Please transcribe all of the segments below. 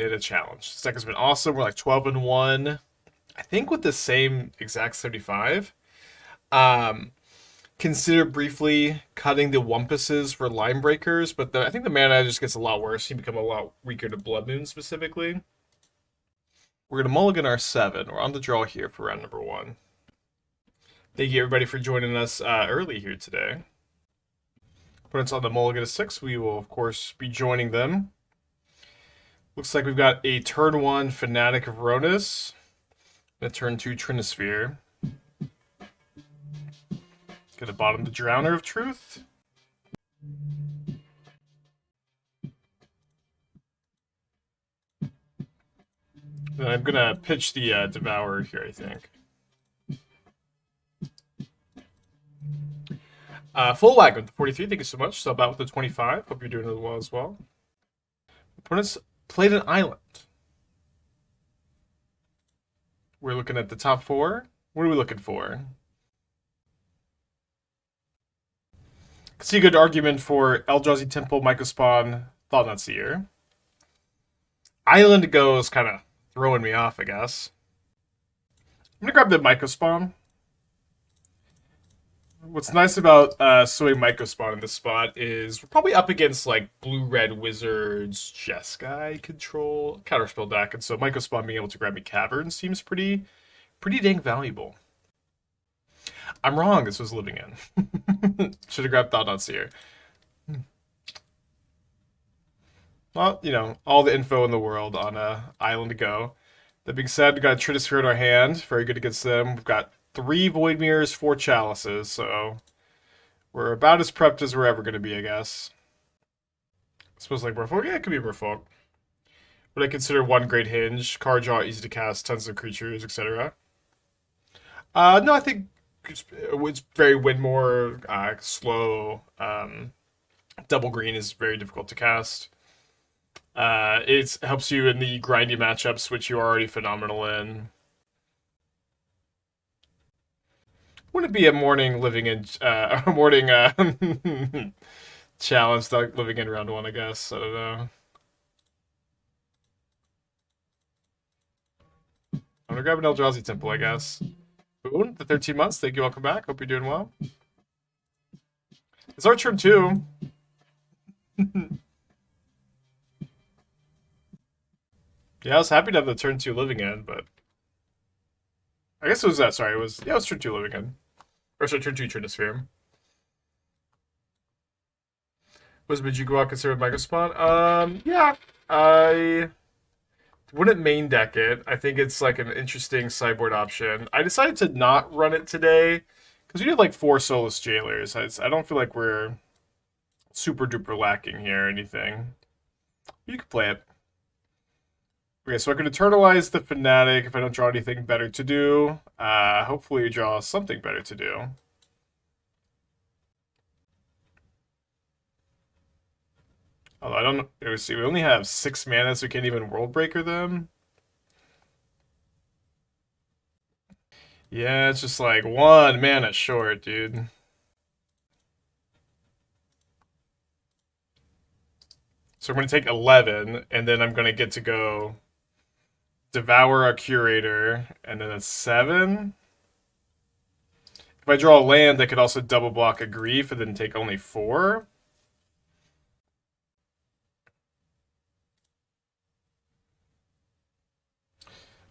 in a challenge. This deck has been awesome. We're like 12-1. I think with the same exact 75. Consider briefly cutting the Wumpuses for Line Breakers, but I think the mana just gets a lot worse. You become a lot weaker to Blood Moon specifically. We're going to mulligan our 7. We're on the draw here for round number 1. Thank you everybody for joining us early here today. Opponents on the mulligan of 6, we will of course be joining them. Looks like we've got a turn 1 Fanatic of Rhonas, and a turn 2 Trinisphere. Get a bottom the Drowner of Truth. And I'm gonna pitch the Devourer here, I think. Full Wagon, 43, thank you so much. So about with the 25. Hope you're doing as well as well. Opponents played an island. We're looking at the top 4. What are we looking for? I see a good argument for Eldrazi Temple, Mycospawn, Thought-Knot Seer. Island goes kind of throwing me off, I guess. I'm gonna grab the Mycospawn. What's nice about Sowing Mycospawn in this spot is we're probably up against like blue-red wizards, Jeskai control, counterspell deck, and so Mycospawn being able to grab me Caverns seems pretty dang valuable. I'm wrong. This was living in. Should have grabbed Thought-Knot Seer. Well, you know, all the info in the world on Island to go. That being said, we got a Trinisphere in our hand. Very good against them. We've got 3 Void Mirrors, 4 Chalices, so we're about as prepped as we're ever going to be, I guess. I suppose like Merfolk? Yeah, it could be Merfolk. Would I consider 1 Great Hinge, card draw, easy to cast, tons of creatures, etc.? No, I think it's very Windmore, slow. Double green is very difficult to cast. It helps you in the grindy matchups, which you're already phenomenal in. Wouldn't it be a morning living in a morning challenge living in round 1, I guess. I don't know. I'm gonna grab an Eldrazi Temple, I guess. Boon, the 13 months. Thank you. Welcome back. Hope you're doing well. It's our turn 2. Yeah, I was happy to have the turn 2 living in, but I guess it was that. Sorry, it was turn 2 living in. Or sorry, turn 2 Trinisphere. Was MTGO considered Mycospawn? Yeah, I wouldn't main deck it. I think it's like an interesting sideboard option. I decided to not run it today because we have like 4 Soulless Jailers. I don't feel like we're super duper lacking here or anything. You can play it. Okay, so I can eternalize the Fanatic if I don't draw anything better to do. Hopefully we draw something better to do. Although I don't know, see, we only have 6 mana, so we can't even World Breaker them. Yeah, it's just like 1 mana short, dude. So I'm going to take 11, and then I'm going to get to go Devour a Curator, and then it's 7. If I draw a land, I could also double block a Grief and then take only 4.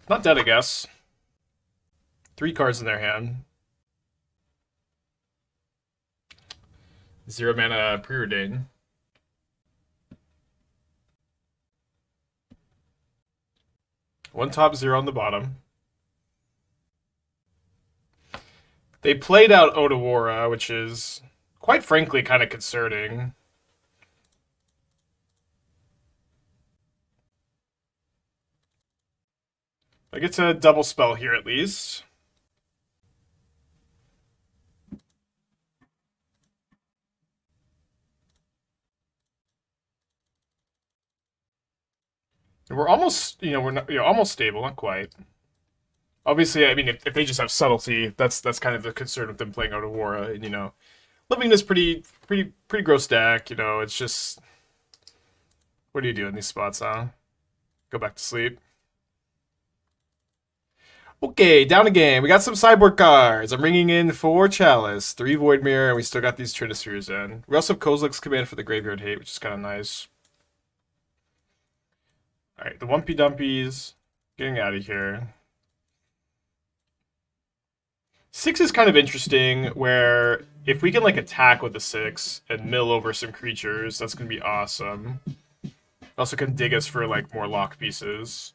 Not dead, I guess. 3 cards in their hand. 0 mana Preordain. One top, 0 on the bottom. They played out Otawara, which is, quite frankly, kind of concerning. I get to double spell here at least. We're almost, we're not, almost stable, not quite. Obviously, I mean, if they just have subtlety, that's kind of the concern with them playing out of Aura. And living this pretty gross deck. It's just, what do you do in these spots, huh? Go back to sleep. Okay, down again. We got some sideboard cards. I'm ringing in 4 Chalice, 3 Void Mirror, and we still got these Trinispheres in. We also have Kozilek's Command for the Graveyard Hate, which is kind of nice. Alright, the Wumpy Dumpies. Getting out of here. 6 is kind of interesting, where if we can like attack with the 6 and mill over some creatures, that's going to be awesome. Also can dig us for like more lock pieces.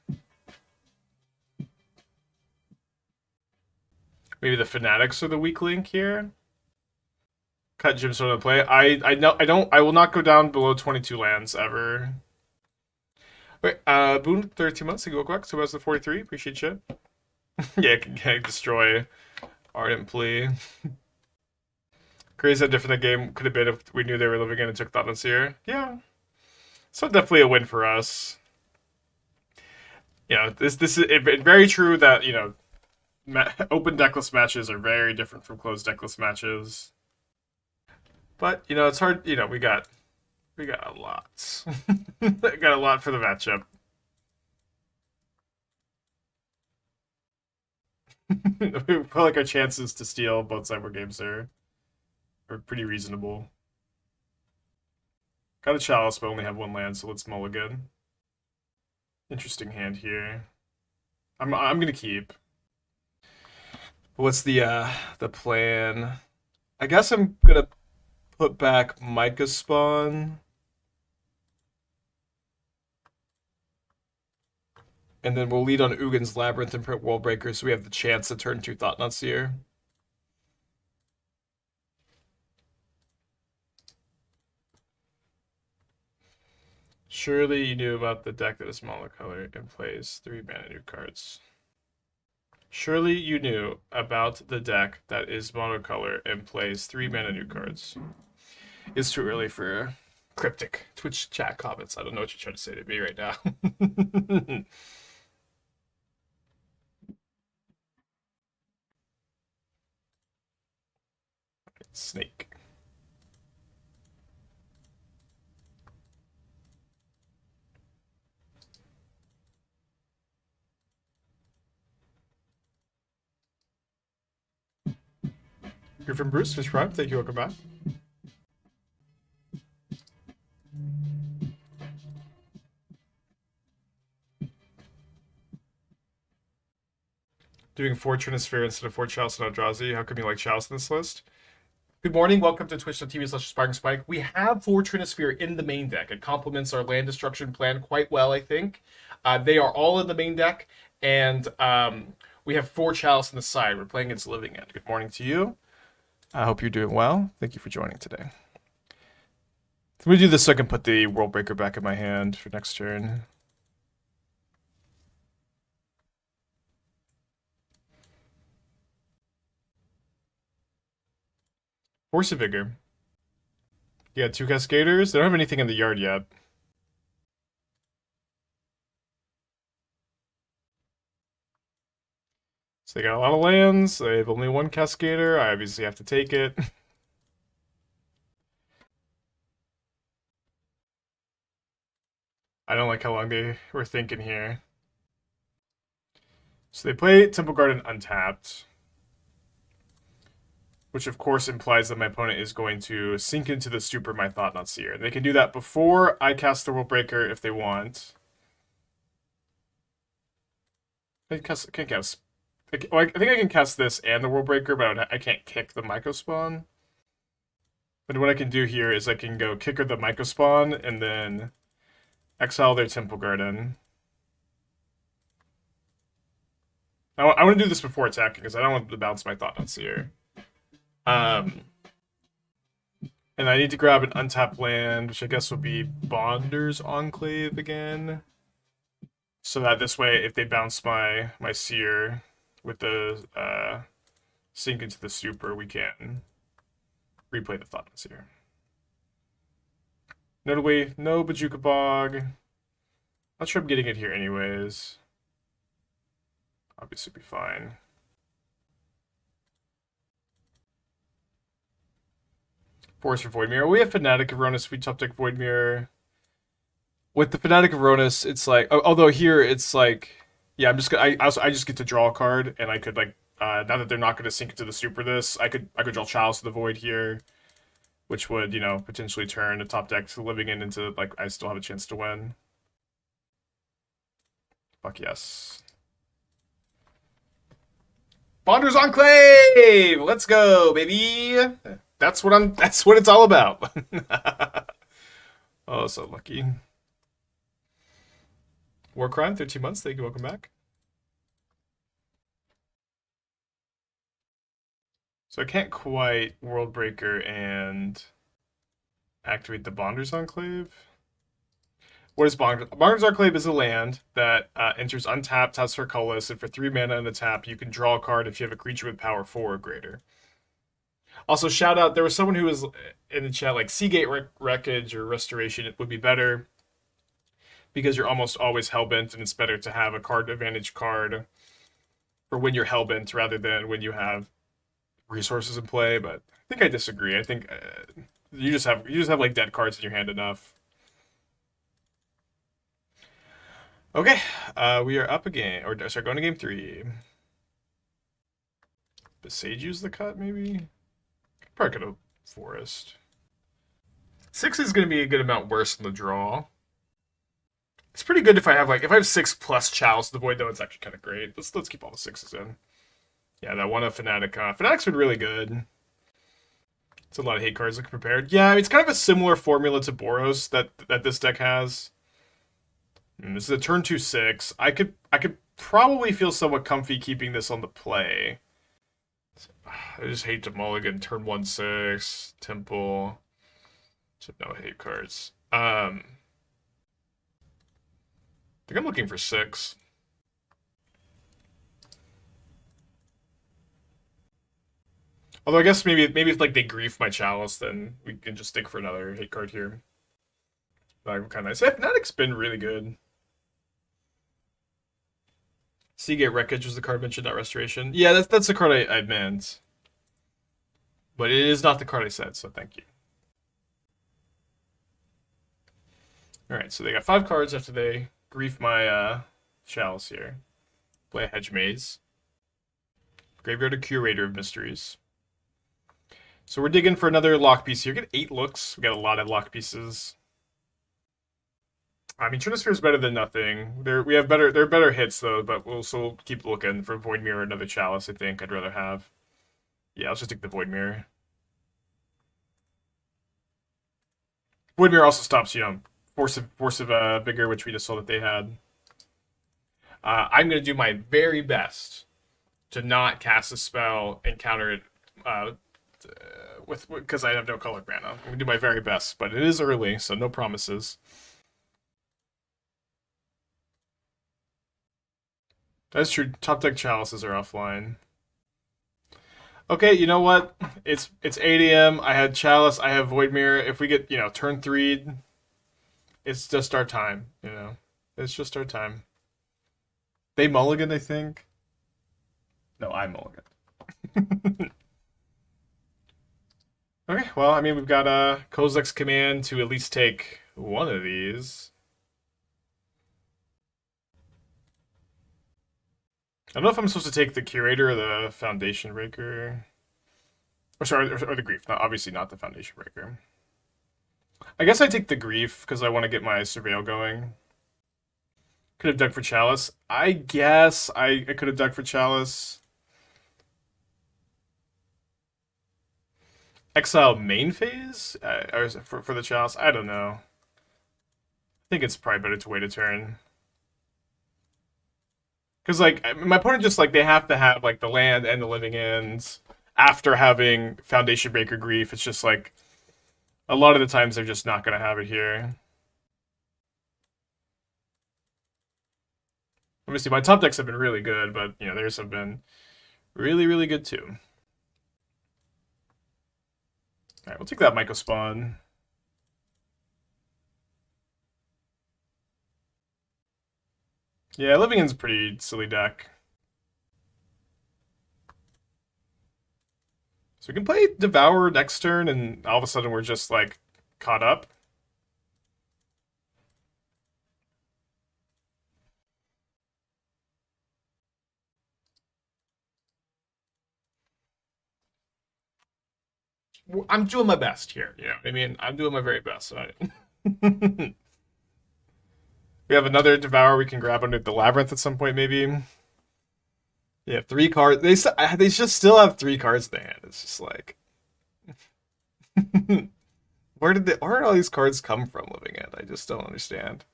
Maybe the Fanatics are the weak link here. Cut Gemstone to play. I will not go down below 22 lands ever. Wait, Boone, 32 months. Thank you, welcome back. 2043. Appreciate you. Yeah, can destroy Ardent Plea. Crazy how different that game could have been if we knew they were living in and took Thought-Knot Seer. Yeah. So definitely a win for us. You know, this is very true that, you know, open decklist matches are very different from closed decklist matches. But, you know, it's hard, you know, we got a lot. Got a lot for the matchup. We feel like our chances to steal both sideboard games are pretty reasonable. Got a Chalice, but only have 1 land, so let's mulligan. Interesting hand here. I'm gonna keep. What's the plan? I guess I'm gonna put back Mycospawn. And then we'll lead on Ugin's Labyrinth and print Worldbreaker, so we have the chance to turn 2 Thought-Knot Seer. Surely you knew about the deck that is monocolor and plays 3 mana new cards. Surely you knew about the deck that is monocolor and plays 3 mana new cards. It's too early for cryptic Twitch chat comments. I don't know what you're trying to say to me right now. Snake. Griffin Bruce, Fish Prime, thank you, welcome back. Doing 4 Trinisphere instead of 4 Chalice and Eldrazi. How come you like Chalice in this list? Good morning, welcome to twitch.tv/SparkingSpike. We have 4 Trinisphere in the main deck. It complements our land destruction plan quite well, I think. They are all in the main deck, and we have 4 Chalice on the side. We're playing against Living End. Good morning to you. I hope you're doing well. Thank you for joining today. Let me do this so I can put the Worldbreaker back in my hand for next turn. Force of Vigor. Yeah, 2 Cascaders. They don't have anything in the yard yet. So they got a lot of lands. They have only 1 Cascader. I obviously have to take it. I don't like how long they were thinking here. So they play Temple Garden untapped. Which of course implies that my opponent is going to sink into the stupor my Thought-Knot Seer. They can do that before I cast the Worldbreaker if they want. I can't cast. I think I can cast this and the Worldbreaker, but I can't kick the Mycospawn. But what I can do here is I can go kicker the Mycospawn and then exile their Temple Garden. I want to do this before attacking because I don't want to bounce my Thought-Knot Seer. And I need to grab an untapped land, which I guess will be Bonders Enclave again. So that this way, if they bounce my Seer with the sink into the stupor, we can replay the Thought-Knot Seer. Notably, no Boseiju Bog. Not sure I'm getting it here anyways. Obviously be fine. Force for Void Mirror. We have Fanatic of Rhonas, we top deck Void Mirror. With the Fanatic of Rhonas, it's like, although here it's like, yeah, I'm just gonna, I just get to draw a card, and I could like, now that they're not gonna sink into the super this, I could draw Chalice of the Void here, which would, you know, potentially turn a top deck to Living In into like I still have a chance to win. Fuck yes. Bonders Enclave! Let's go, baby! That's what it's all about. Oh, so lucky. Warcrime, 13 months, thank you, welcome back. So I can't quite Worldbreaker and activate the Bonders Enclave. What is Bonders? Bonders Enclave is a land that enters untapped, has for colorless, and for 3 mana and a tap, you can draw a card if you have a creature with power 4 or greater. Also, shout out, there was someone who was in the chat like Seagate Wreckage or Restoration would be better because you're almost always Hellbent, and it's better to have a card advantage card for when you're Hellbent rather than when you have resources in play. But I think I disagree. I think you just have like dead cards in your hand enough. Okay, we are up again, or sorry, going to game 3. Boseiju's the cut, maybe? Probably could have Forest. 6 is going to be a good amount worse than the draw. It's pretty good if I have 6 plus Chalice the Void, though. It's actually kind of great. Let's keep all the 6s in. Yeah, that one of Fanatic. Fanatic's been really good. It's a lot of hate cards looking prepared. Yeah, I mean, it's kind of a similar formula to Boros that this deck has. This is a turn 2/6. I could probably feel somewhat comfy keeping this on the play. I just hate to mulligan turn 1/6 Temple. So no hate cards. I think I'm looking for 6. Although I guess maybe if like they grief my Chalice, then we can just stick for another hate card here. Like kind of nice. Yeah, Fnatic's been really good. Seagate Wreckage was the card mentioned, not Restoration. Yeah, that's the card I meant. But it is not the card I said, so thank you. Alright, so they got 5 cards after they grief my Chalice here. Play a Hedge Maze. Graveyard a Curator of Mysteries. So we're digging for another lock piece here. Get 8 looks. We got a lot of lock pieces. I mean, Trinisphere is better than nothing. There are better hits though, but we'll still keep looking for Void Mirror or another Chalice. I think I'd rather have. Yeah, let's just take the Void Mirror. Void Mirror also stops, you know, Force of Vigor, which we just saw that they had. I'm gonna do my very best to not cast a spell and counter it because I have no colored mana. I'm gonna do my very best, but it is early, so no promises. That's true. Top deck Chalices are offline. Okay, you know what? It's 8 a.m. I had Chalice. I have Void Mirror. If we get, you know, turn 3, it's just our time. You know, it's just our time. They mulligan, I think. No, I mulligan. Okay, well, I mean, we've got Kozilek's command to at least take one of these. I don't know if I'm supposed to take the Curator or the Foundation Breaker. Or sorry, or the Grief. Not, obviously not the Foundation Breaker. I guess I take the Grief because I want to get my Surveil going. Could have dug for Chalice. I guess I could have dug for Chalice. Exile main phase? Or for the Chalice? I don't know. I think it's probably better to wait a turn. Because, like, my opponent just, like, they have to have, like, the land and the Living Ends after having Foundation Breaker Grief. It's just, like, a lot of the times they're just not going to have it here. Let me see, my top decks have been really good, but, you know, theirs have been really, really good, too. Alright, we'll take that Mycospawn. Yeah, Living End's a pretty silly deck. So we can play Devourer next turn, and all of a sudden we're just, like, caught up. I'm doing my best here. You know what I mean? I'm doing my very best. We have another Devourer we can grab under the Labyrinth at some point, maybe. Yeah, 3 cards. They just still have 3 cards in their hand. It's just like, where did all these cards come from? Living End, I just don't understand.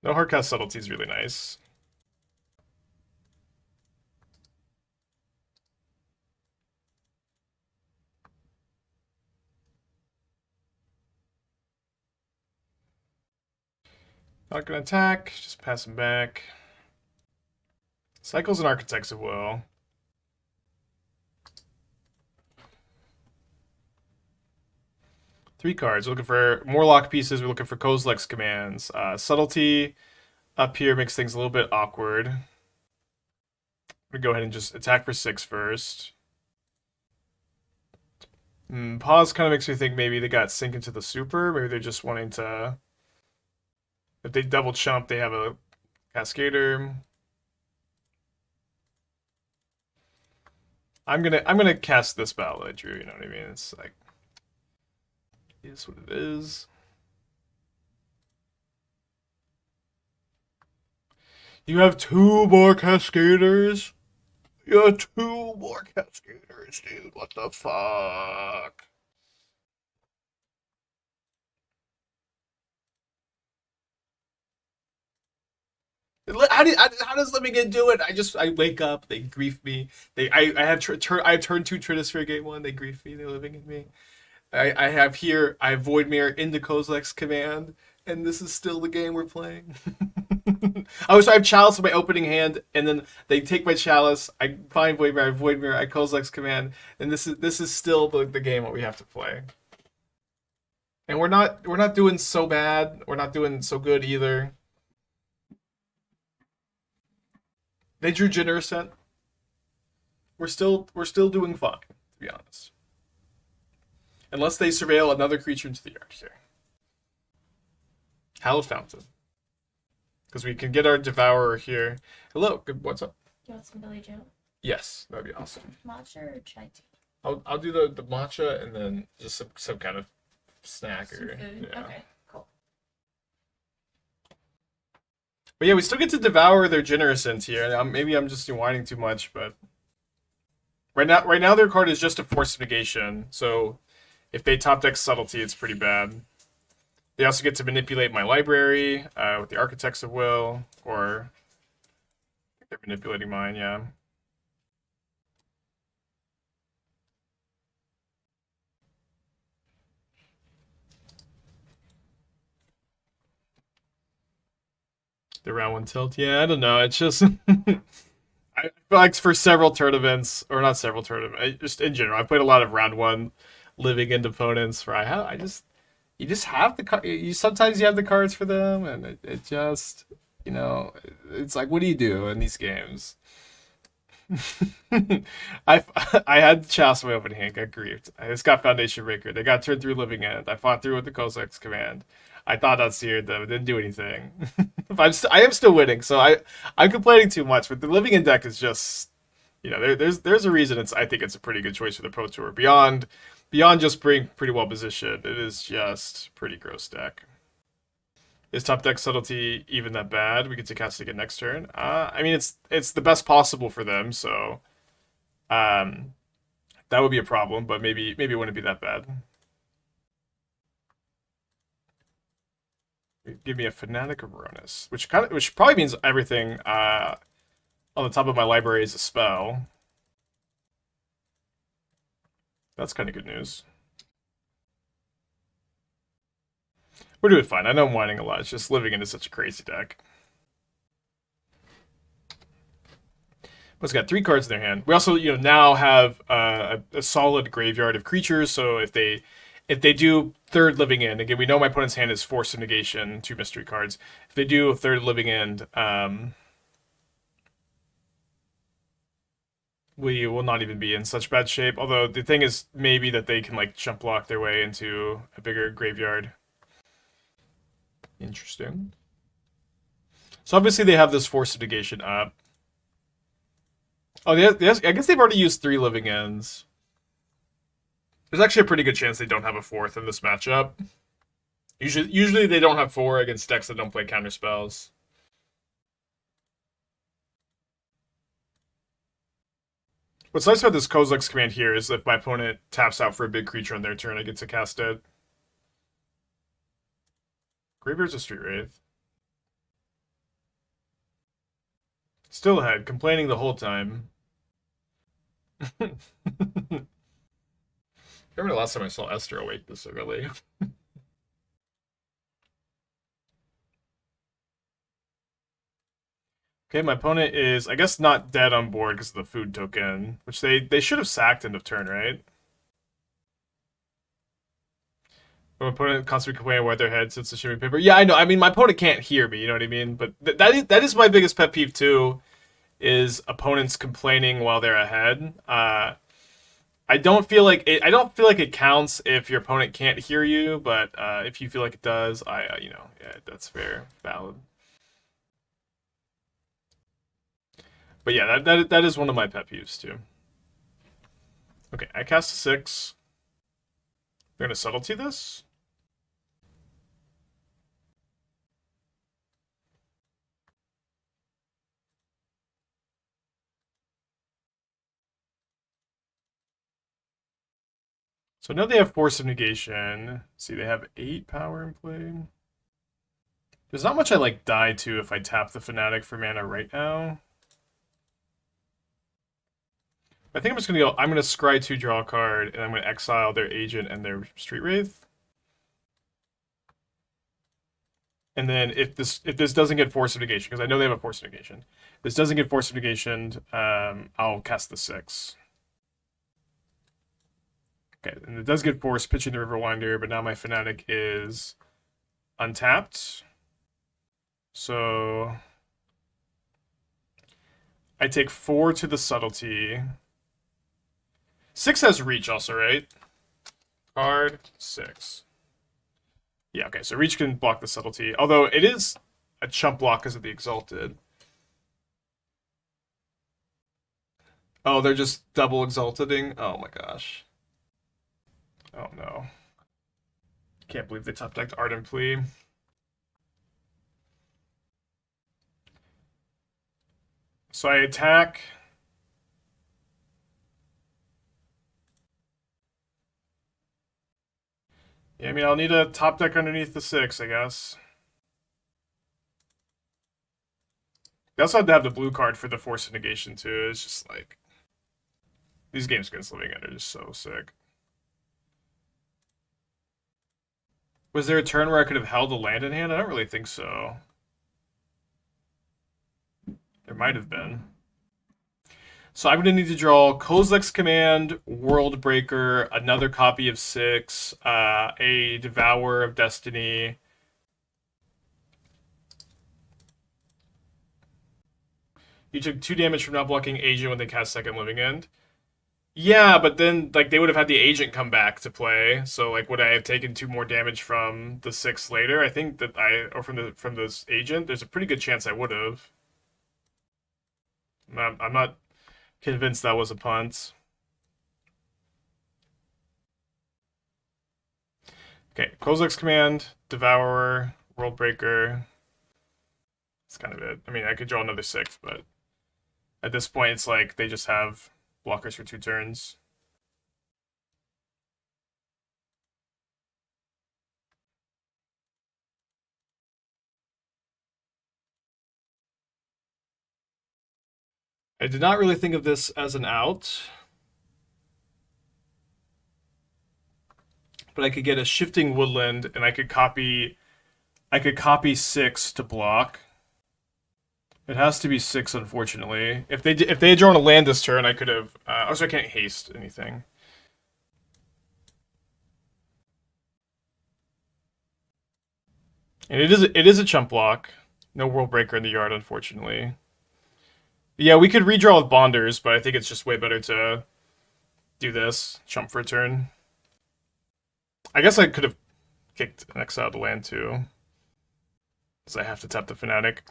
No Hardcast Subtlety is really nice. Not gonna attack, just pass him back. Cycles and Architects of Will. Three cards. We're looking for Morlock pieces. We're looking for Kozilek's commands. Subtlety up here makes things a little bit awkward. I'm gonna go ahead and just attack for 6 first. Pause kind of makes me think maybe they got Sink into the Super. Maybe they're just wanting to. If they double chump, they have a Cascader. I'm gonna cast this battle that I drew. You know what I mean? It's like, it is what it is. You have 2 more Cascaders. You have 2 more Cascaders, dude. What the fuck? How does Living End do it? I wake up, they grief me. I have turn 2 Trinisphere game 1. They grief me. They're living in me. I have Voidmere into Kozilek's command, and this is still the game we're playing. I have Chalice in my opening hand, and then they take my Chalice. I find Voidmere. I have Voidmere. I Kozilek's command, and this is still the game that we have to play. And we're not doing so bad. We're not doing so good either. They drew Generosent. We're still doing fine, to be honest. Unless they surveil another creature into the yard here. Hallowed Fountain. Because we can get our Devourer here. Hello, good. What's up? You want some Billy Joe? Yes, that'd be awesome. Matcha or chai tea? I'll do the matcha and then just some kind of snack or yeah. Okay, cool. But yeah, we still get to devour their Generosent here. Maybe I'm just whining too much, but right now their card is just a Force of Negation. So if they top deck Subtlety, it's pretty bad. They also get to manipulate my library with the Architects of Will, or they're manipulating mine, yeah. The round 1 tilt, yeah, I don't know. It's just I feel like for several tournaments, or not several tournaments, just in general, I played a lot of round 1 Living End opponents where you just have sometimes you have the cards for them, and it just, it's like, what do you do in these games? I I had Chalice in my open hand, got griefed. I just got Foundation Breaker. They got turned through Living End. I fought through with the Kozilek's command. I Thought-Knot Seer them. It didn't do anything. I am still winning, so I'm complaining too much. But the Living End deck is just, there's a reason I think it's a pretty good choice for the Pro Tour. Beyond just being pretty well positioned, it is just pretty gross deck. Is top deck Subtlety even that bad? We get to cast it again next turn. I mean, it's the best possible for them, so that would be a problem. But maybe it wouldn't be that bad. Give me a Fanatic of Rhonas, which probably means everything on the top of my library is a spell. That's kind of good news. We're doing fine. I know I'm whining a lot. It's just Living End is such a crazy deck. But it's got 3 cards in their hand. We also, now have a solid graveyard of creatures. So if they do third Living End, again, we know my opponent's hand is Force of Negation, 2 mystery cards. If they do a third Living End, we will not even be in such bad shape. Although the thing is maybe that they can like jump block their way into a bigger graveyard. Interesting. So obviously they have this Force of Negation up. Oh, I guess they've already used 3 Living Ends. There's actually a pretty good chance they don't have a 4th in this matchup. Usually they don't have 4 against decks that don't play counter spells. What's nice about this Kozilek's command here is that if my opponent taps out for a big creature on their turn, I get to cast it. Graveyard's a Street Wraith. Still ahead, complaining the whole time. I remember the last time I saw Esther awake this early. Okay, my opponent is, I guess, not dead on board because of the food token, which they should have sacked end of turn, right? My opponent constantly complaining why their head sits the shimmering paper. Yeah, I know. I mean, my opponent can't hear me. You know what I mean? But that is my biggest pet peeve too, is opponents complaining while they're ahead. I don't feel like it counts if your opponent can't hear you, but if you feel like it does, yeah, that's fair, valid. But yeah, that is one of my pet peeves too. Okay, I cast a 6. We're gonna subtlety this. So now they have Force of Negation. Let's see, they have 8 power in play. There's not much I like die to if I tap the Fanatic for mana right now. I think I'm just gonna go. I'm gonna scry 2, draw a card, and I'm gonna exile their agent and their Street Wraith. And then if this doesn't get Force of Negation, because I know they have a Force of Negation, if this doesn't get Force of Negation, I'll cast the 6. Okay, and it does get Force, pitching the Riverwinder, but now my Fanatic is untapped. So I take 4 to the Subtlety. 6 has Reach also, right? Card 6. Yeah, okay, so Reach can block the Subtlety, although it is a chump block because of the Exalted. Oh, they're just double Exalteding? Oh my gosh. Oh no. Can't believe they top decked Ardent Plea. So I attack. Yeah, I mean, I'll need a top deck underneath the 6, I guess. They also have to have the blue card for the Force of Negation, too. It's just like... These games against Living End are just so sick. Was there a turn where I could have held a land in hand? I don't really think so. There might have been. So I'm going to need to draw Kozilek's Command, World Breaker, another copy of 6, a Devourer of Destiny. You took 2 damage from not blocking Agent when they cast Second Living End. Yeah, but then like they would have had the Agent come back to play. So like would I have taken 2 more damage from the 6 later? I think that or from this Agent, there's a pretty good chance I would have. I'm not convinced that was a punt. Okay, Kozilek's Command, Devourer, World Breaker. That's kind of it. I mean, I could draw another 6, but at this point, it's like they just have blockers for 2 turns. I did not really think of this as an out. But I could get a Shifting Woodland, and I could copy 6 to block. It has to be 6, unfortunately. If they had drawn a land this turn, I could have. Also, I can't haste anything. And it is a chump block. No World Breaker in the yard, unfortunately. Yeah, we could redraw with Bonders, but I think it's just way better to do this. Chump for a turn. I guess I could have kicked an exile to land too. because I have to tap the Fanatic.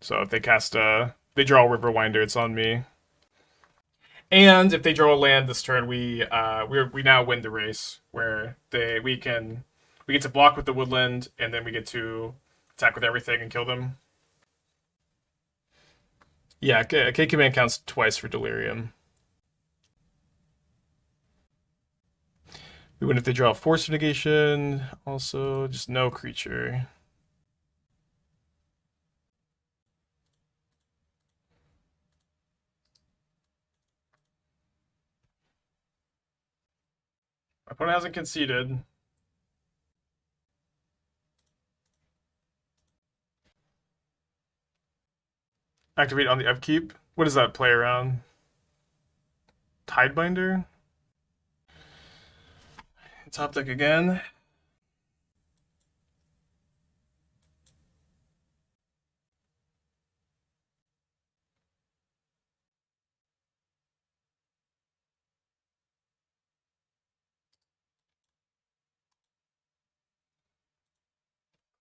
So if they cast they draw a Riverwinder, it's on me. And if they draw a land this turn, we now win the race, where we get to block with the Woodland, and then we get to attack with everything and kill them. Yeah, K command counts twice for Delirium. We win if they draw a Force of Negation. Also, just no creature. My opponent hasn't conceded. Activate on the upkeep. What does that play around? Tidebinder? Top deck again.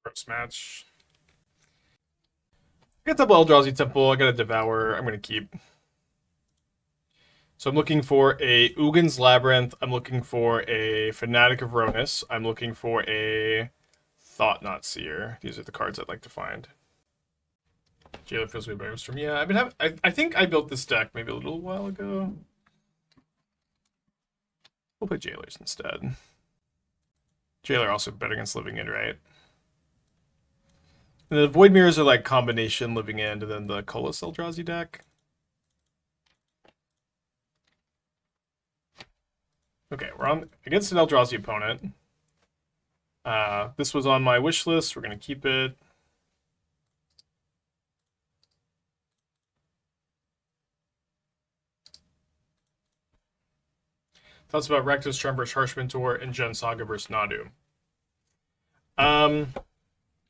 First match. I got double Eldrazi Temple. I got a Devourer. I'm going to keep. So I'm looking for a Ugin's Labyrinth. I'm looking for a Fanatic of Rhonas. I'm looking for a Thought-Knot Seer. These are the cards I'd like to find. Jailer feels weird by Storm. Yeah, I've been having. I think I built this deck maybe a little while ago. We'll play Jailers instead. Jailer also better against Living In, right? And the Void Mirrors are like combination Living In, and then the Colorless Eldrazi deck. Okay, we're on against an Eldrazi opponent. This was on my wish list. We're gonna keep it. Thoughts about Rakdos Charm versus Harsh Mentor and Gen Saga versus Nadu.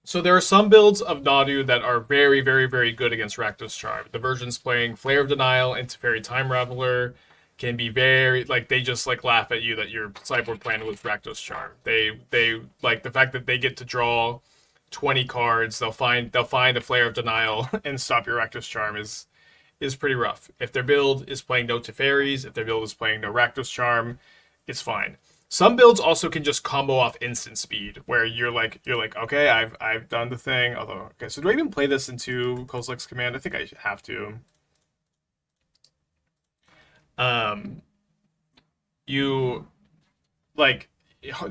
So there are some builds of Nadu that are very, very, very good against Rakdos Charm. The versions playing Flare of Denial into Fairy Time Raveler can be very like they just like laugh at you that you're sideboard playing with Rakdos Charm. They like the fact that they get to draw 20 cards. They'll find a Flare of Denial and stop your Rakdos Charm is pretty rough. If their build is playing no Teferis, if their build is playing no Rakdos Charm, it's fine. Some builds also can just combo off instant speed, where you're like, okay, I've done the thing. Although, okay, so do I even play this into Kozilek's command? I think I have to. You like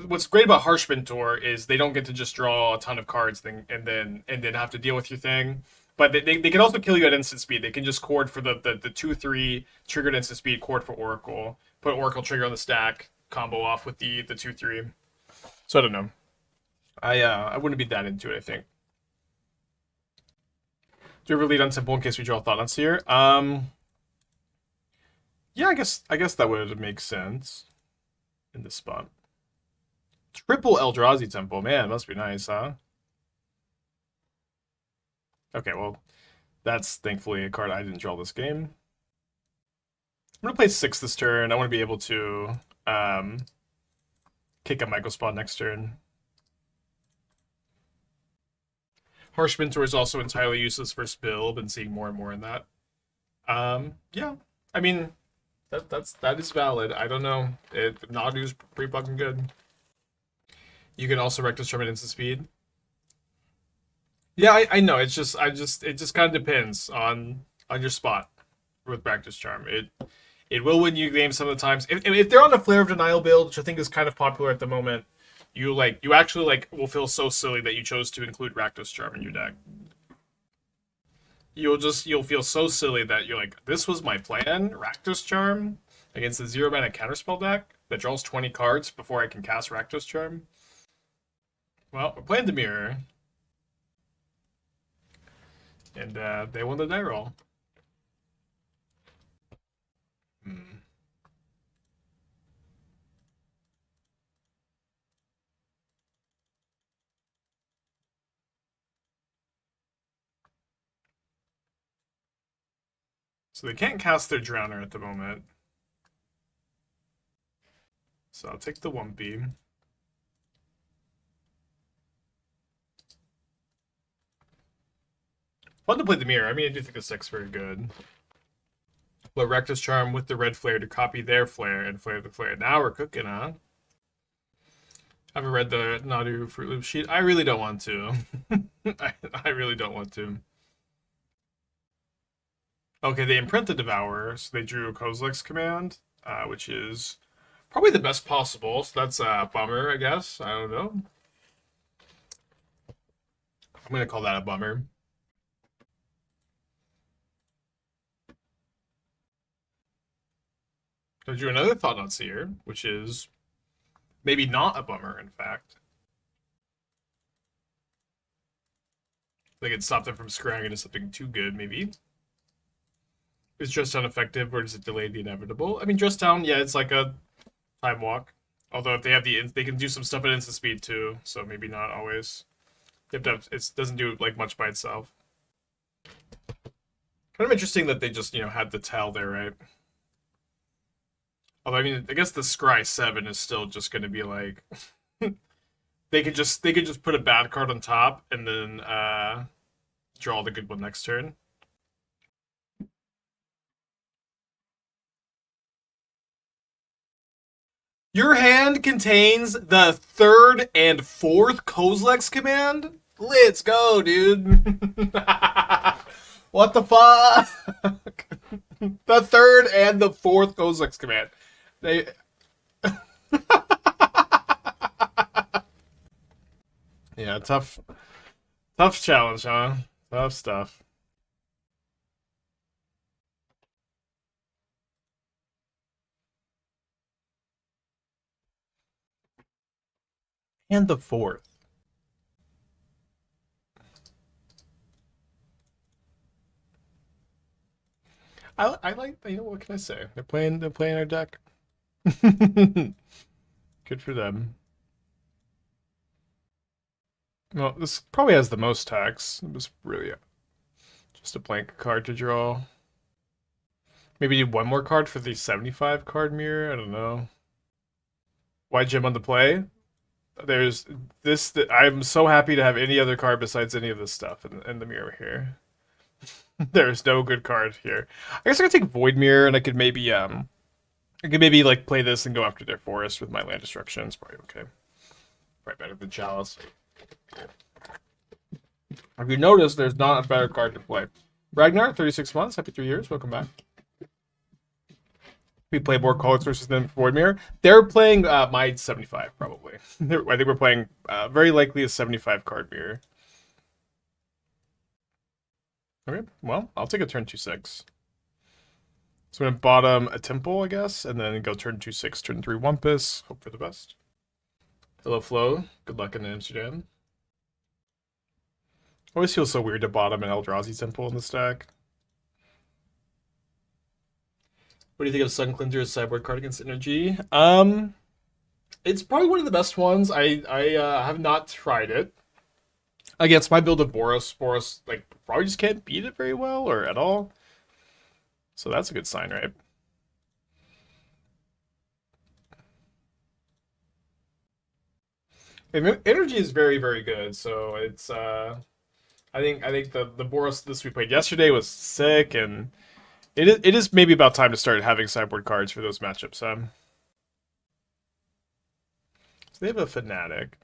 what's great about Harsh Mentor is they don't get to just draw a ton of cards and then have to deal with your thing. But they can also kill you at instant speed. They can just cord for the 2/3 triggered instant speed, cord for Oracle, put Oracle trigger on the stack, combo off with the 2/3. So I don't know. I wouldn't be that into it, I think. Do you ever lead on Temple in case we draw Thought-Knot Seer? Yeah, I guess that would make sense in this spot. Triple Eldrazi Temple, man, must be nice, huh? Okay, well, that's thankfully a card I didn't draw this game. I'm gonna play 6 this turn. I want to be able to kick a Mycospawn next turn. Harsh Mentor is also entirely useless versus build, and seeing more and more in that. Yeah, I mean, that is valid. I don't know. Nadu's pretty fucking good. You can also Reckless Charm at instant speed. Yeah, I know. It just kind of depends on your spot with Practice Charm. It will win you games some of the times. If they're on a Flare of Denial build, which I think is kind of popular at the moment, you actually will feel so silly that you chose to include Rakdos Charm in your deck. You'll feel so silly that you're like, this was my plan, Rakdos Charm, against the 0-mana counterspell deck that draws 20 cards before I can cast Rakdos Charm. Well, we're playing the mirror. And they won the die roll. So they can't cast their Drowner at the moment. So I'll take the Wumpy. Fun to play the mirror. I mean, I do think the 6 very good. But Rectus Charm with the red flare to copy their flare and flare the flare. Now we're cooking, huh? I haven't read the Nadu Fruit Loop sheet. I really don't want to. I really don't want to. Okay, they imprint the Devourer, so they drew Kozilek's command, which is probably the best possible. So that's a bummer, I guess. I don't know. I'm going to call that a bummer. They drew another Thought-Knot Seer, which is maybe not a bummer, in fact. They could stop them from scrying into something too good, maybe. Is Dress Down effective, or does it delay the inevitable? I mean, Dress Down, yeah, it's like a time walk. Although if they have they can do some stuff at instant speed too, so maybe not always. You have to have, it doesn't do like much by itself. Kind of interesting that they just had the tell there, right? Although I mean, I guess the Scry 7 is still just going to be like they could just put a bad card on top and then draw the good one next turn. Your hand contains the 3rd and 4th Kozilek's command? Let's go, dude. What the fuck? The 3rd and the 4th Kozilek's command. They Yeah, tough challenge, huh? Tough stuff. And the 4th. I like, what can I say? They're playing our deck. Good for them. Well, this probably has the most tax. It was really just a blank card to draw. Maybe need one more card for the 75 card mirror. I don't know. Why Gem on the play? There's this. I'm so happy to have any other card besides any of this stuff in the mirror here. There's no good card here. I guess I could take Void Mirror and I could maybe like play this and go after their forest with my land destruction. It's probably okay. Probably better than Chalice. Have you noticed there's not a better card to play? Ragnar, 36 months, happy 3 years, welcome back. We play more colors versus than Void Mirror. They're playing my 75 probably. I think we're playing very likely a 75 card mirror. Okay, well, I'll take a turn 2/6. So I'm gonna bottom a Temple, I guess, and then go turn 2/6, turn 3 Wumpus. Hope for the best. Hello, Flo. Good luck in Amsterdam. Always feels so weird to bottom an Eldrazi Temple in the stack. What do you think of Sun Cleanser's sideboard card against Energy? It's probably one of the best ones. I have not tried it. Against my build of Boros, like probably just can't beat it very well or at all. So that's a good sign, right? Energy is very, very good. So it's I think the Boros this we played yesterday was sick, and it is maybe about time to start having sideboard cards for those matchups. So they have a Fanatic.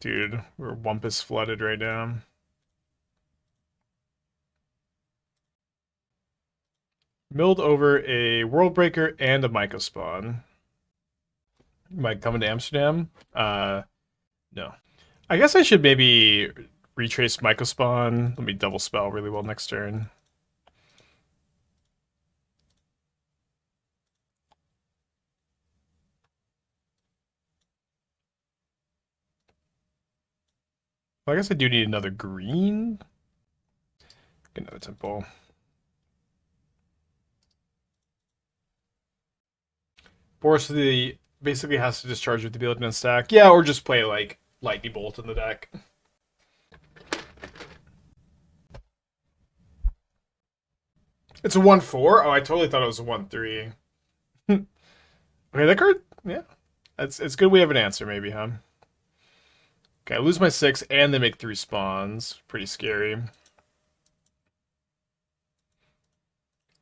Dude, we're Wumpus flooded right now. Milled over a Worldbreaker and a Mycospawn. Might come into Amsterdam? No. I guess I should maybe retrace Mycospawn. Let me double spell really well next turn. Well, I guess I do need another green. Get another Temple. Boros basically has to discharge with the ability to stack. Yeah, or just play like Lightning Bolt in the deck. It's a 1/4? Oh, I totally thought it was a 1/3. Okay, that card, yeah. It's good we have an answer, maybe, huh? Okay, I lose my 6 and they make 3 spawns. Pretty scary.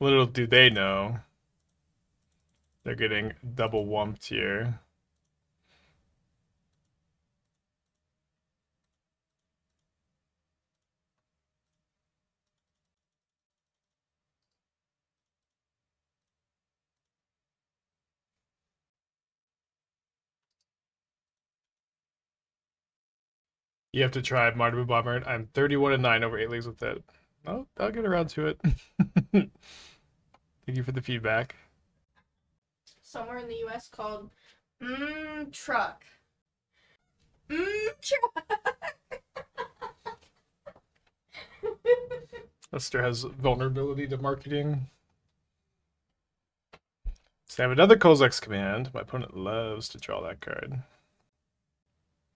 Little do they know, they're getting double wumped here. You have to try Mardu Bomber. I'm 31-9 over 8 leagues with it. Oh, I'll get around to it. Thank you for the feedback. Somewhere in the US called truck. Truck. Lester has vulnerability to marketing. So I have another Kozilek's command. My opponent loves to draw that card.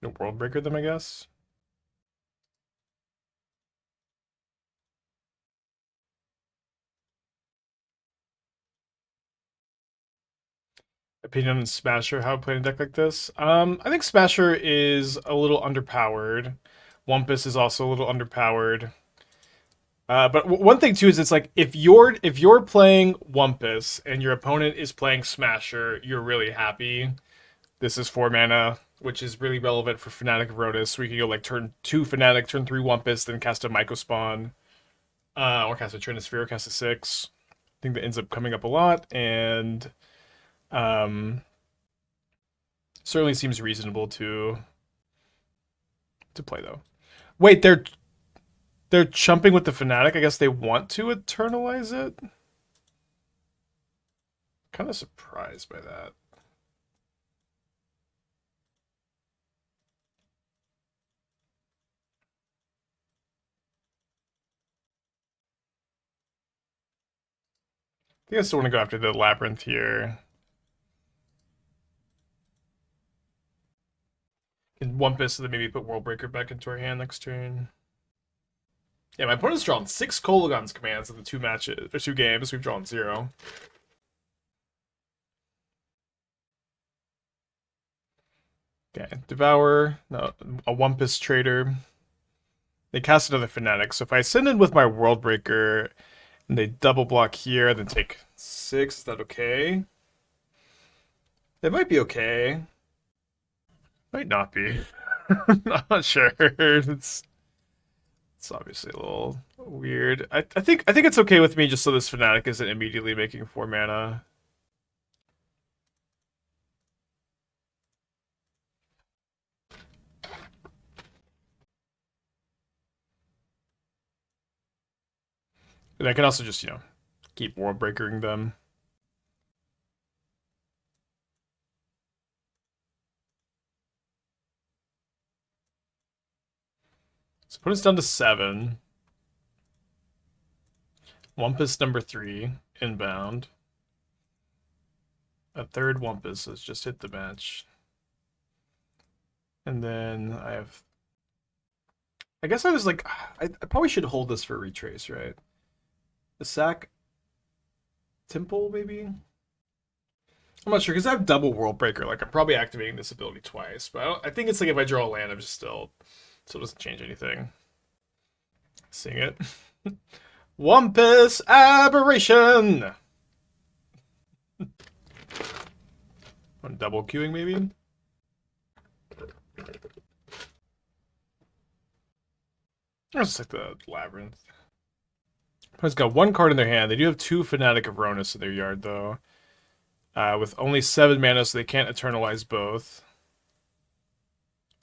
No World Breaker them, I guess. Opinion on Smasher, how to play a deck like this? I think Smasher is a little underpowered. Wumpus is also a little underpowered. But one thing too is it's like if you're playing Wumpus and your opponent is playing Smasher, you're really happy. This is 4 mana, which is really relevant for Fanatic of Rhonas. So we can go like turn 2 Fanatic, turn 3 Wumpus, then cast a Mycospawn, or cast a Trinisphere, cast a 6. I think that ends up coming up a lot, and certainly seems reasonable to play though. Wait, they're chumping with the Fanatic. I guess they want to eternalize it. Kind of surprised by that. I think I still want to go after the Labyrinth here. And Wumpus, so then maybe put Worldbreaker back into our hand next turn. Yeah, my opponent's drawn 6 Kolaghan's commands in the 2 matches, or 2 games. We've drawn 0. Okay, Devourer, no, a Wumpus Trader. They cast another Fanatic, so if I send in with my Worldbreaker and they double block here, then take 6, is that okay? It might be okay. Might not be. Not sure. It's obviously a little weird. I think it's okay with me just so this Fanatic isn't immediately making 4 mana. And I can also just, keep Worldbreakering them. So put us down to 7. Wumpus number 3, inbound. A third Wumpus has just hit the match. And then I guess I was like, I probably should hold this for retrace, right? The sack Temple, maybe? I'm not sure, because I have double Worldbreaker. Like, I'm probably activating this ability twice. But I think it's like if I draw a land, I'm just still doesn't change anything. Seeing it. Wumpus Aberration! I'm double queuing, maybe? Let's like the Labyrinth. Opponent's got 1 card in their hand. They do have 2 Fanatic of Rhonas in their yard, though. With only 7 mana, so they can't eternalize both.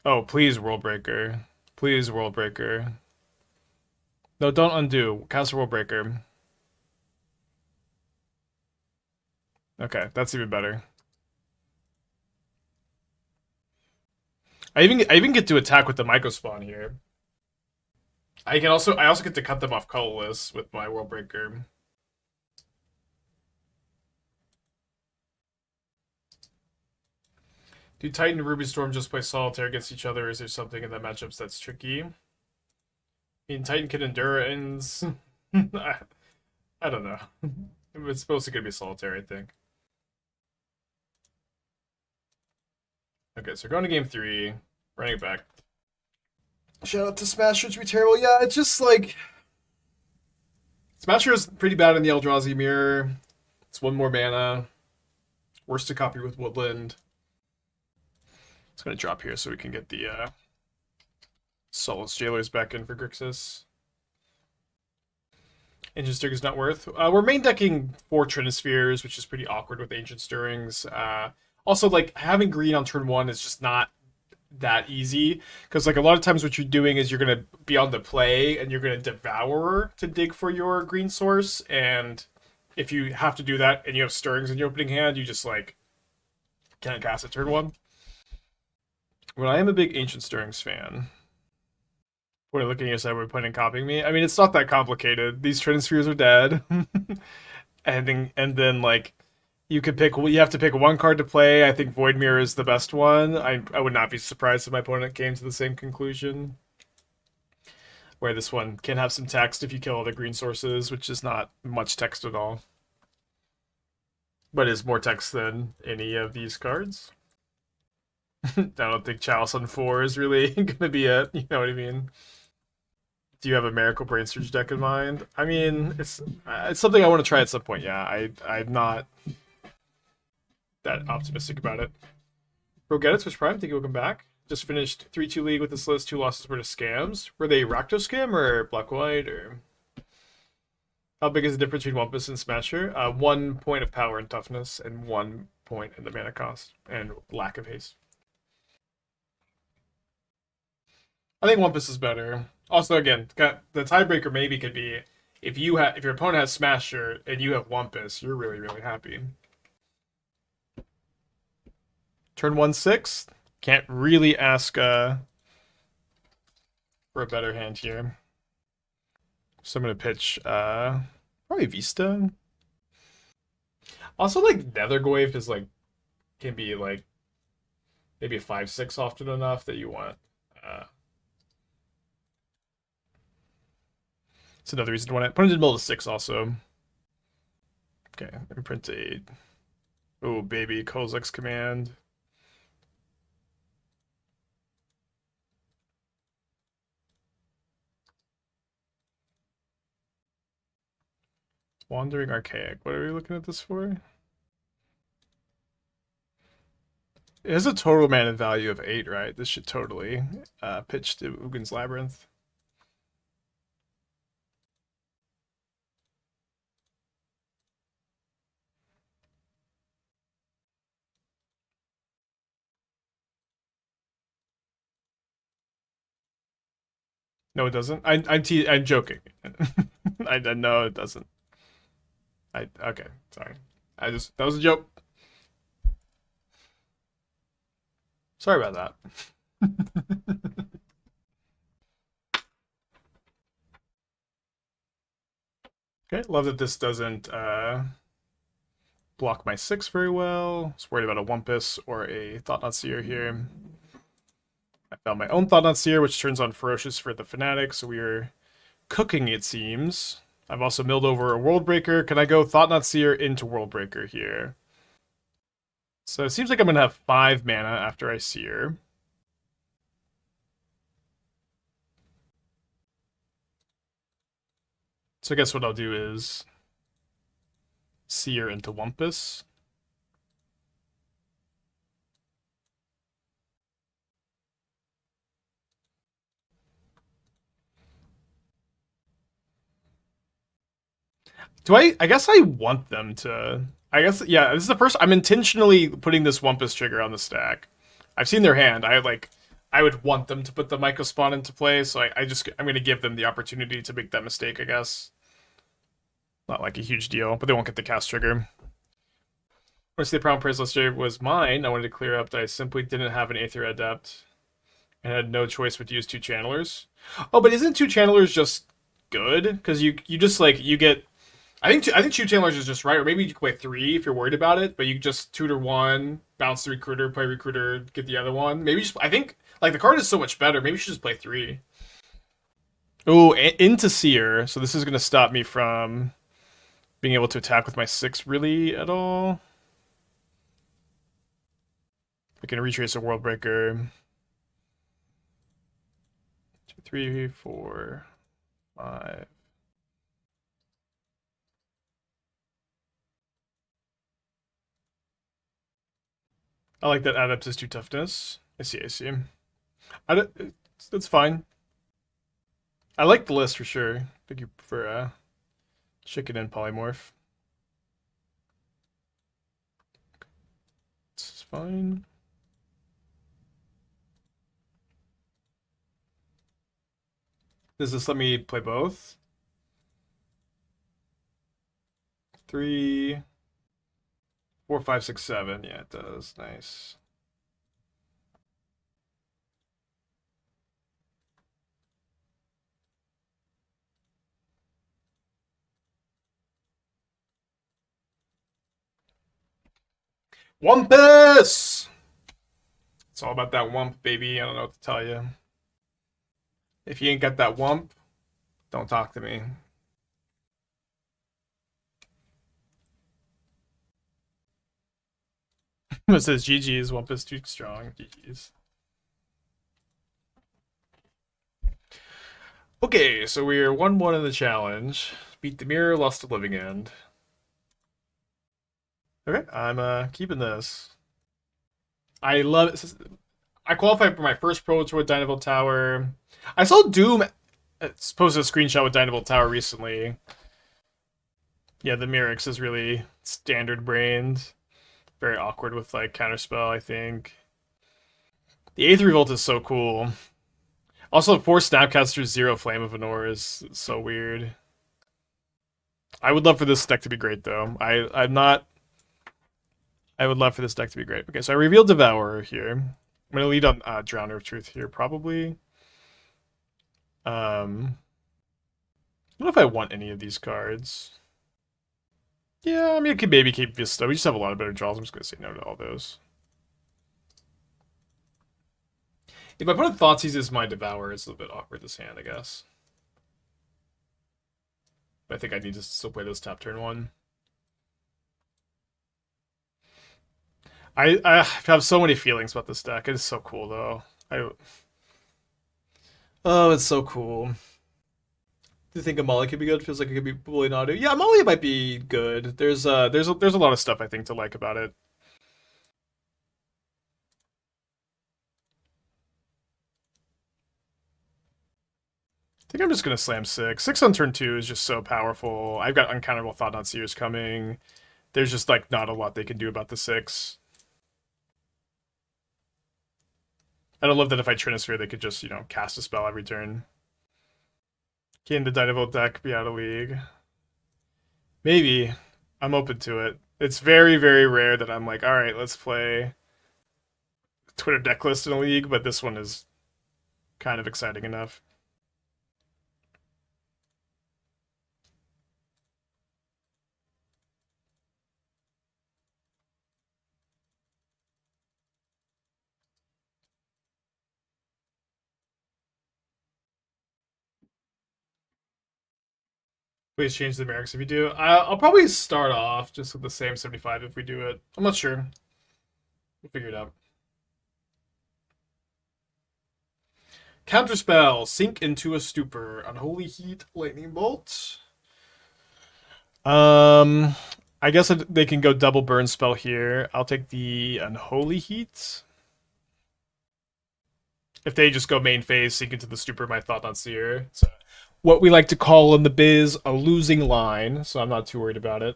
Oh, please, Worldbreaker. Please, Worldbreaker. No, don't undo. Cast a Worldbreaker. Okay, that's even better. I even get to attack with the Mycospawn here. I also get to cut them off colorless with my Worldbreaker. Do Titan and Ruby Storm just play solitaire against each other? Or is there something in the matchups that's tricky? I mean, Titan can endure ends. I don't know. It's supposed to be solitaire, I think. Okay, so we're going to game 3. Running it back. Shout out to Smasher to be terrible. Yeah, it's just like Smasher is pretty bad in the Eldrazi mirror. It's one more mana. Worse to copy with Woodland. It's gonna drop here so we can get the Soulless Jailers back in for Grixis. Ancient Stirring is not worth. We're main decking 4 Trinispheres, which is pretty awkward with Ancient Stirrings. Also, like, having green on turn 1 is just not that easy. Because, like, a lot of times what you're doing is you're going to be on the play and you're going to Devourer to dig for your green source. And if you have to do that and you have Stirrings in your opening hand, you just, like, can't cast it turn 1. But I am a big Ancient Stirrings fan. We're looking at your side, we're putting copying me. I mean, it's not that complicated. These Trinispheres are dead. And then like you have to pick one card to play. I think Void Mirror is the best one. I would not be surprised if my opponent came to the same conclusion. Where this one can have some text if you kill all the green sources, which is not much text at all. But is more text than any of these cards. I don't think Chalice on 4 is really gonna be it. You know what I mean? Do you have a Miracle Brain Surge deck in mind? I mean, it's something I want to try at some point. Yeah, I'm not that optimistic about it. Bro, get it, Twitch Prime. Thank you. Welcome back. Just finished 3-2 league with this list. 2 losses were to scams. Were they Rakdos scam or Black White or? How big is the difference between Wumpus and Smasher? 1 point of power and toughness, and 1 point in the mana cost and lack of haste. I think Wumpus is better. Also, again, the tiebreaker maybe could be if your opponent has Smasher and you have Wumpus, you're really, really happy. Turn 1/6. Can't really ask for a better hand here. So I'm gonna pitch probably Vista. Also, like Nethergoyf is like can be like maybe a 5/6 often enough that you want. It's another reason to want it. Put it in the middle of 6 also. Okay, imprint a. Oh baby, Kozilek's command. Wandering Archaic. What are we looking at this for? It has a total mana value of 8, right? This should totally pitch to Ugin's Labyrinth. No, it doesn't. I'm joking. I no, it doesn't. Okay, sorry. That was a joke. Sorry about that. Okay, love that this doesn't block my 6 very well. I was worried about a Wumpus or a Thought-Knot Seer here. I found my own Thought-Knot Seer, which turns on Ferocious for the Fanatic, so we are cooking, it seems. I've also milled over a Worldbreaker. Can I go Thought-Knot Seer into Worldbreaker here? So it seems like I'm going to have 5 mana after I Seer. So I guess what I'll do is Seer into Wumpus. I guess I want them to. I guess, yeah, this is the first. I'm intentionally putting this Wumpus trigger on the stack. I've seen their hand. I would want them to put the Mycospawn into play, so I'm going to give them the opportunity to make that mistake, I guess. Not like a huge deal, but they won't get the cast trigger. Once the Proud Praise Lister was mine, I wanted to clear up that I simply didn't have an Aether Adept and had no choice but to use 2 Channelers. Oh, but isn't 2 Channelers just good? Because you just, like, you get... I think 2 Channelers is just right, or maybe you can play 3 if you're worried about it, but you just tutor 1, bounce the Recruiter, play Recruiter, get the other one. Maybe just... I think, like, the card is so much better, maybe you should just play 3. Oh, into Seer, so this is going to stop me from being able to attack with my 6 really at all. I can retrace a Worldbreaker. 3, 4, 5. I like that Adepts is 2 toughness. I see, I see. That's fine. I like the list for sure. I think you prefer chicken and polymorph. It's fine. Does this let me play both? 3, 4, 5, 6, 7. Yeah, it does. Nice. Wumpus! It's all about that wump, baby. I don't know what to tell you. If you ain't got that wump, don't talk to me. It says GG's, Wumpus too strong. GG's. Okay, so we're 1-1 in the challenge. Beat the mirror, lost the living end. Okay, I'm keeping this. I love it. I qualified for my first Pro Tour with Dynaville Tower. I saw Doom posted a screenshot with Dynaville Tower recently. Yeah, the Mirrex is really standard brained. Very awkward with like counterspell, I think. The 8th Revolt is so cool. Also, 4 Snapcasters, 0 Flame of Anor is so weird. I would love for this deck to be great though. I'm not. I would love for this deck to be great. Okay, so I revealed Devourer here. I'm gonna lead on Drowner of Truth here, probably. I don't know if I want any of these cards. Yeah, I mean, I could maybe keep Vista. We just have a lot of better draws. I'm just gonna say no to all those. If my opponent Thoughtseize is my Devourer, it's a little bit awkward this hand, I guess. But I think I need to still play this tap turn 1. I have so many feelings about this deck. It is so cool, though. Oh, it's so cool. Do you think Amalia could be good? Feels like it could be Bully Nadu. Yeah, Amalia might be good. There's a lot of stuff I think to like about it. I think I'm just gonna slam 6. 6 on turn 2 is just so powerful. I've got uncounterable Thought-Knot Seers coming. There's just like not a lot they can do about the 6. I don't love that if I Trinisphere, they could just, cast a spell every turn. Can the Dynaville deck be out of league? Maybe. I'm open to it. It's very, very rare that I'm like, all right, let's play Twitter Decklist in a league, but this one is kind of exciting enough. Please change the Merrick's if you do. I'll probably start off just with the same 75 if we do it. I'm not sure. We'll figure it out. Counterspell. Sink into a stupor. Unholy Heat. Lightning Bolt. I guess they can go double burn spell here. I'll take the Unholy Heat. If they just go main phase, sink into the stupor, my Thought-Knot Seer. It's what we like to call in the biz a losing line, so I'm not too worried about it.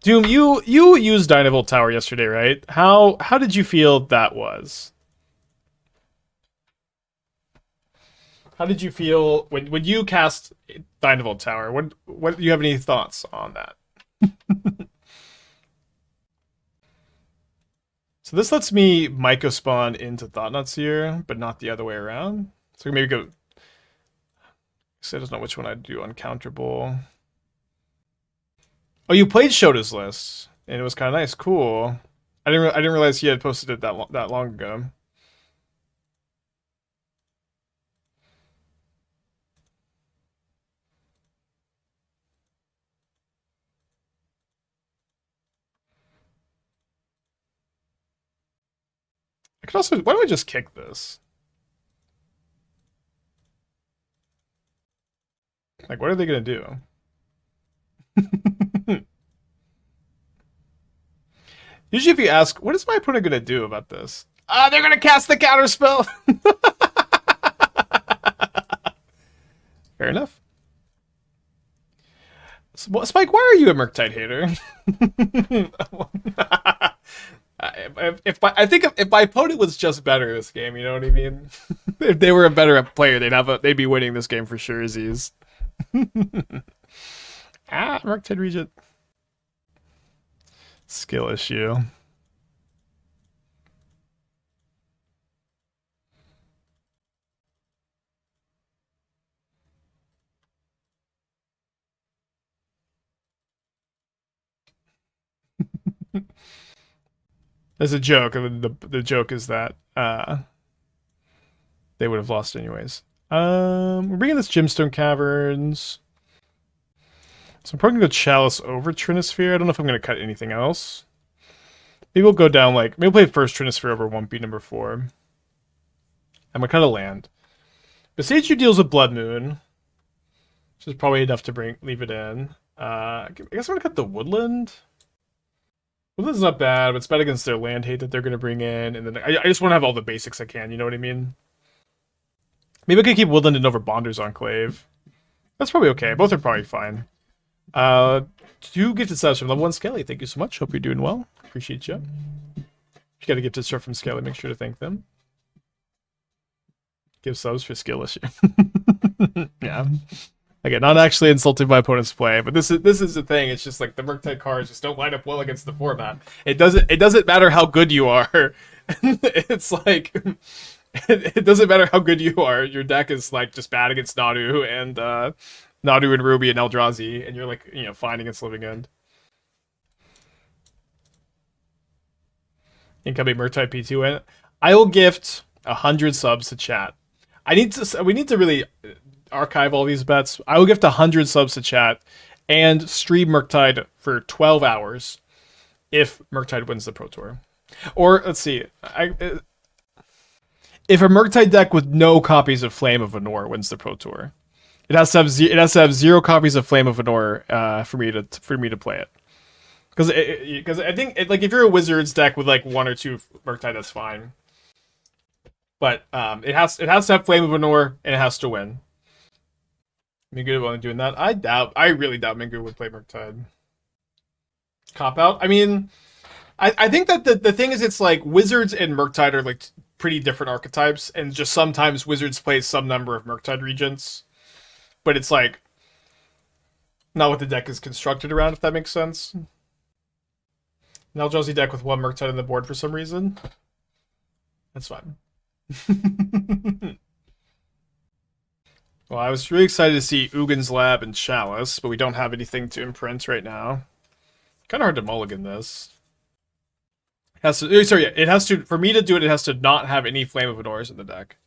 Doom, you used Dynaville Tower yesterday, right? How did you feel that was? How did you feel when you cast Dynaville Tower? What do you have any thoughts on that? So this lets me Mycospawn into Thought-Knot Seer, but not the other way around. So maybe go. So I don't know which one I'd do uncounterable. Oh, you played Shota's list, and it was kind of nice. Cool. I didn't realize he had posted it that long ago. I could also. Why don't I just kick this? Like, what are they gonna do? Usually, if you ask, what is my opponent gonna do about this? They're gonna cast the counter spell. Fair enough. Spike, why are you a Murktide hater? I think if my opponent was just better this game, you know what I mean? If they were a better player, they'd be winning this game for sure. Z's. Murktide Regent. Skill issue. As a joke, the joke is that they would have lost anyways. We're bringing this Gemstone Caverns. So I'm probably going to go Chalice over Trinisphere. I don't know if I'm going to cut anything else. Maybe we'll go down maybe we'll play first Trinisphere over Wumpy number 4. I'm going to cut a land. Boseiju deals with Blood Moon, which is probably enough to leave it in. I guess I'm going to cut the Woodland. Woodland's not bad, but it's bad against their land hate that they're going to bring in. And then I just want to have all the basics I can, you know what I mean? Maybe I could keep Woodland and over Bonders Enclave. That's probably okay. Both are probably fine. 2 gifted subs from level 1 Skelly. Thank you so much. Hope you're doing well. Appreciate you. If you got a gifted sub from Skelly, make sure to thank them. Give subs for skill issue. Yeah. Again, not actually insulting my opponent's play, but this is the thing. It's just like the Murktide cards just don't line up well against the format. It doesn't matter how good you are. It's like it doesn't matter how good you are. Your deck is like just bad against Nadu and Ruby and Eldrazi, and you're like, fine against Living End. Incoming Murktide P2 win. I will gift 100 subs to chat. We need to really archive all these bets. I will gift 100 subs to chat and stream Murktide for 12 hours if Murktide wins the Pro Tour. Or let's see, if a Murktide deck with no copies of Flame of Anor wins the Pro Tour, it has to have 0 copies of Flame of Anor for me to play it. Because I think if you're a Wizards deck with like 1 or 2 Murktide, that's fine. But it has to have Flame of Anor and it has to win. Mingu only doing that. I really doubt Mingu would play Murktide. Cop out. I mean, I think that the thing is, it's like Wizards and Murktide are like pretty different archetypes, and just sometimes Wizards play some number of Murktide regents, but it's like not what the deck is constructed around, if that makes sense. An Eldrazi deck with 1 Murktide on the board for some reason. That's fine. Well, I was really excited to see Ugin's Lab and Chalice, but we don't have anything to imprint right now. Kind of hard to mulligan this. It has to, for me to do it, it has to not have any Flame of Anors in the deck.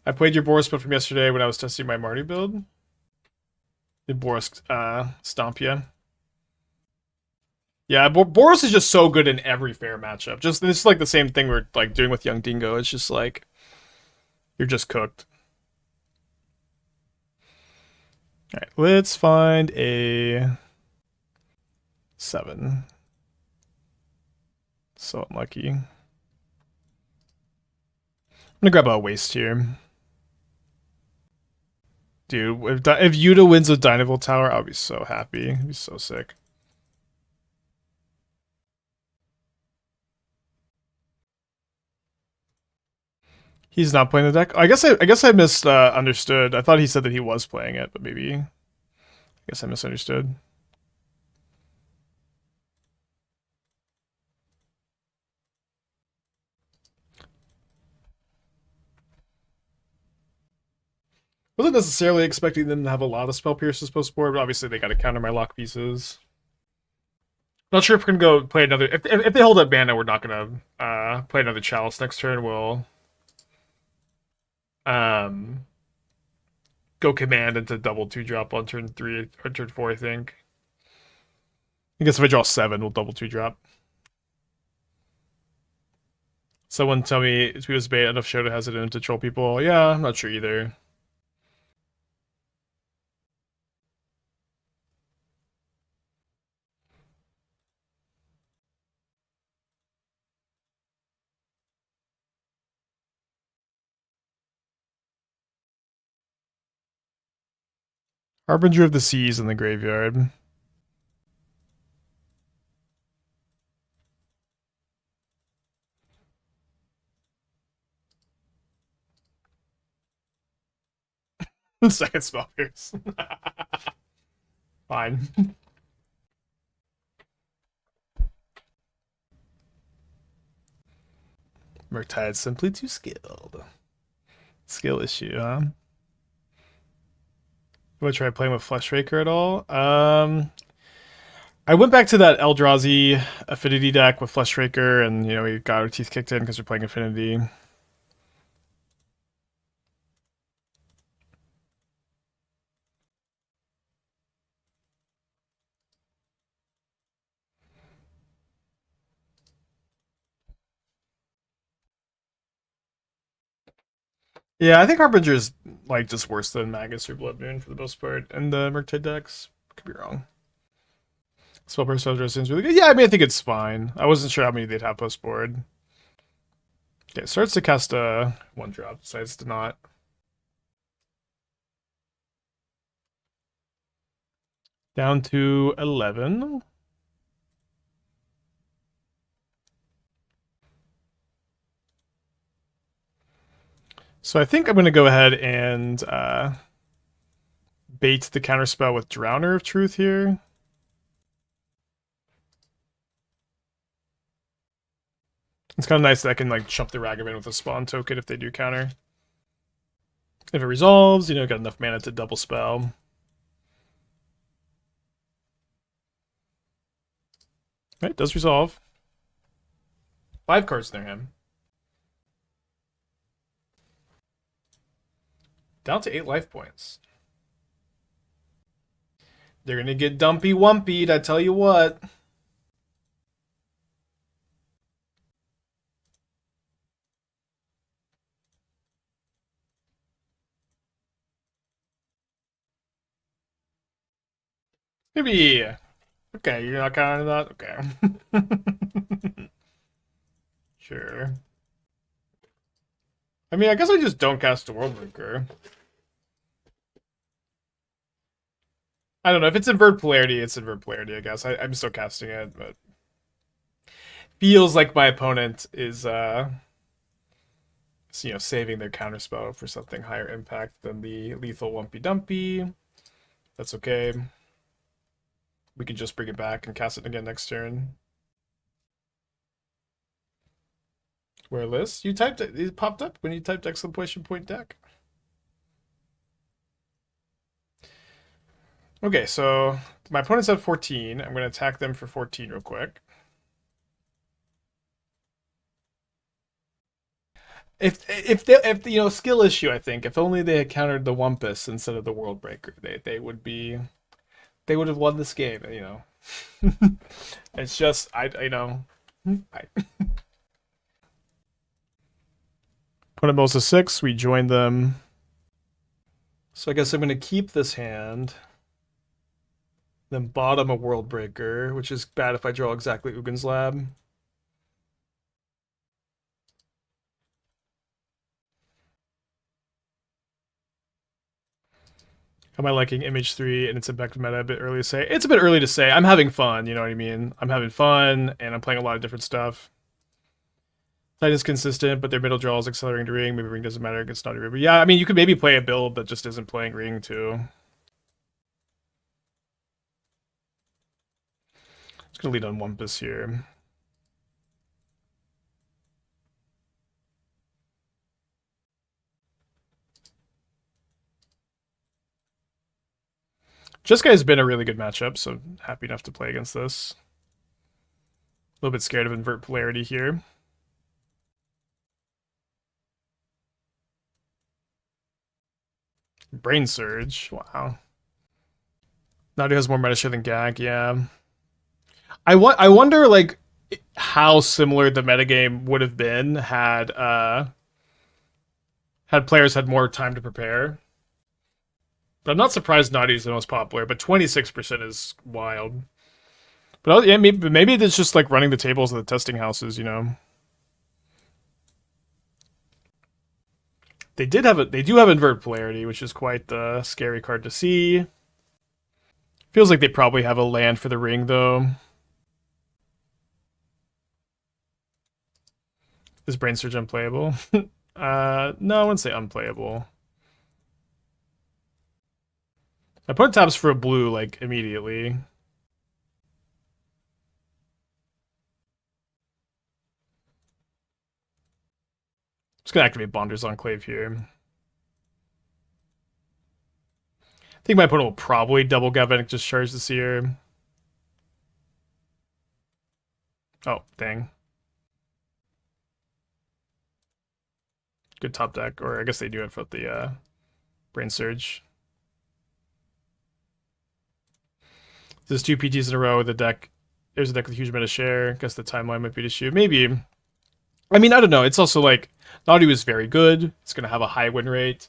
I played your Boros build from yesterday when I was testing my Marty build. Did Boros stomp you? Yeah, Boros is just so good in every fair matchup. This is like the same thing we're like doing with Young Dingo. It's just like you're just cooked. All right, let's find a 7. So unlucky. I'm gonna grab a waste here. Dude, if Yuta wins a Dynaville Tower, I'll be so happy. I'd be so sick. He's not playing the deck. I guess I misunderstood. I thought he said that he was playing it, but maybe I guess I misunderstood. Wasn't necessarily expecting them to have a lot of spell pierces post board, but obviously they got to counter my lock pieces. Not sure if we're gonna go play another. If they hold up mana, we're not gonna play another Chalice next turn. We'll go command into double 2-drop on turn 3 or turn 4. I think. I guess if I draw 7, we'll double 2-drop. Someone tell me if he was bait enough Shota has it in him to troll people. Yeah, I'm not sure either. Harbinger of the Seas in the graveyard. Second spell pierce. Fine. Murktide simply too skilled. Skill issue, huh? You want to try playing with Fleshraker at all? I went back to that Eldrazi Affinity deck with Fleshraker, and we got our teeth kicked in because we're playing Affinity. Yeah, I think Harbinger's like just worse than Magus or Blood Moon for the most part, and the Murktide decks. Could be wrong. Spell Burst seems really good. Yeah, I mean, I think it's fine. I wasn't sure how many they'd have post board. Okay, starts to cast a 1-drop, decides to not. Down to 11. So I think I'm going to go ahead and bait the counterspell with Drowner of Truth here. It's kind of nice that I can like chump the Ragavan with a spawn token if they do counter. If it resolves, got enough mana to double spell. Right, does resolve. 5 cards near him. Down to 8 life points. They're gonna get dumpy wumpied, I tell you what. Maybe. Okay, you're not counting that? Okay. Sure. I mean, I guess I just don't cast a Worldbreaker. I don't know. If it's invert polarity, it's invert polarity, I guess. I'm still casting it, but feels like my opponent is saving their counterspell for something higher impact than the lethal Wumpy Dumpy. That's okay. We can just bring it back and cast it again next turn. Where list? You typed it. It popped up when you typed exclamation point deck. Okay, so my opponent's at 14. I'm going to attack them for 14 real quick. If skill issue, I think if only they had countered the Wumpus instead of the Worldbreaker, they would have won this game. It's just I Opponent mulls to 6. We join them. So I guess I'm going to keep this hand. Then bottom a Worldbreaker, which is bad if I draw exactly Ugin's Lab. Am I liking MH3 and its impact meta a bit early to say? It's a bit early to say. I'm having fun, you know what I mean? I'm having fun, and I'm playing a lot of different stuff. Titan's consistent, but their middle draw is accelerating to ring. Maybe ring doesn't matter against not a ring. But yeah, I mean, you could maybe play a build that just isn't playing ring, too. Just gonna lead on Wumpus here. Jeskai has been a really good matchup, so happy enough to play against this. A little bit scared of invert polarity here. Brain Surge, wow. Nadu has more meta share than Gag, yeah. I wonder, like, how similar the metagame would have been had players had more time to prepare. But I'm not surprised Naughty is the most popular, but 26% is wild. But yeah, maybe it's just like running the tables at the testing houses, you know. They do have invert polarity, which is quite the scary card to see. Feels like they probably have a land for the ring though. Is Brain Surge unplayable? No, I wouldn't say unplayable. I put taps for a blue like immediately. Just gonna activate Bonders Enclave here. I think my opponent will probably double Galvanic Discharge this year. Oh, dang. Good top deck, or I guess they do it for the Brain Surge. There's two PTs in a row with the deck. There's a deck with huge meta share. Guess the timeline might be the issue. Maybe. I mean, I don't know. It's also like Naughty is very good. It's gonna have a high win rate.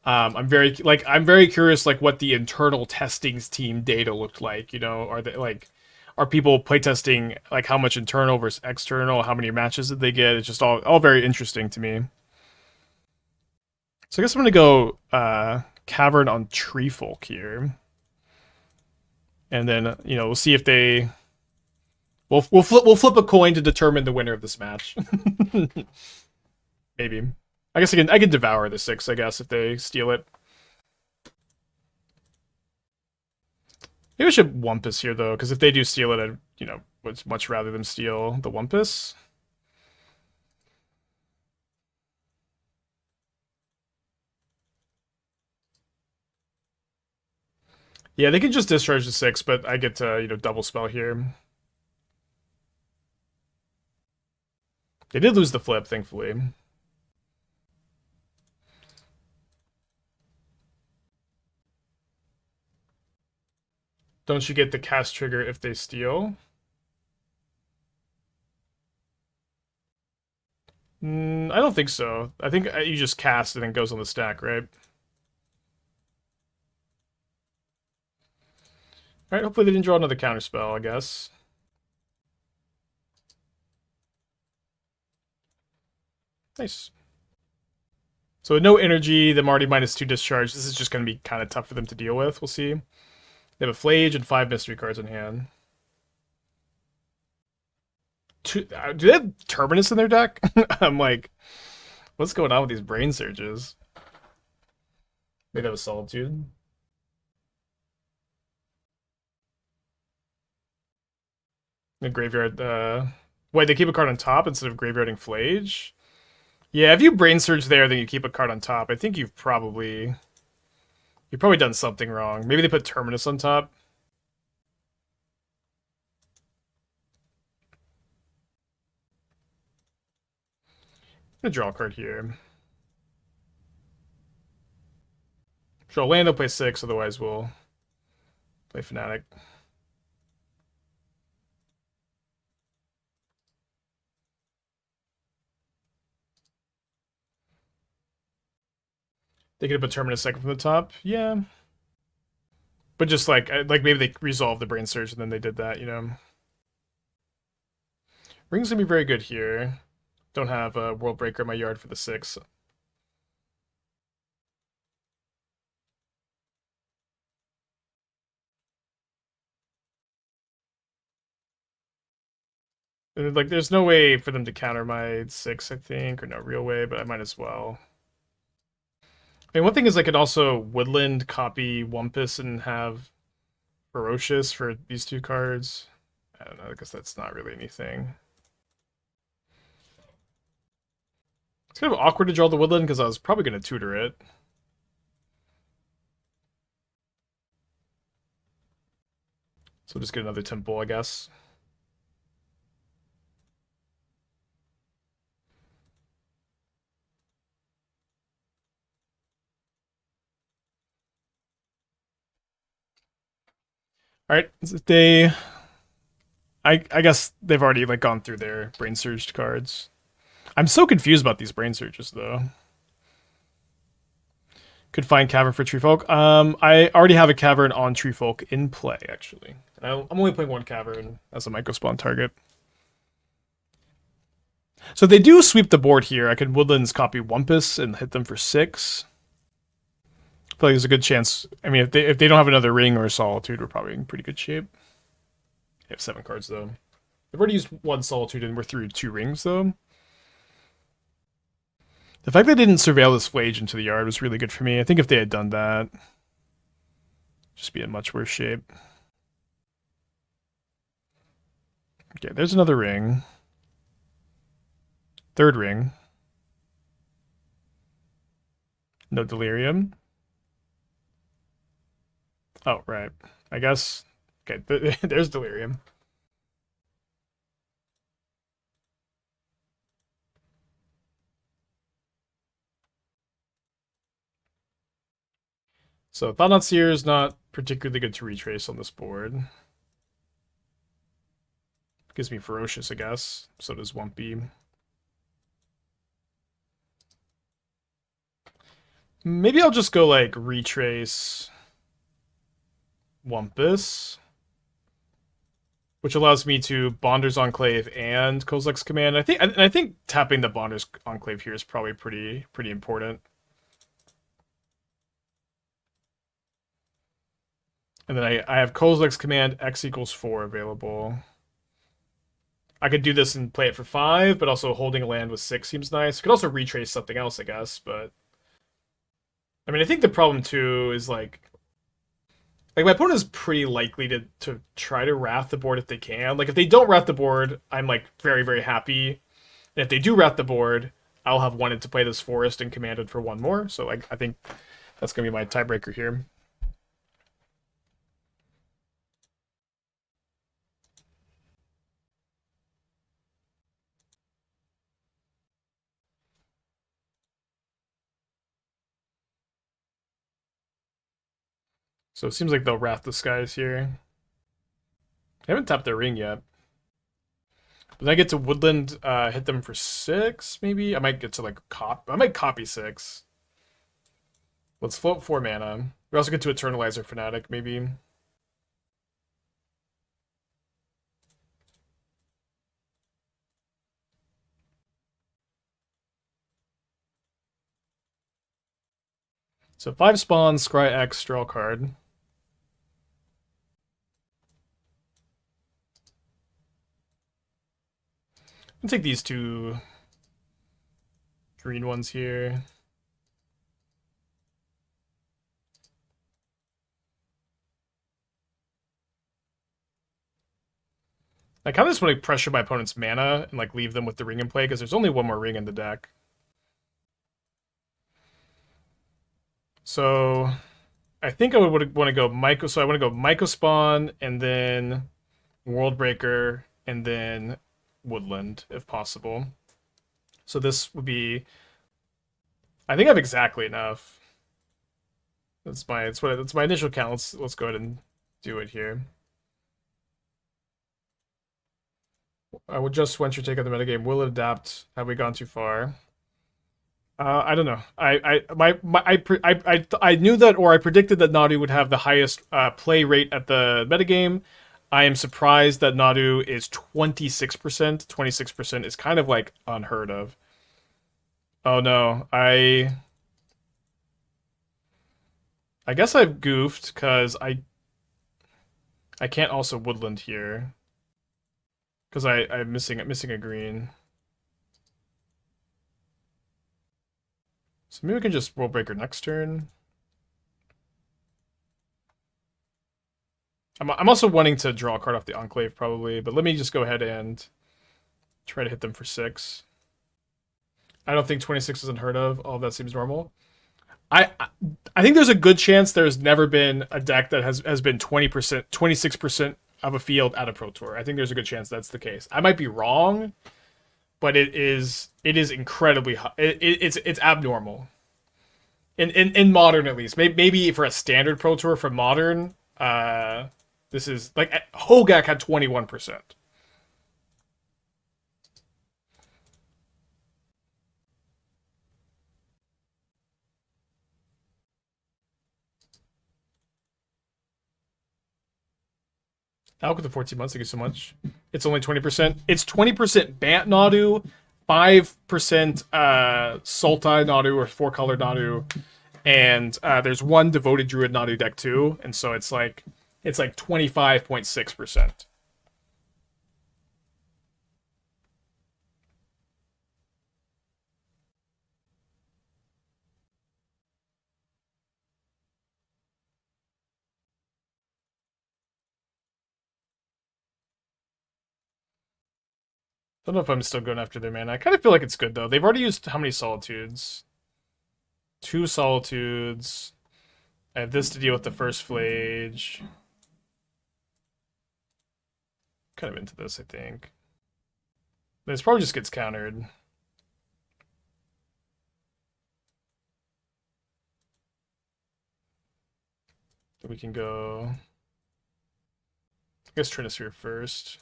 I'm very curious like what the internal testings team data looked like. You know, are they like are people playtesting like how much internal versus external? How many matches did they get? It's just all very interesting to me. So I guess I'm gonna go Cavern on Treefolk here, and then we'll see if they we'll flip a coin to determine the winner of this match. Maybe. I guess I can devour the 6. I guess if they steal it. Maybe I should Wumpus here though, because if they do steal it, I'd would much rather them steal the Wumpus. Yeah, they can just discharge the 6, but I get to double spell here. They did lose the flip, thankfully. Don't you get the cast trigger if they steal? I don't think so. I think you just cast and then it goes on the stack, right? Alright, hopefully they didn't draw another counterspell, I guess. Nice. So with no energy, them already -2 discharge. This is just going to be kind of tough for them to deal with. We'll see. They have a Flage and 5 mystery cards in hand. Do they have Terminus in their deck? I'm like, what's going on with these brain surges? Maybe they have a Solitude. The graveyard. Wait, they keep a card on top instead of graveyarding Flage? Yeah, if you brain surge there, then you keep a card on top. I think you've probably done something wrong. Maybe they put Terminus on top. I'm gonna draw a card here. Sure, land will play 6, otherwise we'll play Fanatic. They could have put Terminus second from the top. Yeah. But just like maybe they resolved the brain surge and then they did that. Ring's gonna be very good here. Don't have a World Breaker in my yard for the 6. And, like, there's no way for them to counter my 6, I think, or no real way, but I might as well. I mean, one thing is I could also Woodland copy Wumpus and have Ferocious for these 2 cards. I don't know, I guess that's not really anything. It's kind of awkward to draw the Woodland because I was probably going to tutor it. So we'll just get another Temple, I guess. All right, I guess they've already like gone through their brain surged cards. I'm so confused about these brain surges though. Could find Cavern for Treefolk. I already have a Cavern on Treefolk in play, actually. I'm only playing one Cavern as a Mycospawn target. So they do sweep the board here. I could Woodlands copy Wumpus and hit them for 6. I feel like there's a good chance. I mean, if they don't have another Ring or a Solitude, we're probably in pretty good shape. They have 7 cards, though. They've already used 1 Solitude, and we're through 2 Rings, though. The fact they didn't Surveil this Flage into the yard was really good for me. I think if they had done that, just be in much worse shape. Okay, there's another ring. 3rd ring. No Delirium. Oh, right. I guess. Okay, there's Delirium. So Thought-Knot Seer is not particularly good to retrace on this board. Gives me Ferocious, I guess. So does Wumpy. Maybe I'll just go like retrace Wumpus, which allows me to Bonders Enclave and Kozilek's Command. I think tapping the Bonders Enclave here is probably pretty important. And then I have Kozilek's Command X equals 4 available. I could do this and play it for 5, but also holding a land with 6 seems nice. Could also retrace something else, I guess, but I mean, I think the problem too is like my opponent is pretty likely to try to wrath the board if they can. Like if they don't wrath the board, I'm like very happy. And if they do wrath the board, I'll have wanted to play this forest and commanded for 1 more. So like I think that's gonna be my tiebreaker here. So it seems like they'll wrath the skies here. I haven't tapped their ring yet. When I get to Woodland, hit them for 6, maybe? I might get to like I might copy 6. Let's float 4 mana. We also get to Eternalize our Fanatic, maybe. So 5 spawns, scry X, draw a card. I'll take these 2 green ones here. I kind of just want to pressure my opponent's mana and like leave them with the ring in play because there's only 1 more ring in the deck. So I think I would want to go So I want to go Mycospawn and then Worldbreaker and then Woodland if possible. So this would be. I think I have exactly enough. That's my initial count. Let's go ahead and do it here. I would just venture take out the metagame. Will it adapt? Have we gone too far? I don't know. I knew that, or I predicted that Nadu would have the highest play rate at the metagame. I am surprised that Nadu is 26%. 26% is kind of like unheard of. Oh no, I guess I've goofed because I can't also Woodland here because I'm missing a green. So maybe we can just Worldbreaker next turn. I'm also wanting to draw a card off the Enclave probably, but let me just go ahead and try to hit them for 6. I don't think 26 is unheard of. All of that seems normal. I think there's a good chance there's never been a deck that has been 20%, 26% of a field at a Pro Tour. I think there's a good chance that's the case. I might be wrong, but it is incredibly high. It's abnormal. In modern at least. Maybe for a standard Pro Tour for modern, this is like Hogak had 21%. Alk with the 14 months, thank you so much. It's only 20%. It's 20% Bant Nadu, 5% Sultai Nadu or 4-color Nadu, and there's one Devoted Druid Nadu deck too, and so it's like 25.6%. Don't know if I'm still going after their mana. I kind of feel like it's good though. They've already used how many Solitudes? 2 Solitudes. I have this to deal with the first Flage. Kind of into this, I think. This probably just gets countered. We can go... I guess Trinisphere first.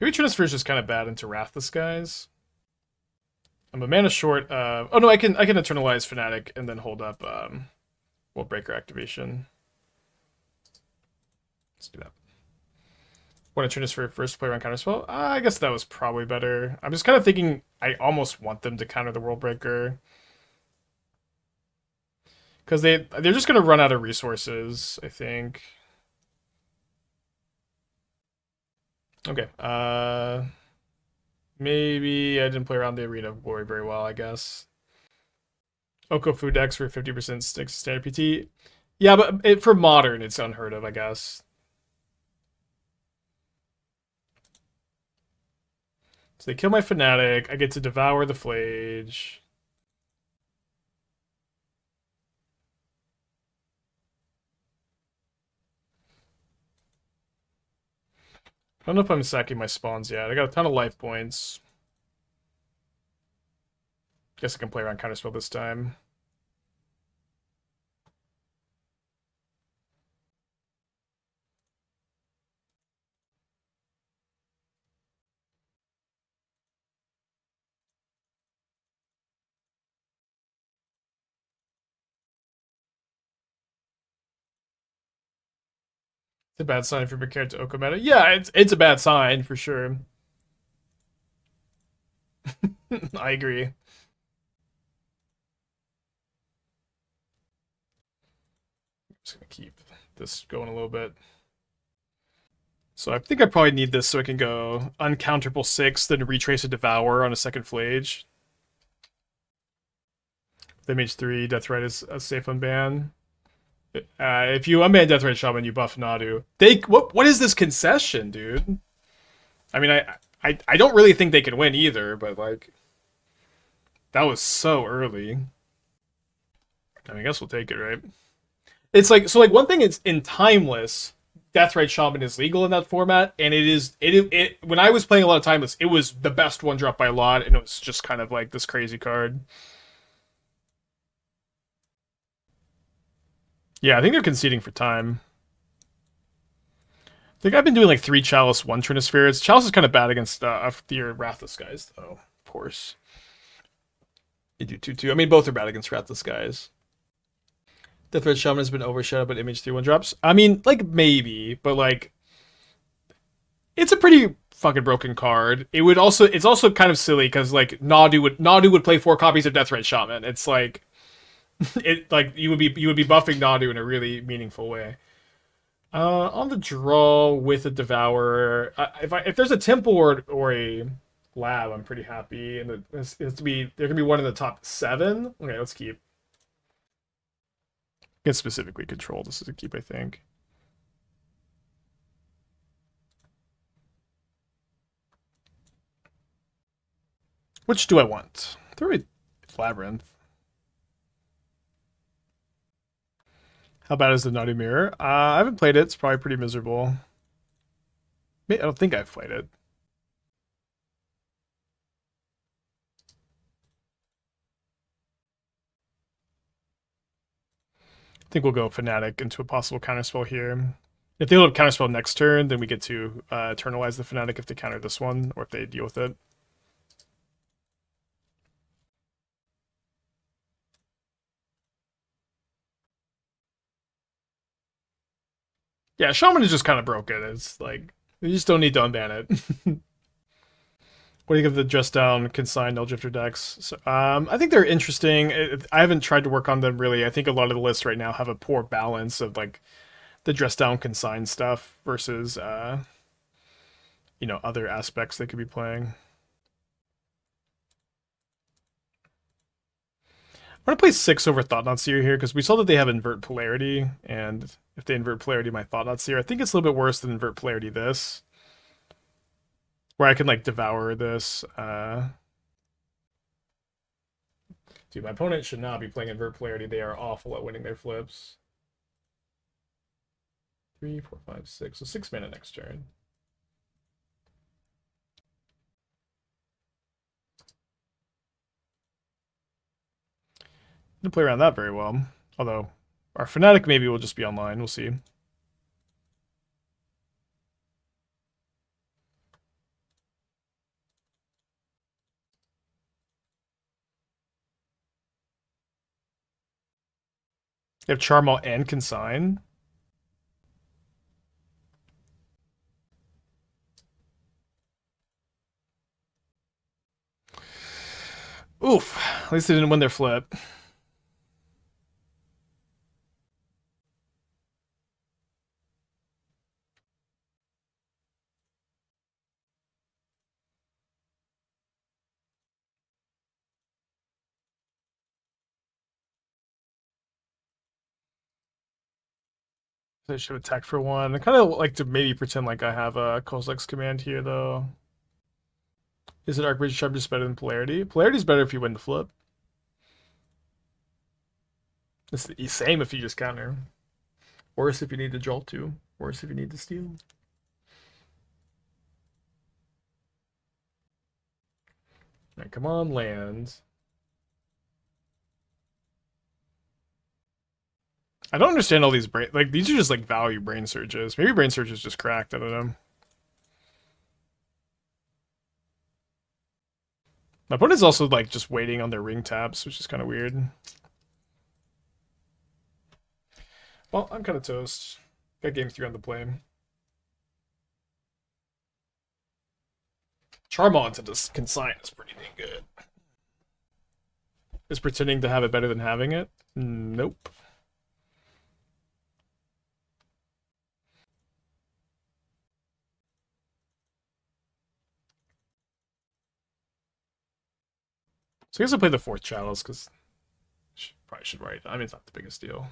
Maybe Trinisphere is just kind of bad into Wrath the Skies. I'm a mana short. Oh no, I can eternalize Fanatic and then hold up World Breaker activation. Let's do that. Want to Trinisphere first, play around counterspell? I guess that was probably better. I'm just kind of thinking I almost want them to counter the World Breaker. Because they're just going to run out of resources, I think. Okay. Maybe I didn't play around the Arena of Glory very well, I guess. Oko food decks for 50% sticks standard PT. Yeah, but for modern, it's unheard of, I guess. So they kill my Fanatic. I get to devour the Flage. I don't know if I'm sacking my spawns yet. I got a ton of life points. Guess I can play around counterspell this time. It's a bad sign if you're compared to Okameta. Yeah, it's a bad sign for sure. I agree. I'm just gonna keep this going a little bit. So I think I probably need this so I can go uncounterable 6, then retrace a Devour on a second Flage. The MH3, Deathrite is a safe unban. If you unban Deathrite Shaman, you buff Nadu. What is this concession, dude? I mean, I don't really think they can win either, but like that was so early. I mean, I guess we'll take it, right? It's like so. Like one thing is in Timeless, Deathrite Shaman is legal in that format, and it. When I was playing a lot of Timeless, it was the best one drop by a lot, and it was just kind of like this crazy card. Yeah, I think they're conceding for time. I think I've been doing like 3 Chalice, 1 Trinispheres. Chalice is kind of bad against your Wrathless guys, though, of course. You do 2-2. I mean, both are bad against Wrathless guys. Deathrite Shaman has been overshadowed by MH3 1-drops. I mean, like, maybe, but like, it's a pretty fucking broken card. It's also kind of silly because like Nadu would play 4 copies of Deathrite Shaman. It's like you would be buffing Nadu in a really meaningful way. On the draw with a Devourer, if there's a Temple or a Lab, I'm pretty happy. And it's to be there can be one in the top 7. Okay, let's keep. Get specifically control. This is a keep, I think. Which do I want? Throw a Labyrinth. How bad is the Naughty Mirror? I haven't played it. It's probably pretty miserable. I don't think I've played it. I think we'll go Fanatic into a possible counterspell here. If they hold up counterspell next turn, then we get to eternalize the Fanatic if they counter this one, or if they deal with it. Yeah, Shaman is just kind of broken. It's like you just don't need to unban it. What do you give the dress down consigned Null Drifter decks? So, I think they're interesting. I haven't tried to work on them really. I think a lot of the lists right now have a poor balance of like the dress down consigned stuff versus other aspects they could be playing. I'm gonna play 6 over Thought-Knot Seer here because we saw that they have invert polarity, and if they invert polarity my Thought-Knot Seer, I think it's a little bit worse than invert polarity this, where I can like devour this. Dude, my opponent should not be playing invert polarity. They are awful at winning their flips. 3, 4, 5, 6. So 6 mana next turn. Didn't play around that very well. Although our Fanatic maybe will just be online. We'll see. They have Charmal and Consign. Oof. At least they didn't win their flip. I should attack for 1. I kind of like to maybe pretend like I have a Kozilek's command here, though. Is it Archmage Charm just better than Polarity? Polarity is better if you win the flip. It's the same if you just counter. Worse if you need to jolt to. Worse if you need to steal. Alright, come on, land. I don't understand all these brain... Like, these are just, like, value brain surges. Maybe brain surge is just cracked. I don't know. My opponent's also, like, just waiting on their ring taps, which is kind of weird. Well, I'm kind of toast. Got game 3 on the play. Charmant to this consign is pretty dang good. Is pretending to have it better than having it? Nope. So I guess I'll play the 4th Chalice, because probably should write. I mean, it's not the biggest deal.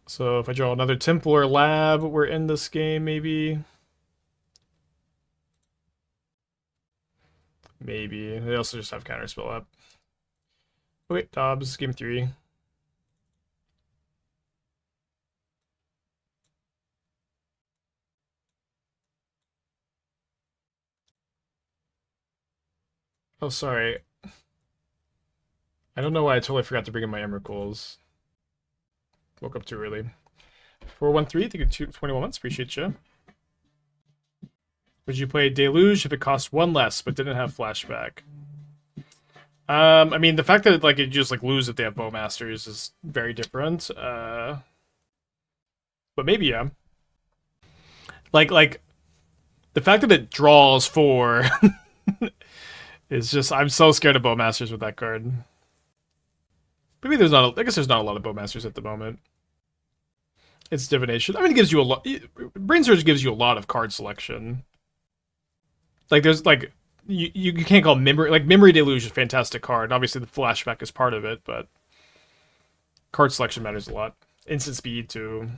So if I draw another Temple or Lab, we're in this game, maybe. Maybe. They also just have Counterspell up. Okay, Dobbs, game 3. Oh, sorry. I don't know why I totally forgot to bring in my Emrakuls. Woke up too early. 413, thank you 21 months. Appreciate you. Would you play Deluge if it cost 1 less but didn't have flashback? I mean, the fact that like you just like lose if they have Bowmasters is very different. But maybe yeah. Like the fact that it draws 4 is just I'm so scared of Bowmasters with that card. Maybe there's not. I guess there's not a lot of Bowmasters at the moment. It's divination. I mean, it gives you a lot. Brain Surge gives you a lot of card selection. Like there's like you can't call memory like Memory Deluge is a fantastic card. Obviously the flashback is part of it, but card selection matters a lot. Instant speed too.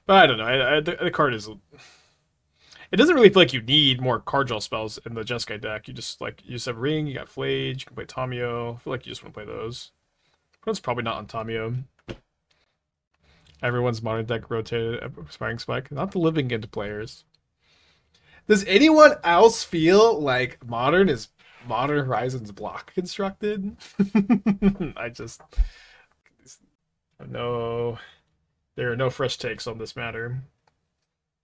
But I don't know. The card is. It doesn't really feel like you need more card draw spells in the Jeskai deck. You just have Ring, you got Flage, you can play Tamio. I feel like you just want to play those. But it's probably not on Tamio. Everyone's modern deck rotated Aspiring Spike. Not the living into players. Does anyone else feel like Modern Horizons block constructed? I just no. There are no fresh takes on this matter.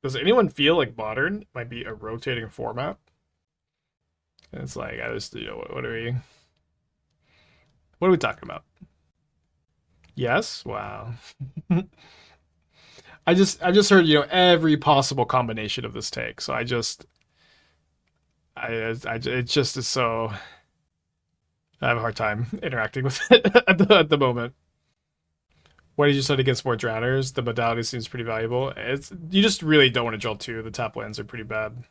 Does anyone feel like Modern might be a rotating format? And it's like I just what are we talking about? Yes? Wow. I just heard, every possible combination of this take. So it just is so. I have a hard time interacting with it at the moment. Why did you study against more drowners? The modality seems pretty valuable. You just really don't want to draw two. The top lands are pretty bad.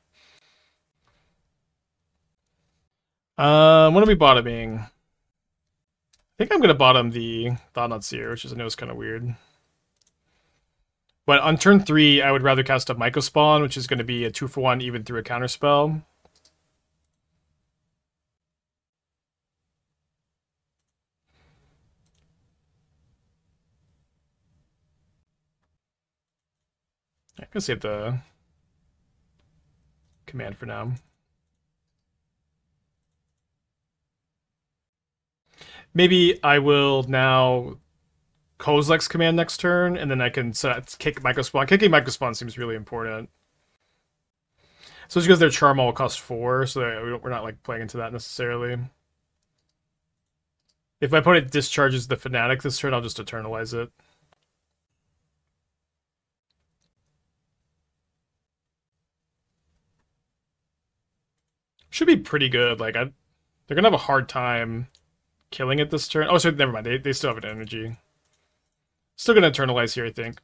What are we bottoming? I think I'm gonna bottom the Thought-Knot Seer, which I know is kind of weird. But on turn 3, I would rather cast a Mycospawn, which is going to be a 2-for-1 even through a counterspell. I can save the command for now. Maybe I will now Kozilek's command next turn, and then I can kick Mycospawn. Kicking Mycospawn seems really important. So it's because their Charm will cost 4, so we're not like playing into that necessarily. If my opponent discharges the Fanatic this turn, I'll just Eternalize it. Should be pretty good. Like they're gonna have a hard time killing it this turn. Oh, so never mind. They still have an energy. Still gonna Eternalize here, I think.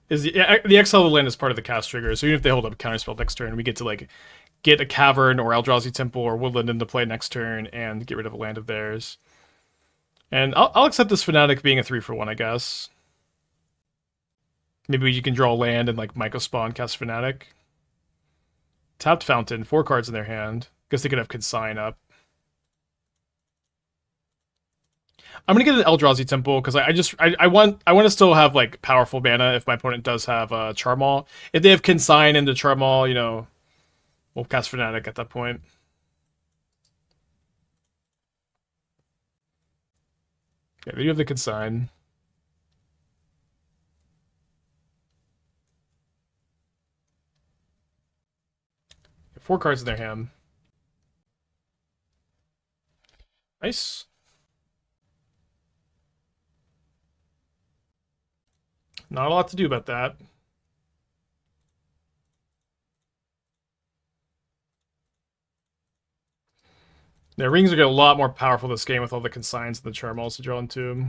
Is the exile of the land is part of the cast trigger, so even if they hold up a counterspell next turn, we get to like get a Cavern or Eldrazi Temple or Woodland into play next turn and get rid of a land of theirs. And I'll accept this Fanatic being a 3-for-1, I guess. Maybe you can draw a land and like Mycospawn, cast Fanatic. Tapped Fountain, 4 cards in their hand. Guess they could have Consign up. I'm gonna get an Eldrazi Temple because I want to still have like powerful mana if my opponent does have Charmal. If they have Consign into Charmal, we'll cast Fanatic at that point. Yeah, they do have the Consign. Four cards in their hand. Nice. Not a lot to do about that. The rings are getting a lot more powerful this game with all the consigns and the Charmals to draw into.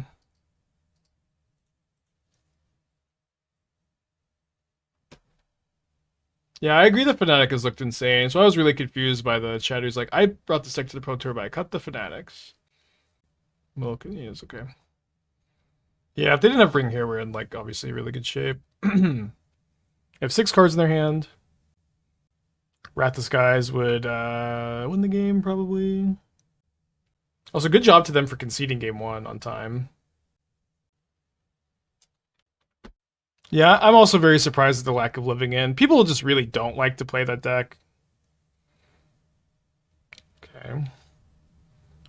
Yeah, I agree the Fanatic has looked insane, so I was really confused by the chat who's like, I brought this deck to the Pro Tour, but I cut the Fanatics. Well, yeah, it's okay. Yeah, if they didn't have Ring here, we're in, like, obviously really good shape. They have 6 cards in their hand. Wrath the Skies would win the game, probably. Also, good job to them for conceding game 1 on time. Yeah, I'm also very surprised at the lack of Living In. People just really don't like to play that deck. Okay.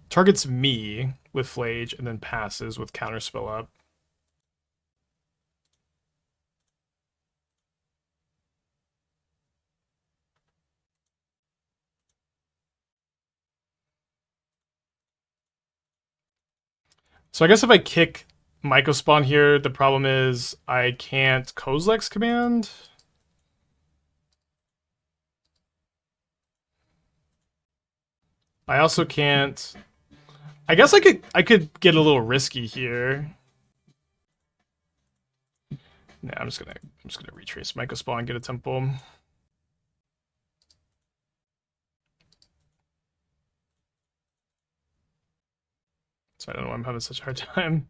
Targets me with Flage and then passes with Counterspell up. So I guess if I kick Mycospawn here, the problem is I can't Kozilek's command. I also can't. I guess I could get a little risky here. No, I'm just gonna retrace Mycospawn and get a temple. So I don't know why I'm having such a hard time.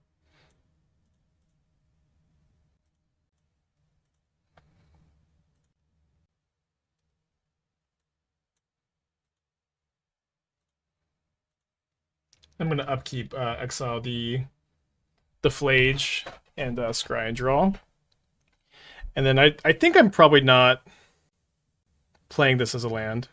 I'm gonna upkeep exile the Flage and scry and draw. And then I think I'm probably not playing this as a land.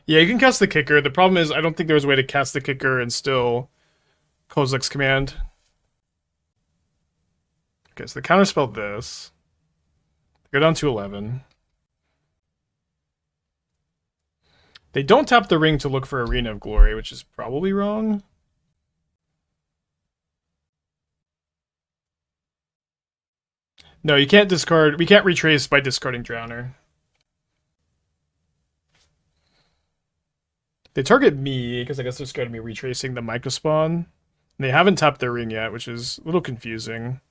Yeah, you can cast the kicker. The problem is I don't think there's a way to cast the kicker and still Kozilek's command. Okay, so they counterspelled this. Go down to 11. They don't tap the ring to look for Arena of Glory, which is probably wrong. No, you can't discard. We can't retrace by discarding Drowner. They target me, because I guess they're scared of me retracing the Mycospawn. They haven't tapped their ring yet, which is a little confusing.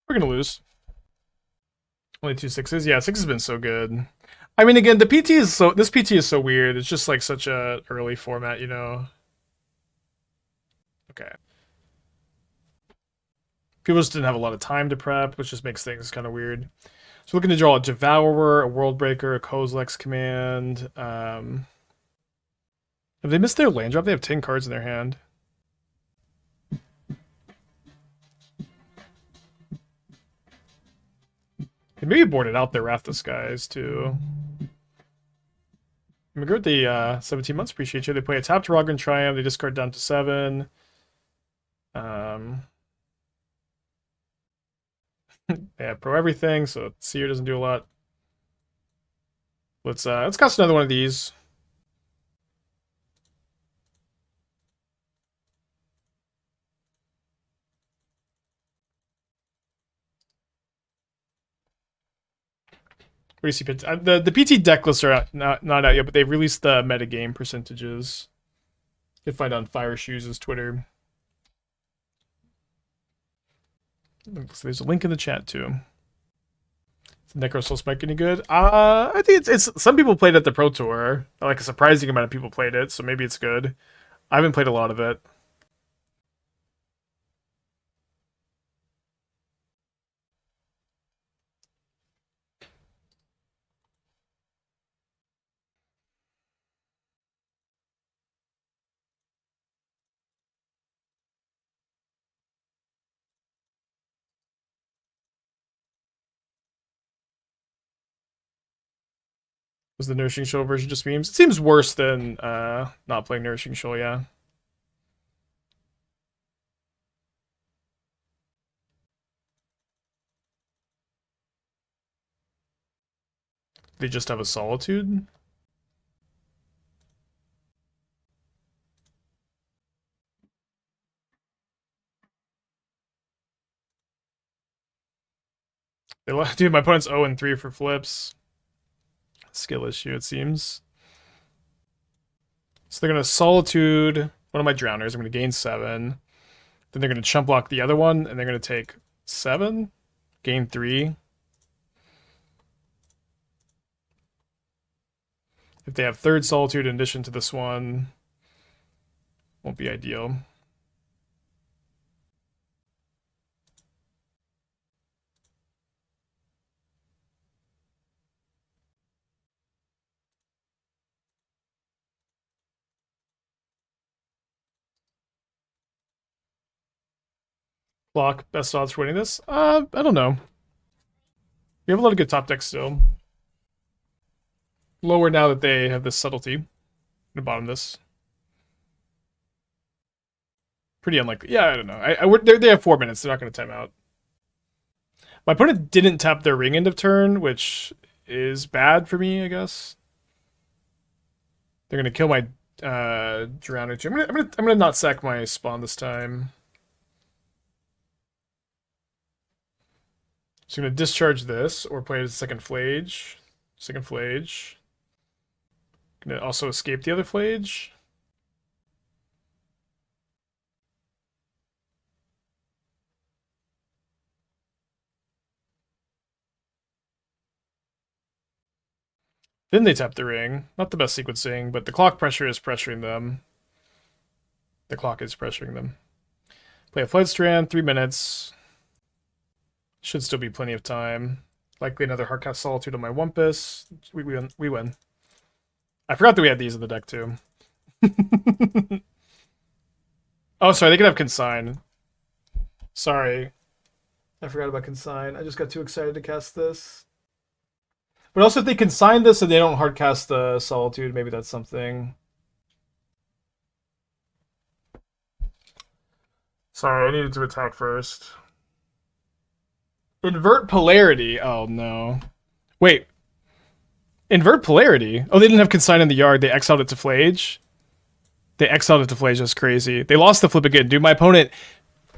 We're gonna lose. Only 2 6s. Yeah, 6 has been so good. I mean, again, the PT is so. This PT is so weird. It's just like such a early format, you know. Okay. People just didn't have a lot of time to prep, which just makes things kind of weird. So we're looking to draw a Devourer, a Worldbreaker, a Kozilek's Command. Have they missed their land drop? They have 10 cards in their hand. They maybe boarded out their Wrath Disguise, too. Immigrant, the 17 months, appreciate you. They play a tapped Roggen Triumph, they discard down to 7. They have pro everything, so Seer doesn't do a lot. Let's cast another one of these. What do you see? The PT deck lists are not out yet, but they've released the metagame percentages. You can find on Fire Shoes' Twitter. So there's a link in the chat too. Is Necrosoul Spike any good? I think it's some people played it at the Pro Tour. Like a surprising amount of people played it, so maybe it's good. I haven't played a lot of it. Was the Nourishing Shoal version just memes? It seems worse than not playing Nourishing Shoal, yeah. They just have a Solitude? Dude, my opponent's 0-3 for flips. Skill issue, it seems. So they're going to Solitude one of my Drowners. I'm going to gain 7. Then they're going to chump block the other one, and they're going to take 7, gain 3. If they have third Solitude in addition to this one, won't be ideal. Block, best odds for winning this? I don't know. We have a lot of good top decks still. Lower now that they have this subtlety. I'm gonna bottom this. Pretty unlikely. Yeah, I don't know. They have 4 minutes. They're not going to time out. My opponent didn't tap their ring end of turn, which is bad for me, I guess. They're going to kill my Drowner too. I'm gonna not sack my spawn this time. So I'm going to discharge this, or play a second Flage. Second Flage. Going to also escape the other Flage. Then they tap the ring. Not the best sequencing, but the clock pressure is pressuring them. The clock is pressuring them. Play a Flood Strand, 3 minutes. Should still be plenty of time. Likely another Hardcast Solitude on my Wumpus. We win. We win. I forgot that we had these in the deck too. Oh, sorry, they can have Consign. Sorry. I forgot about Consign. I just got too excited to cast this. But also, if they consign this and they don't hardcast the Solitude, maybe that's something. Sorry, I needed to attack first. Invert Polarity. Oh, no. Wait. Invert Polarity? Oh, they didn't have Consign in the yard. They exiled it to Flage. They exiled it to Flage. That's crazy. They lost the flip again. Dude, my opponent...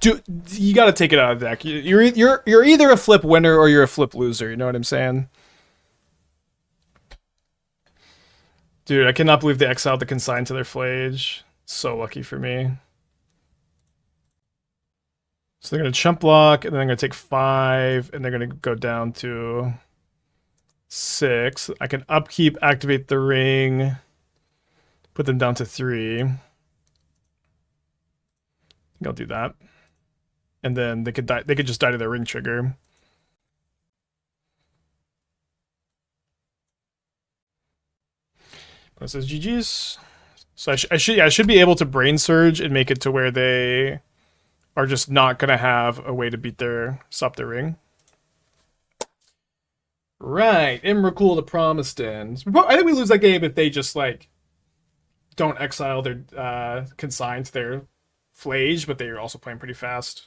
Dude, you gotta take it out of the deck. You're either a flip winner or you're a flip loser. You know what I'm saying? Dude, I cannot believe they exiled the Consign to their Flage. So lucky for me. So they're going to chump block, and then they're going to take 5, and they're going to go down to 6. I can upkeep, activate the ring, put them down to 3. I think I'll do that. And then they could die. They could just die to their ring trigger. That says GG's. So I should be able to Brain Surge and make it to where they are just not gonna have a way to stop their ring. Right, Emrakul the Promised End. I think we lose that game if they just like don't exile their consign to their Flage, but they are also playing pretty fast.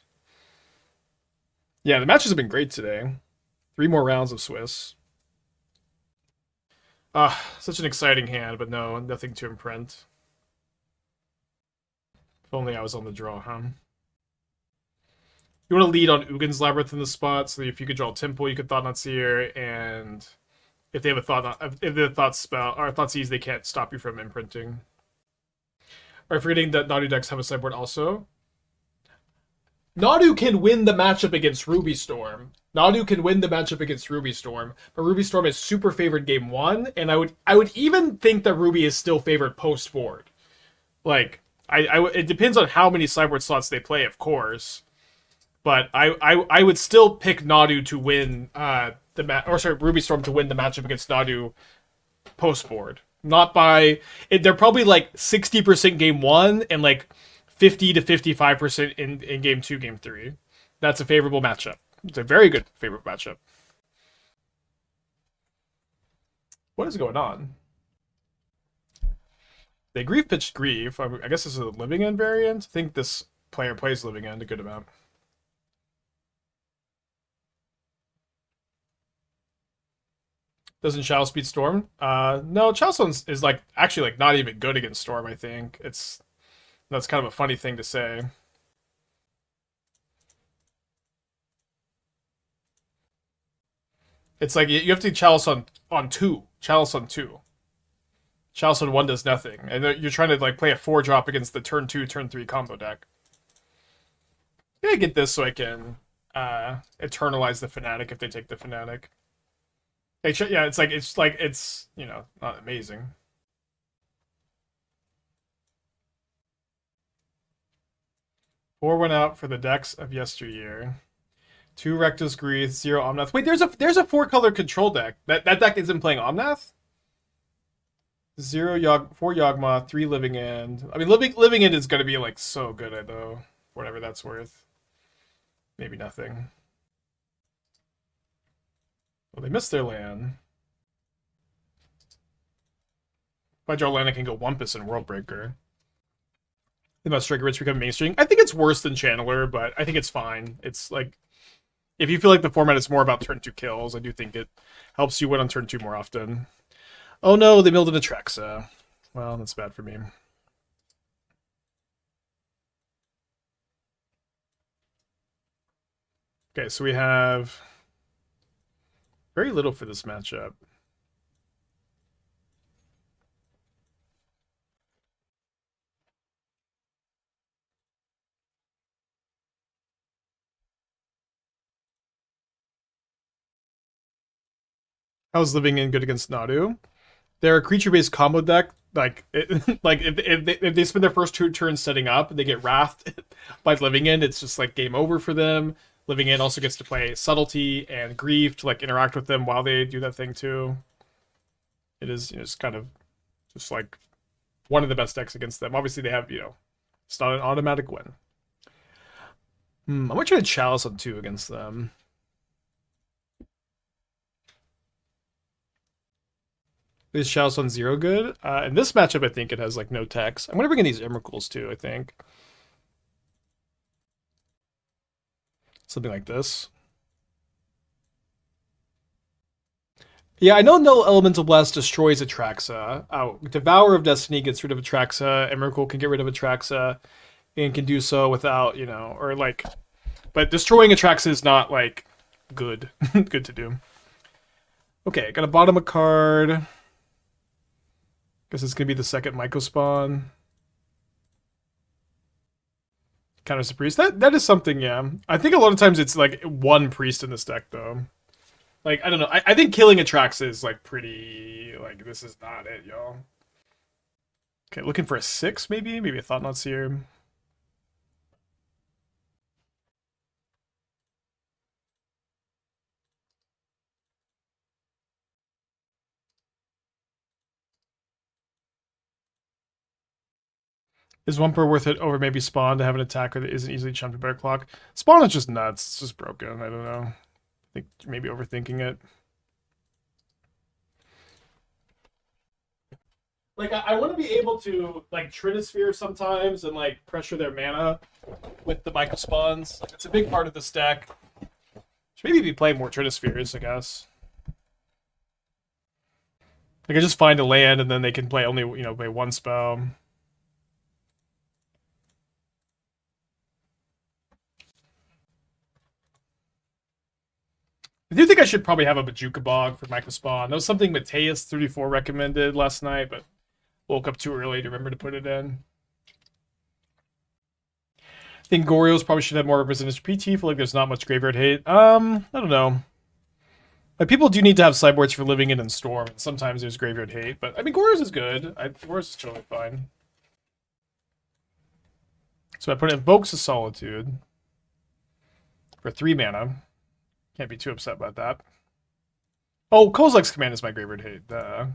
Yeah, the matches have been great today. 3 more rounds of Swiss. Such an exciting hand, but no, nothing to imprint. If only I was on the draw, huh? You want to lead on Ugin's Labyrinth in the spot, so if you could draw Temple, you could Thought-Knot Seer, and if they have a Thought spell or Thought Seize, they can't stop you from imprinting. Are you forgetting that Nadu decks have a sideboard also? Nadu can win the matchup against Ruby Storm. Nadu can win the matchup against Ruby Storm, but Ruby Storm is super favored game 1, and I would even think that Ruby is still favored post board. Like, it depends on how many sideboard slots they play, of course. But I would still pick Nadu to win Ruby Storm to win the matchup against Nadu post board. Not by they're probably like 60% game 1 and like 50 to 55% in game 2, game 3. That's a favorable matchup. It's a very good favorable matchup. What is going on? They Grief pitched Grief. I guess this is a Living End variant. I think this player plays Living End a good amount. Doesn't Chalice beat Storm? No, Chalice is like actually like not even good against Storm, I think. That's kind of a funny thing to say. It's like you have to Chalice on 2. Chalice on 2. Chalice on 1 does nothing. And you're trying to like play a 4-drop against the turn 2, turn 3 combo deck. I get this so I can eternalize the Fanatic if they take the Fanatic. Yeah, it's you know, not amazing. Pour one out for the decks of yesteryear. 2 Rectus Greed, 0 Omnath. Wait, there's a 4-color control deck. That deck isn't playing Omnath? 4 Yawgmoth, 3 Living End. I mean, Living End is gonna be like so good though, whatever that's worth. Maybe nothing. Well, they missed their land. If I draw land, I can go Wumpus and Worldbreaker. They must Striker Rich become mainstream. I think it's worse than Channeler, but I think it's fine. It's like, if you feel like the format is more about turn 2 kills, I do think it helps you win on turn 2 more often. Oh no, they milled an Atraxa. Well, that's bad for me. Okay, so we have very little for this matchup. How's Living In good against Nadu? They're a creature-based combo deck Like, like if they spend their first 2 turns setting up and they get wrathed by Living End, it's just like game over for them. Living End also gets to play Subtlety and Grief to like interact with them while they do that thing too. It is, it's kind of just like one of the best decks against them. Obviously, they have, it's not an automatic win. I'm gonna try to Chalice on 2 against them. Is Chalice on 0 good? In this matchup, I think it has like no text. I'm gonna bring in these Emrakuls too, I think. Something like this. Yeah, I know no Elemental Blast destroys Atraxa. Oh, Devourer of Destiny gets rid of Atraxa. Emrakul can get rid of Atraxa, and can do so without, or like, but destroying Atraxa is not like good, good to do. Okay, got a bottom a card. Guess it's gonna be the second Mycospawn. Counters the priest. That is something, yeah. I think a lot of times it's like one priest in this deck though. Like, I don't know. I think killing Atraxa is like pretty, like, this is not it, y'all. Okay, looking for a 6 maybe? Maybe a Thought-Knot Seer. Is Wumper worth it over maybe Spawn to have an attacker that isn't easily chumped by a clock? Spawn is just nuts. It's just broken. I don't know. I think maybe overthinking it. Like, I want to be able to, like, Trinisphere sometimes and, like, pressure their mana with the Mycospawns. Like, it's a big part of this deck. Should maybe be playing more Trinispheres, I guess. Like, I just find a land and then they can play only, play one spell. I do think I should probably have a Bajuka Bog for Mycospawn. That was something Mateus34 recommended last night, but woke up too early to remember to put it in. I think Goryo's probably should have more representation PT. Feel like there's not much graveyard hate. I don't know. Like, people do need to have sideboards for Living End and Storm, and sometimes there's graveyard hate, but I mean Goryo's is good. Goryo's is totally fine. So I put Invokes of Solitude for 3 mana. Can't be too upset about that. Oh, Kozilek's command is my graveyard hate. That's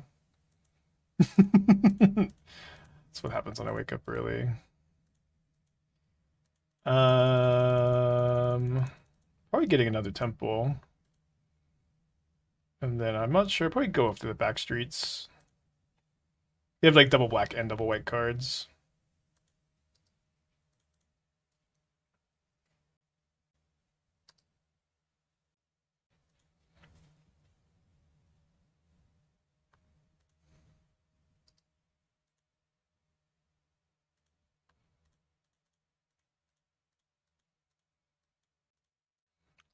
what happens when I wake up early. Probably getting another temple. And then I'm not sure. Probably go after the back streets. They have like double black and double white cards.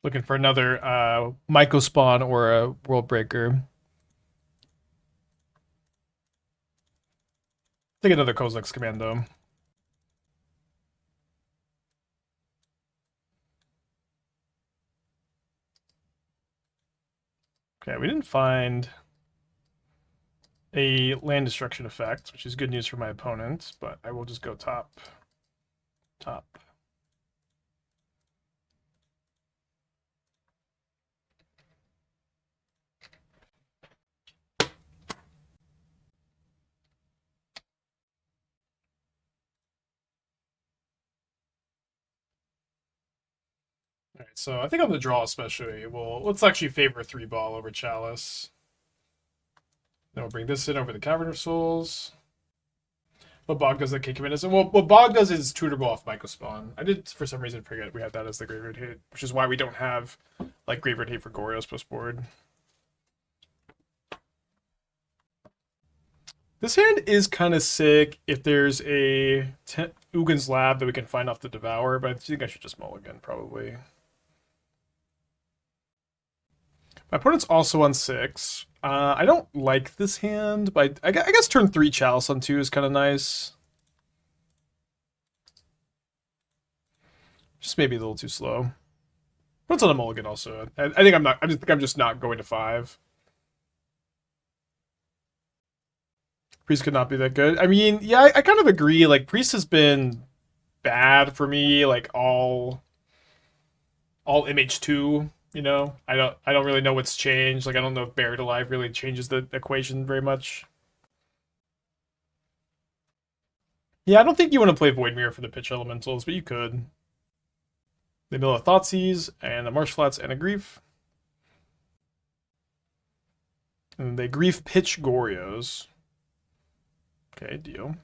Looking for another Mycospawn or a World Breaker. I think another Kozilek's command though. Okay, we didn't find a land destruction effect, which is good news for my opponent, but I will just go top. Top. All right, so I think on the draw especially, let's actually favor 3-ball over Chalice. Then we'll bring this in over the Cavern of Souls. What Bog does that kick him in is well, what Bog does is tutor ball off Mycospawn. I did for some reason forget we had that as the graveyard hit, which is why we don't have like graveyard hit for Goryo's post board. This hand is kind of sick if there's a Ugin's Lab that we can find off the Devourer, but I think I should just mulligan probably. My opponent's also on 6. I don't like this hand, but I guess turn 3 Chalice on 2 is kind of nice. Just maybe a little too slow. What's on a mulligan also? I think I'm not. I just think I'm just not going to 5. Priest could not be that good. I mean, yeah, I kind of agree. Like Priest has been bad for me, like all MH2. You know, I don't really know what's changed. Like I don't know if Buried Alive really changes the equation very much. Yeah, I don't think you want to play Void Mirror for the pitch elementals, but you could. They mill a Thoughtseize and a Marsh Flats and a Grief. And they Grief pitch Gorios. Okay, deal.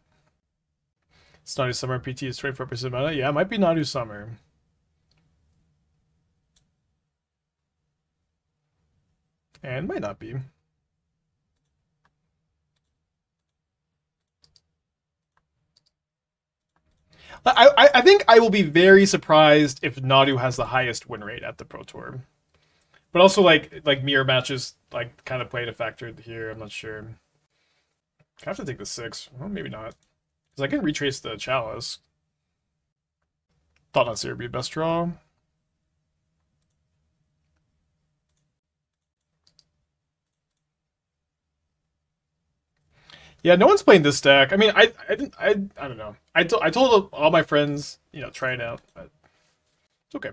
It's Nadu Summer PT is 24% mana. Yeah, it might be Nadu Summer. And might not be. I think I will be very surprised if Nadu has the highest win rate at the Pro Tour. But also like mirror matches like kind of played a factor here. I'm not sure. I have to take the 6. Well, maybe not. Because I can retrace the Chalice. Thought-Knot Seer would be best draw. Yeah, no one's playing this deck. I mean, I don't know. I told all my friends, try it out. But it's okay.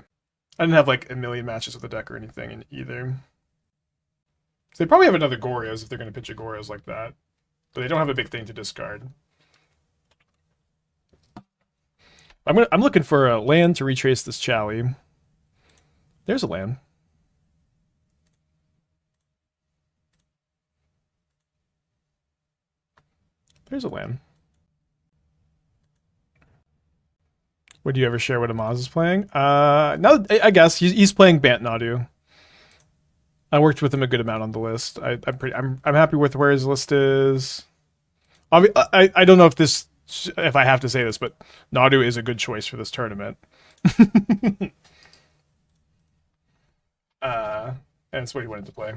I didn't have like a million matches with the deck or anything either. So they probably have another Gorios if they're going to pitch a Gorios like that. But they don't have a big thing to discard. I'm looking for a land to retrace this Chalice. There's a land. There's a land. Would you ever share what Amaz is playing? No, I guess he's playing Bant Nadu. I worked with him a good amount on the list. I'm happy with where his list is. I don't know if I have to say this, but Nadu is a good choice for this tournament. And that's what he wanted to play.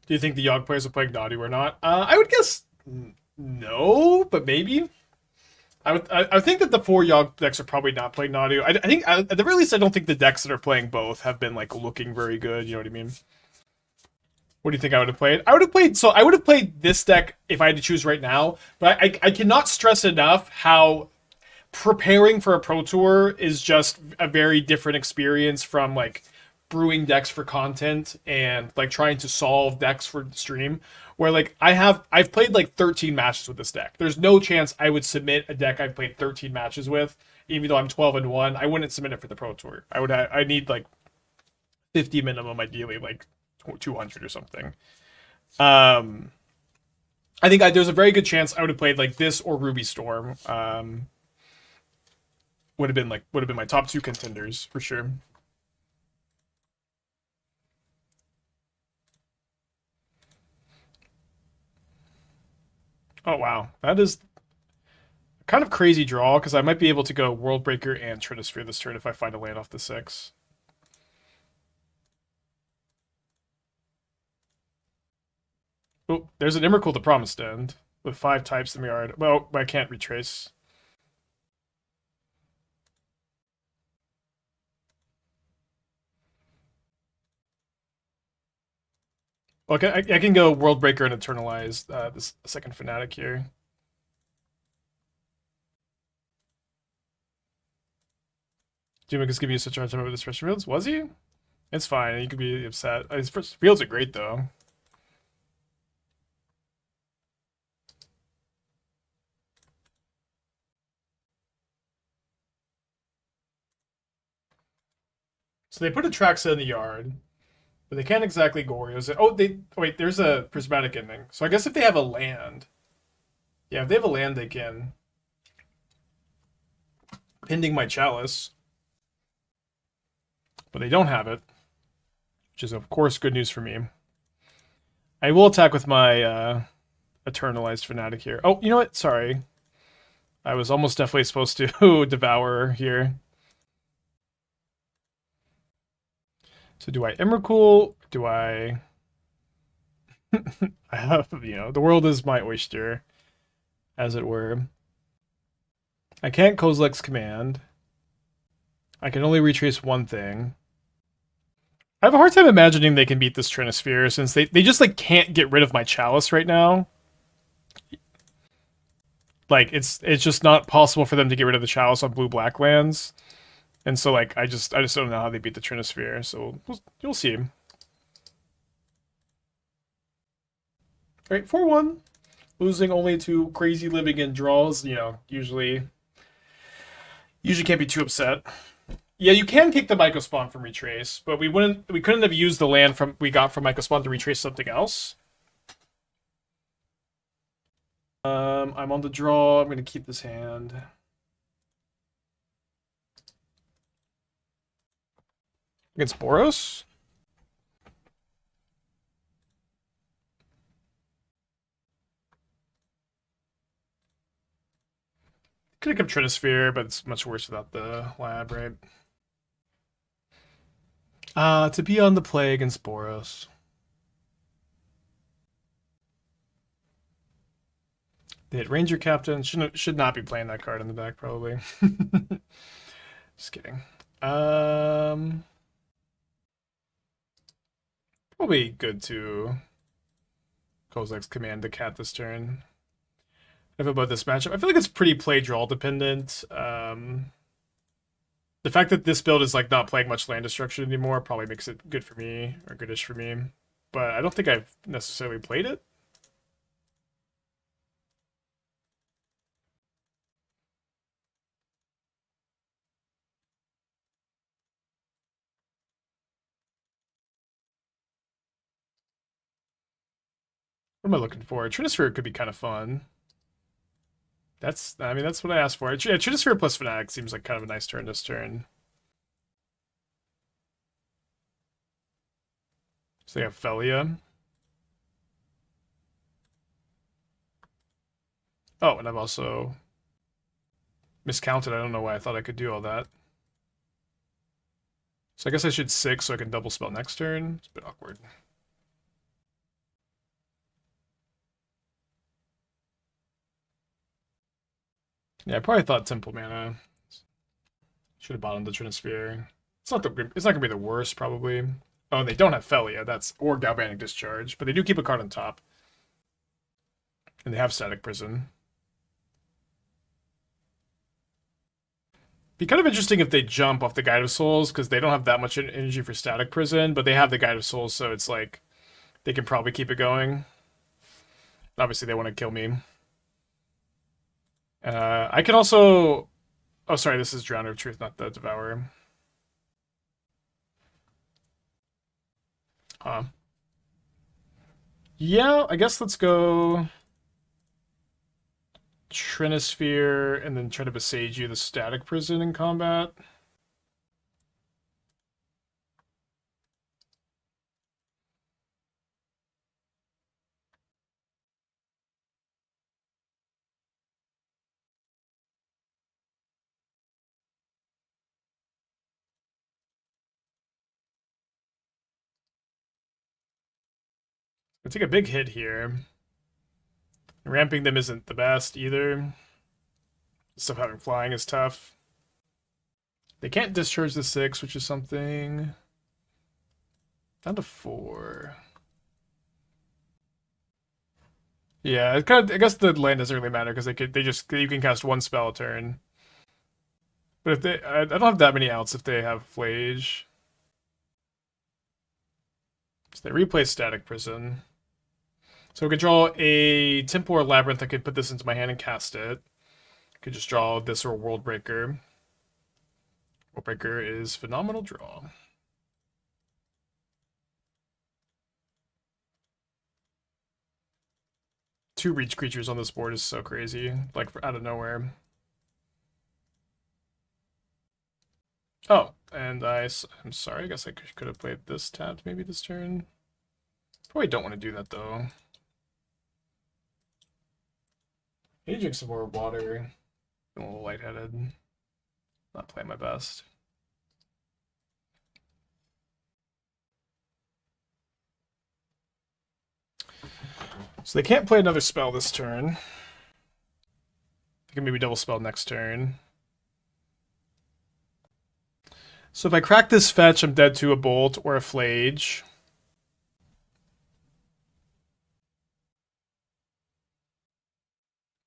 Do you think the Yogg players are playing Nadu or not? I would guess no, but maybe. I think that the 4 Yogg decks are probably not playing Nadu. I think at the very least, I don't think the decks that are playing both have been like looking very good. You know what I mean? What do you think I would have played? I would have played this deck if I had to choose right now. But I cannot stress enough how preparing for a Pro Tour is just a very different experience from like brewing decks for content and like trying to solve decks for the stream. Where like I've played like 13 matches with this deck. There's no chance I would submit a deck I've played 13 matches with, even though I'm 12-1. I wouldn't submit it for the Pro Tour. I need like 50 minimum, ideally like 200 or something. I think there's a very good chance I would have played like this or Ruby Storm. Would have been my top 2 contenders for sure. Oh wow, that is kind of crazy draw because I might be able to go Worldbreaker and Trinisphere this turn if I find a land off the 6. Oh, there's an Emrakul the Promised End with 5 types in the yard. Well, I can't retrace. Okay, I can go Worldbreaker and Eternalize this second Fanatic here. Jimmick is giving you such a hard time over this first fields. Was he? It's fine. You could be upset. His first fields are great though. So they put a Traxa in the yard, but they can't exactly Gorios. Oh, wait. There's a Prismatic ending. So I guess if they have a land, yeah, if they have a land, they can. Pending my Chalice, but they don't have it, which is of course good news for me. I will attack with my Eternalized Fanatic here. Oh, you know what? Sorry. I was almost definitely supposed to Devourer here. So do I Emrakul? Do I... I have, the world is my oyster, as it were. I can't Kozilek's Command. I can only retrace one thing. I have a hard time imagining they can beat this Trinisphere since they just like can't get rid of my Chalice right now. Like it's just not possible for them to get rid of the Chalice on blue-black lands. And so like I just don't know how they beat the Trinisphere, so you'll see. Alright, 4-1. Losing only to crazy living in draws, you know, usually can't be too upset. Yeah, you can kick the Mycospawn from Retrace, but we couldn't have used the land we got from Mycospawn to retrace something else. I'm on the draw. I'm gonna keep this hand. Against Boros? Could have kept Trinisphere, but it's much worse without the lab, right? To be on the play against Boros. They hit Ranger Captain. Should not be playing that card in the back, probably. Just kidding. Probably good to Kozilek's command the cat this turn. I feel about this matchup. I feel like it's pretty play draw dependent. The fact that this build is like not playing much land destruction anymore probably makes it good for me or goodish for me. But I don't think I've necessarily played it. What am I looking for? Trinisphere could be kind of fun. That's what I asked for. Yeah, Trinisphere plus Fanatic seems like kind of a nice turn this turn. So they have Felia. Oh, and I've also miscounted. I don't know why I thought I could do all that. So I guess I should 6 so I can double spell next turn. It's a bit awkward. Yeah, I probably thought Temple Mana. Should have bottomed the Trinisphere. It's not gonna be the worst, probably. Oh, they don't have Felia. That's or Galvanic Discharge, but they do keep a card on top. And they have Static Prison. Be kind of interesting if they jump off the Guide of Souls, because they don't have that much energy for Static Prison, but they have the Guide of Souls, so it's like they can probably keep it going. Obviously, they want to kill me. I can also... Oh, sorry, this is Drowner of Truth, not the Devourer. Yeah, I guess let's go Trinisphere and then try to Boseiju the Static Prison in combat. I take a big hit here. Ramping them isn't the best either. Stuff having flying is tough. They can't discharge the 6, which is something. Down to 4. Yeah, it kind of, I guess the land doesn't really matter because you can cast one spell a turn. But if I don't have that many outs if they have Flage. So they replay Static Prison. So we could draw a Temple or Labyrinth. I could put this into my hand and cast it. Could just draw this or World Breaker. World Breaker is phenomenal draw. Two reach creatures on this board is so crazy, like out of nowhere. Oh, and I'm sorry, I guess I could have played this tapped maybe this turn. Probably don't want to do that though. I need to drink some more water. I'm a little lightheaded. Not playing my best. So they can't play another spell this turn. They can maybe double spell next turn. So if I crack this fetch, I'm dead to a Bolt or a Flage.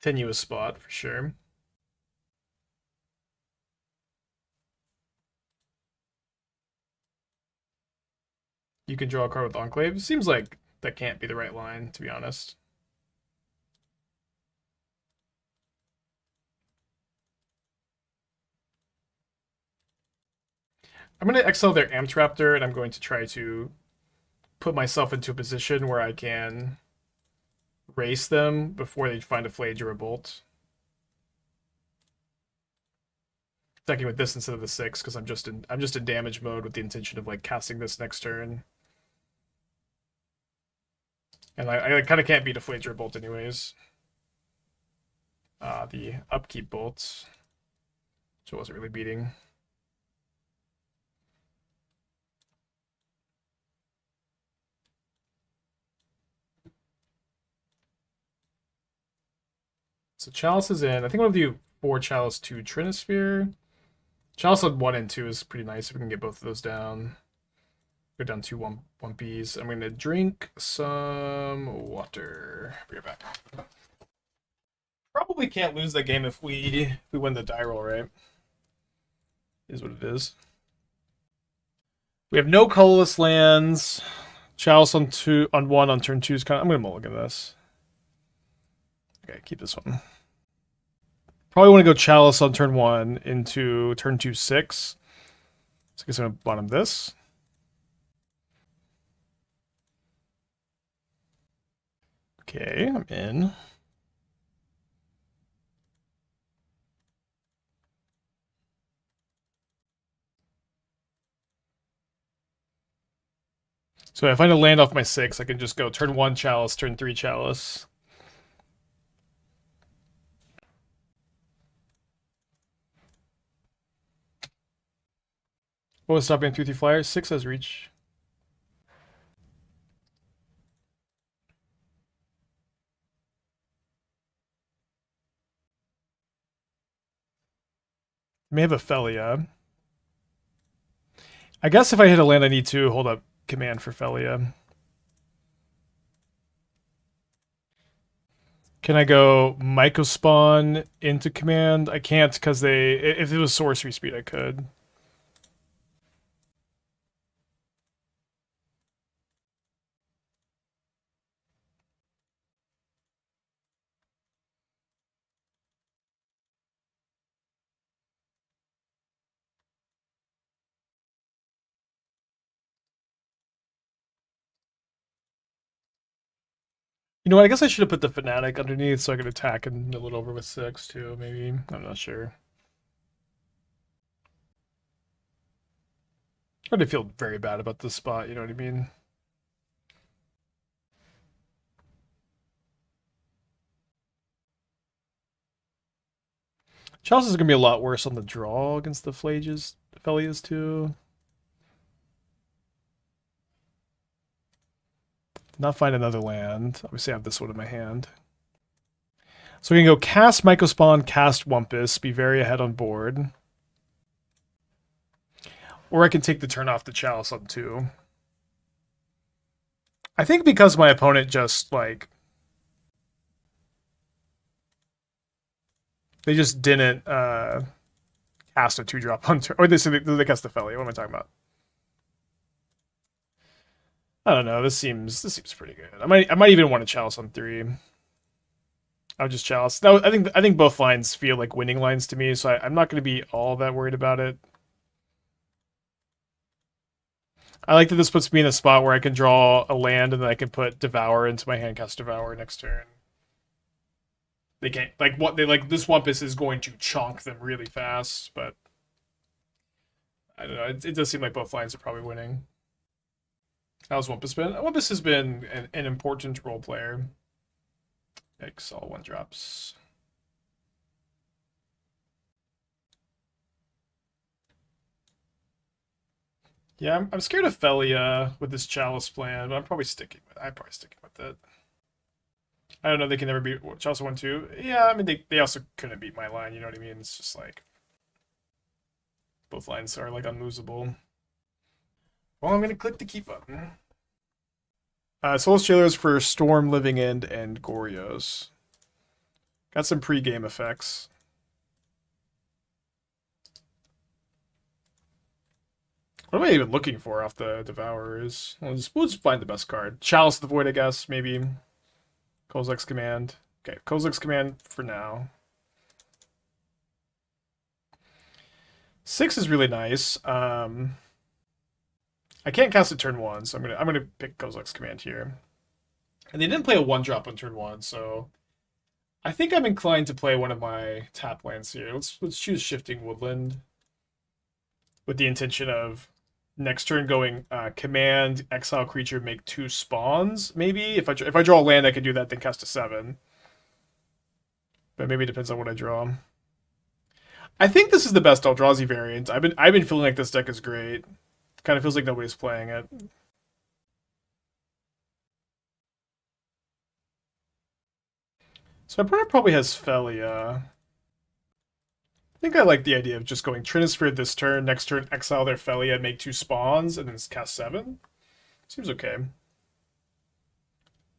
Tenuous spot for sure. You can draw a card with Enclave. Seems like that can't be the right line, to be honest. I'm going to exile their Amtraptor, and I'm going to try to put myself into a position where I can race them before they find a Flage or a Bolt. Attacking with this instead of the 6 because I'm just in damage mode with the intention of like casting this next turn. And I kind of can't beat a Flage or a Bolt anyways. The upkeep bolts, which I wasn't really beating. So Chalice is in. I think I'm going to do 4 Chalice, 2 Trinisphere. Chalice on 1 and 2 is pretty nice if we can get both of those down. Go down 2 Wumpies. I'm going to drink some water. Be right back. Probably can't lose that game if we win the die roll, right? Is what it is. We have no colorless lands. Chalice on 1 on turn 2 is kind of. I'm going to mulligan this. Okay, keep this one. Probably want to go Chalice on turn 1 into turn 2 6. So I guess I'm going to bottom this. Okay, I'm in. So if I find a land off my 6, I can just go turn 1 Chalice, turn 3 Chalice. What was stopping 3/3 flyers? 6 has reach. May have a Felia. I guess if I hit a land, I need to hold up command for Felia. Can I go Mycospawn into command? I can't because if it was sorcery speed, I could. You know what? I guess I should have put the Fanatic underneath so I could attack and mill it over with 6 too, maybe. I'm not sure. I already feel very bad about this spot, you know what I mean? Chalice is going to be a lot worse on the draw against the Felias too. Not find another land. Obviously, I have this one in my hand. So we can go cast Mycospawn, cast Wumpus, be very ahead on board. Or I can take the turn off the Chalice on 2. I think because my opponent just, like... They just didn't cast a 2-drop on turn. Or they cast the Felia. What am I talking about? I don't know. This seems pretty good. I might even want a Chalice on 3. I'll just Chalice. No, I think both lines feel like winning lines to me, so I'm not going to be all that worried about it. I like that this puts me in a spot where I can draw a land and then I can put Devour into my hand, cast Devour next turn. They can't this Wumpus is going to chonk them really fast, but I don't know. It does seem like both lines are probably winning. How's Wumpus been? Wumpus has been an important role player. Yikes, all 1-drops. Yeah, I'm scared of Felia with this Chalice plan, but I'm probably sticking with it. I don't know, they can never beat Chalice 1-2. Yeah, I mean, they also couldn't beat my line, you know what I mean? It's just like... Both lines are like unlosable. Well, I'm gonna click the keep button. Soulless Jailers for Storm, Living End, and Gorios. Got some pre-game effects. What am I even looking for off the Devourers? We'll just find the best card. Chalice of the Void, I guess, maybe. Kozilek's Command. Okay, Kozilek's Command for now. 6 is really nice. I can't cast it turn 1, so I'm gonna pick Kozilek's Command here. And they didn't play a 1-drop on turn 1, so I think I'm inclined to play one of my tap lands here. Let's choose Shifting Woodland with the intention of next turn going command, exile creature, make 2 spawns, maybe. If I draw a land, I could do that, then cast a 7. But maybe it depends on what I draw. I think this is the best Eldrazi variant. I've been feeling like this deck is great. It kind of feels like nobody's playing it. So my opponent probably has Felia. I think I like the idea of just going Trinisphere this turn, next turn exile their Felia, make 2 spawns, and then cast 7. Seems okay.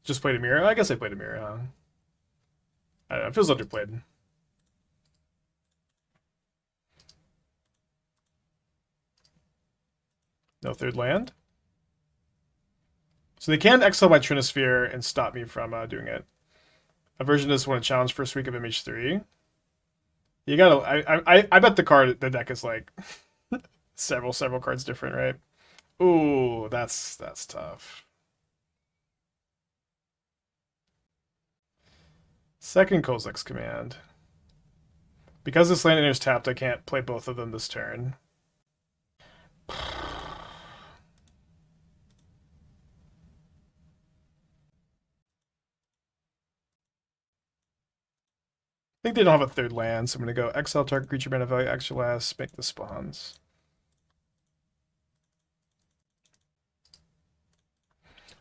Just played a mirror? I guess I played a mirror, huh? I don't know, it feels underplayed. No third land. So they can exile my Trinisphere and stop me from doing it. A version of this won a challenge first week of MH3. You gotta. I bet the deck is like several cards different, right? Ooh, that's tough. Second Kozilek's Command. Because this land enters tapped, I can't play both of them this turn. I think they don't have a third land, so I'm going to go exile target creature, mana value, extra last, make the spawns.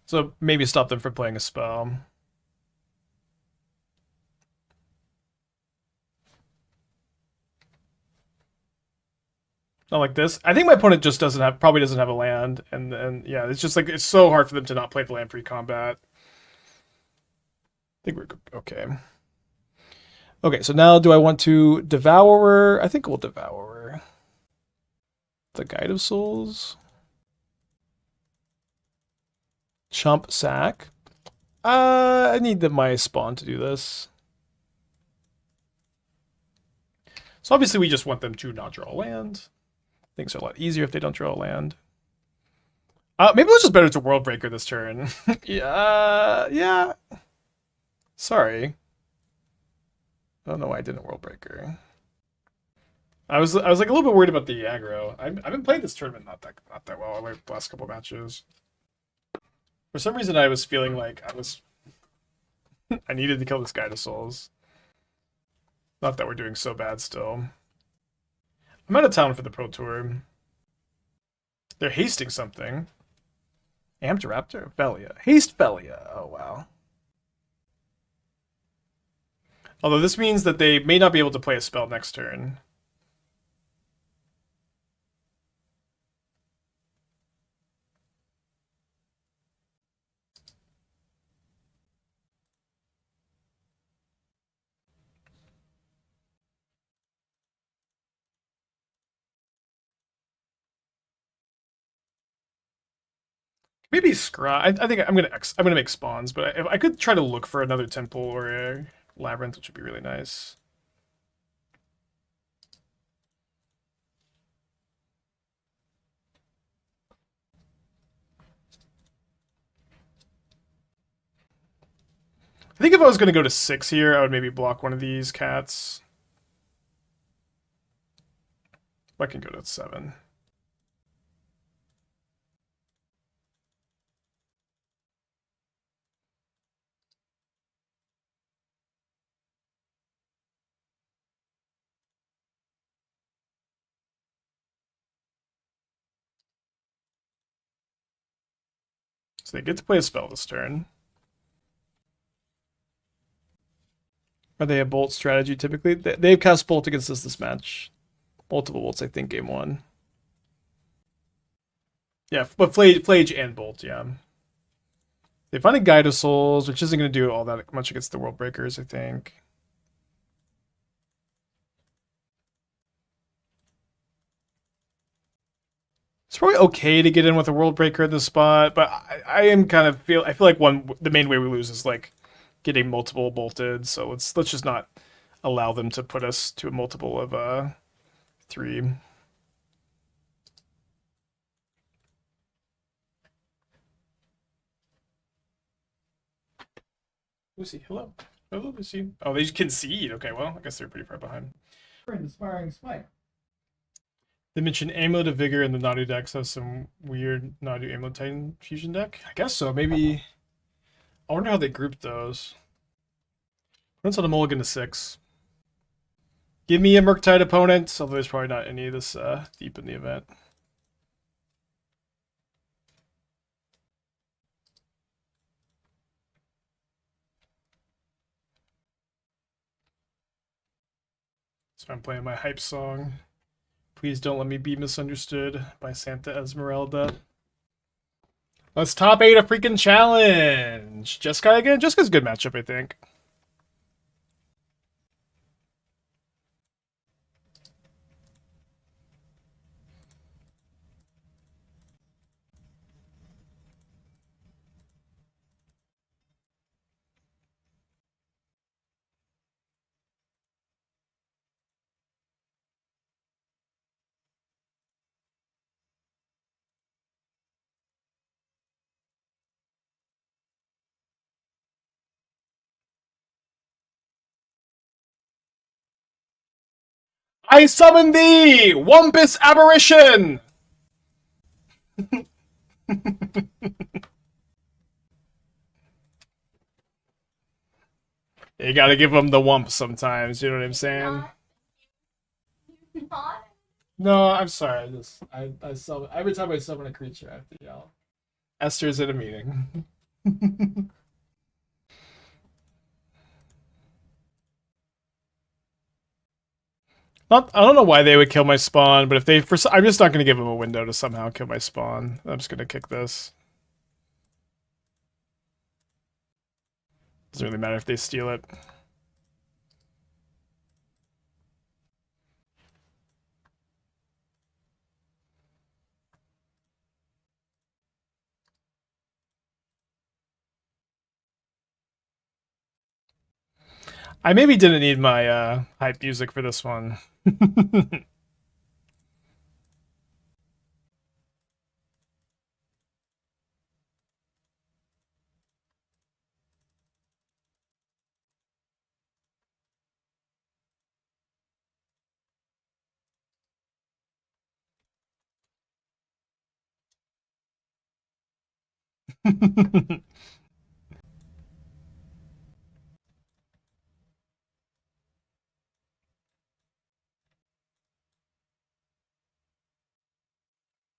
So maybe stop them from playing a spell. Not like this. I think my opponent just probably doesn't have a land, and yeah, it's just like it's so hard for them to not play the land pre-combat. I think we're okay. Okay, so now do I want to Devourer? I think we'll Devourer. The Guide of Souls. Chump Sack. I need my spawn to do this. So obviously we just want them to not draw a land. Things are a lot easier if they don't draw a land. Maybe it's just better to World Breaker this turn. Yeah. Sorry. I don't know why I didn't World Breaker. I was like a little bit worried about the aggro. I've been playing this tournament not that well. Like the last couple matches. For some reason, I was feeling like I needed to kill this Guide of Souls. Not that we're doing so bad still. I'm out of town for the Pro Tour. They're hasting something. Amped Raptor? Felia. Haste Felia. Oh, wow. Although this means that they may not be able to play a spell next turn. Maybe Scry. I think I'm gonna make spawns, but I could try to look for another temple or a labyrinth, which would be really nice. I think if I was gonna go to 6 here, I would maybe block one of these cats. I can go to 7. So they get to play a spell this turn. Are they a bolt strategy typically? They've cast bolt against us this match multiple bolts, I think, game 1. Yeah, but Flage and Bolt, yeah. They find a Guide of Souls, which isn't going to do all that much against the World Breakers, I think. It's probably okay to get in with a World Breaker in this spot, but I am kind of I feel like the main way we lose is like getting multiple bolted. So let's just not allow them to put us to a multiple of 3. Lucy, hello. Hello, Lucy. Oh, they concede. Okay, well, I guess they're pretty far behind. Inspiring Smite. They mentioned Amulet of Vigor, and the Nadu decks has some weird Nadu Amulet Titan fusion deck. I guess so. Maybe. I wonder how they grouped those. Runs on a mulligan to 6. Give me a Murktide opponent, although there's probably not any this deep in the event. So I'm playing my hype song. Please don't let me be misunderstood by Santa Esmeralda. Let's top 8 a freaking challenge. Jeskai again? Jessica's a good matchup, I think. I summon thee, Wumpus Aberration! You gotta give them the wump sometimes, you know what I'm saying? Not. No, I'm sorry. I summon every time I summon a creature I have to yell. Esther's in a meeting. I don't know why they would kill my spawn, but if they I'm just not gonna give them a window to somehow kill my spawn. I'm just gonna kick this. Doesn't really matter if they steal it. I maybe didn't need my hype music for this one.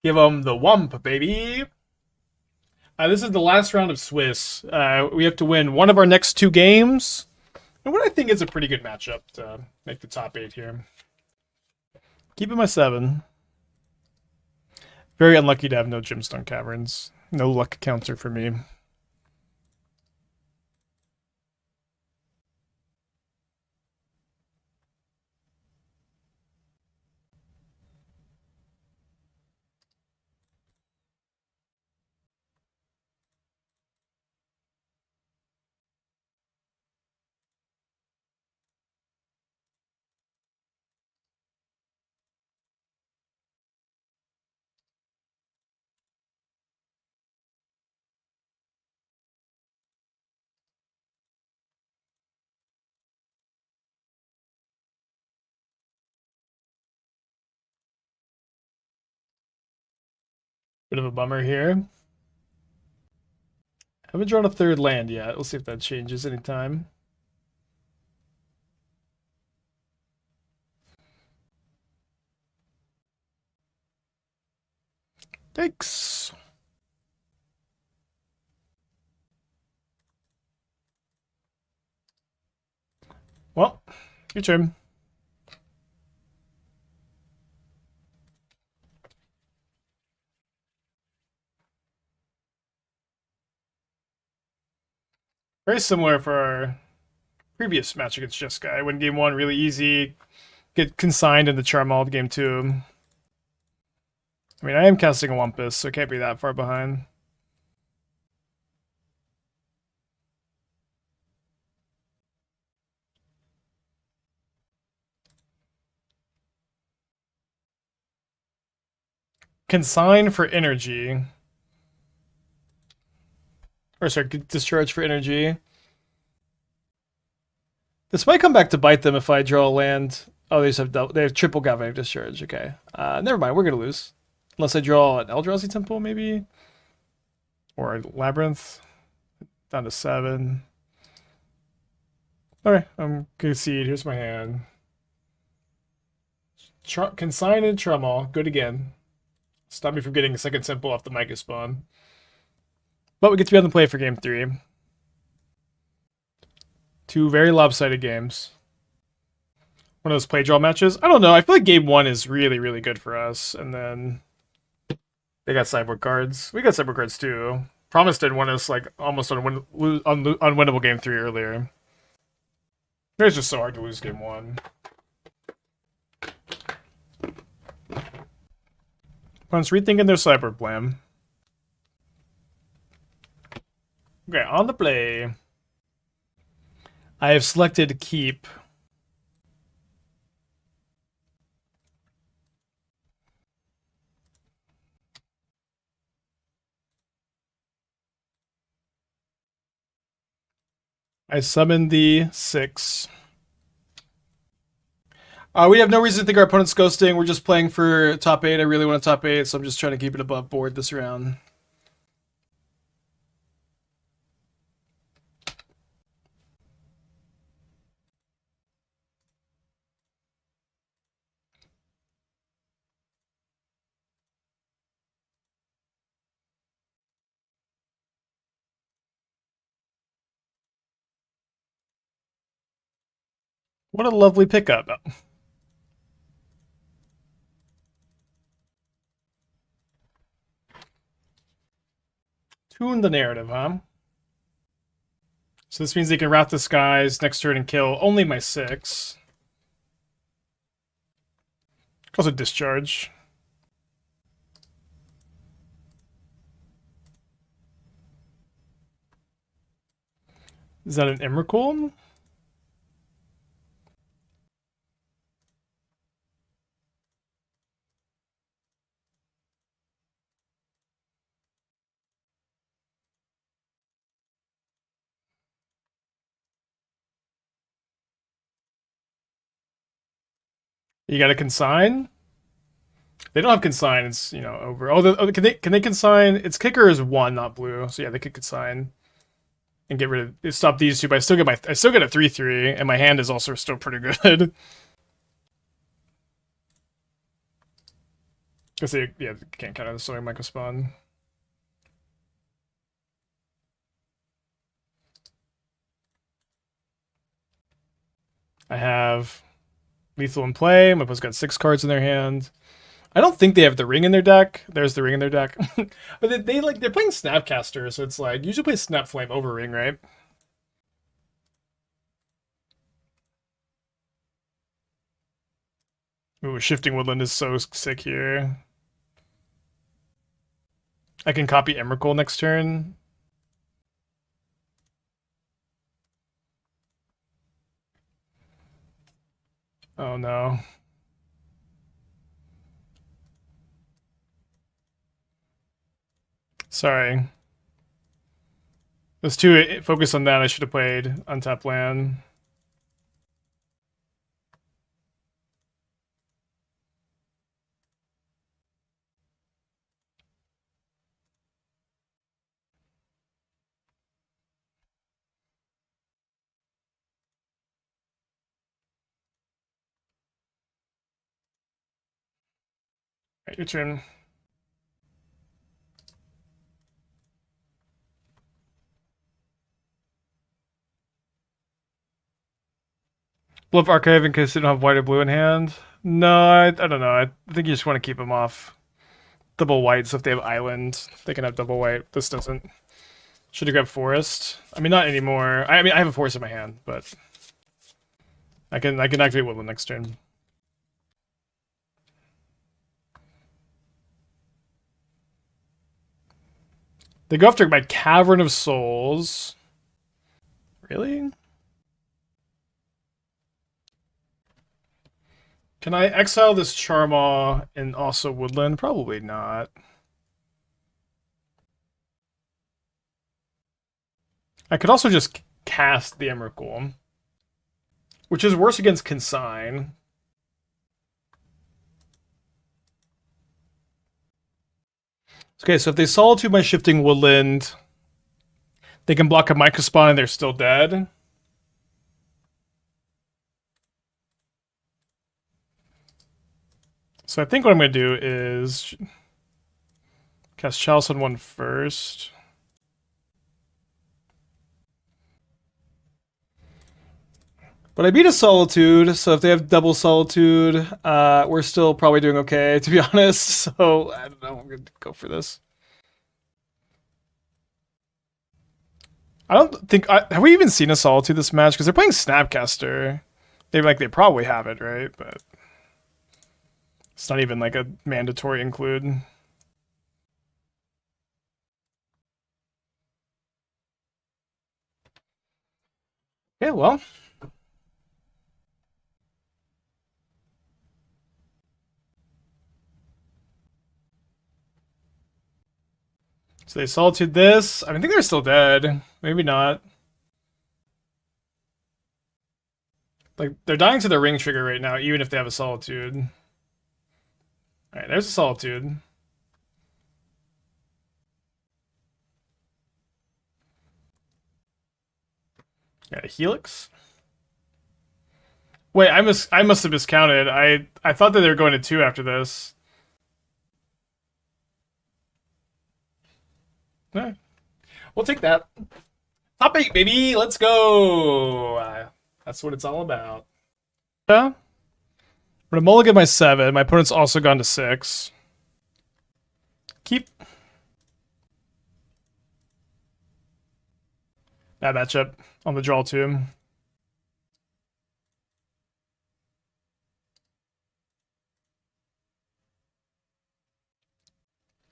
Give them the wump, baby. This is the last round of Swiss. We have to win one of our next 2 games. And what I think is a pretty good matchup to make the top 8 here. Keeping my 7. Very unlucky to have no Gemstone Caverns. No luck counter for me. Bit of a bummer here. Haven't drawn a 3rd land yet. We'll see if that changes anytime. Thanks. Well, your turn. Very similar for our previous match against Jeskai. Win game 1 really easy. Get consigned in the Charmald game 2. I mean, I am casting a Wumpus, so it can't be that far behind. Consign for energy. Or sorry, discharge for energy. This might come back to bite them if I draw a land. Oh, they have triple galvanic discharge. Okay. Never mind, we're gonna lose. Unless I draw an Eldrazi Temple, maybe? Or a Labyrinth. Down to 7. Okay, I'm concede. Here's my hand. Consign and Trumall. Good again. Stop me from getting a second temple off the Mycospawn. But we get to be on the play for game 3. 2 very lopsided games. One of those play draw matches. I don't know. I feel like game 1 is really, really good for us. And then they got sideboard cards. We got sideboard cards too. Promised did won us like almost unwinnable game 3 earlier. It's just so hard to lose game 1. Opponents rethinking their sideboard plan. Okay, on the play. I have selected keep. I summon the 6. We have no reason to think our opponent's ghosting. We're just playing for top 8. I really want a top 8, so I'm just trying to keep it above board this round. What a lovely pickup. Tune the narrative, huh? So this means they can Wrath the Skies next turn and kill only my 6. Also discharge. Is that an Emrakul? You got to consign? They don't have consign. It's, you know, over. Can they consign? Its kicker is 1, not blue. So yeah, they could consign and get rid of stop these 2. But I still get a 3/3, and my hand is also still pretty good. Because they can't count on the Sowing Mycospawn. I have lethal in play. My opponent's got 6 cards in their hand. I don't think they have the ring in their deck. There's the ring in their deck. But they're playing Snapcaster, so it's like usually play Snap Flame over ring, right? Ooh, Shifting Woodland is so sick here. I can copy Emrakul next turn. Oh no. Sorry. Those 2 focus on that. I should have played Untap Land. Right, your turn. Bluff Archive in case they don't have white or blue in hand. No, I don't know. I think you just want to keep them off double white, so if they have island, they can have double white. This doesn't. Should have grabbed Forest. I mean, not anymore. I mean, I have a Forest in my hand, but I can activate Woodland next turn. They go after my Cavern of Souls. Really? Can I exile this Charmaw and also Woodland? Probably not. I could also just cast the Emrakul, which is worse against Consign. Okay, so if they Solitude my Shifting Woodland, they can block a Mycospawn and they're still dead. So I think what I'm going to do is cast Chalice on one first. But I beat a Solitude, so if they have double Solitude, we're still probably doing okay, to be honest. So, I don't know, I'm going to go for this. I don't think... have we even seen a Solitude this match? Because they're playing Snapcaster. They probably have it, right? But it's not even like a mandatory include. Yeah, well... So they Solitude this. I think they're still dead. Maybe not. Like, they're dying to the ring trigger right now, even if they have a Solitude. Alright, there's a Solitude. Got a Helix. Wait, I must have miscounted. I thought that they were going to 2 after this. Alright. We'll take that. Top 8, baby! Let's go! That's what it's all about. Yeah. I'm gonna mulligan my 7. My opponent's also gone to 6. Keep. Bad matchup on the draw too.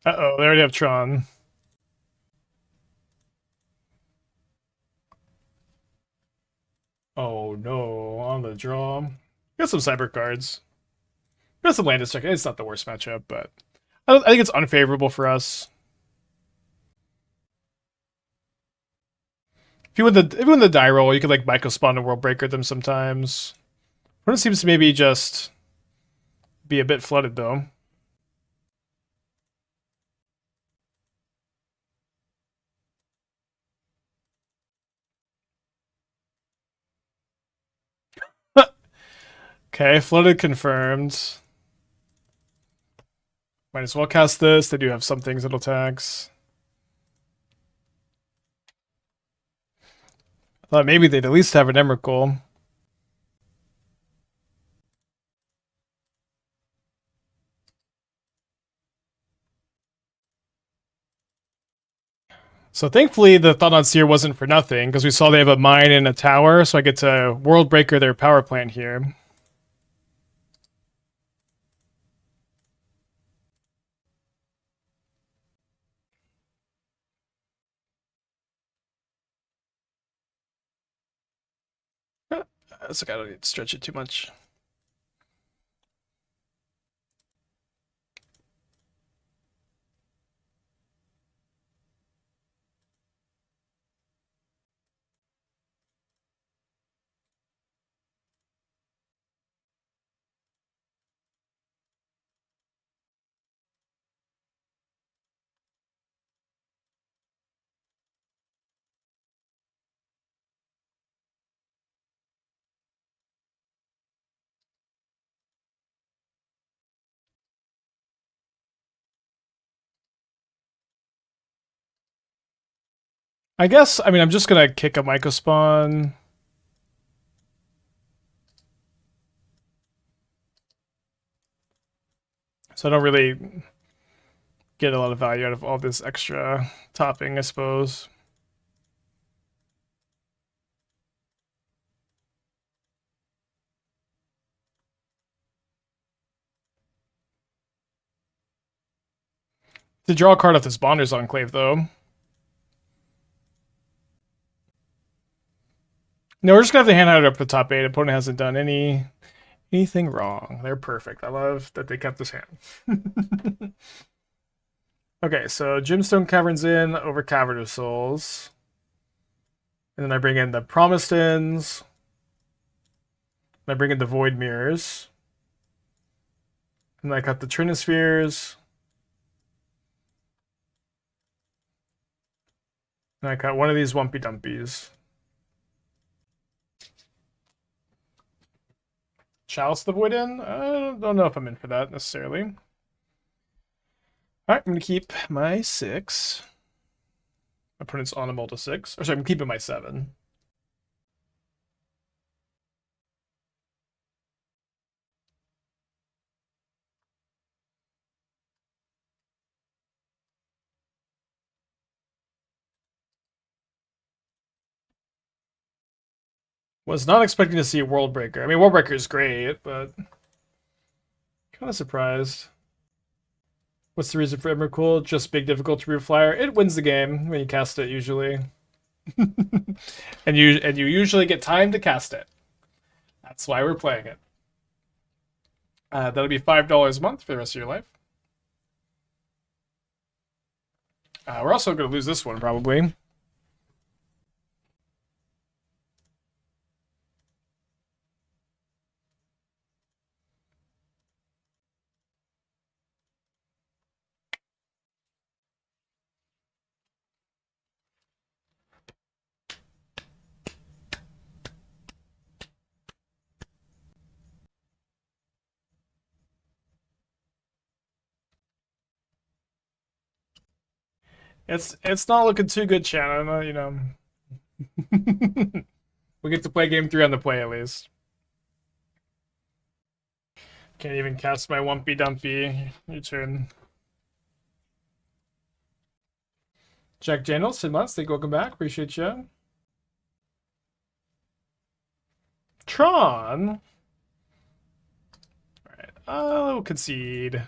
Uh-oh, they already have Tron. Oh no, on the draw. Got some Cyber cards. Got some Landis check. It's not the worst matchup, but I think it's unfavorable for us. If you win the die roll, you could like Mycospawn and World Breaker them sometimes. One seems to maybe just be a bit flooded though. Okay, flooded confirmed. Might as well cast this. They do have some things that'll tax. I thought maybe they'd at least have an Emrakul. So thankfully the Thought-Knot Seer wasn't for nothing, because we saw they have a mine and a tower, so I get to World Breaker their power plant here. So I don't need to stretch it too much. I guess, I mean, I'm just gonna kick a Mycospawn. So I don't really get a lot of value out of all this extra topping, I suppose. To draw a card off this Bonders Enclave, though. No, we're just gonna have the hand hider up for the top 8. Opponent hasn't done anything wrong. They're perfect. I love that they kept this hand. Okay, so Gemstone Caverns in over Cavern of Souls. And then I bring in the Promised Ends. And I bring in the Void Mirrors. And I got the Trinispheres. And I got one of these Wumpy Dumpies. Chalice the Void in? I don't know if I'm in for that necessarily. Alright, I'm going to keep my 6. My opponent's on a multi 6. Or sorry, I'm keeping my 7. Was not expecting to see a World Breaker. I mean, World Breaker is great, but kind of surprised. What's the reason for Emrakul? Just big difficulty root flyer. It wins the game when you cast it usually, and you usually get time to cast it. That's why we're playing it. That'll be $5 a month for the rest of your life. We're also going to lose this one probably. It's not looking too good, Shannon. You know, we get to play game 3 on the play at least. Can't even cast my Wumpy Dumpy. Your turn. Jack Daniels, 10 months. Thank you. Welcome back. Appreciate you. Tron. All right. I'll concede.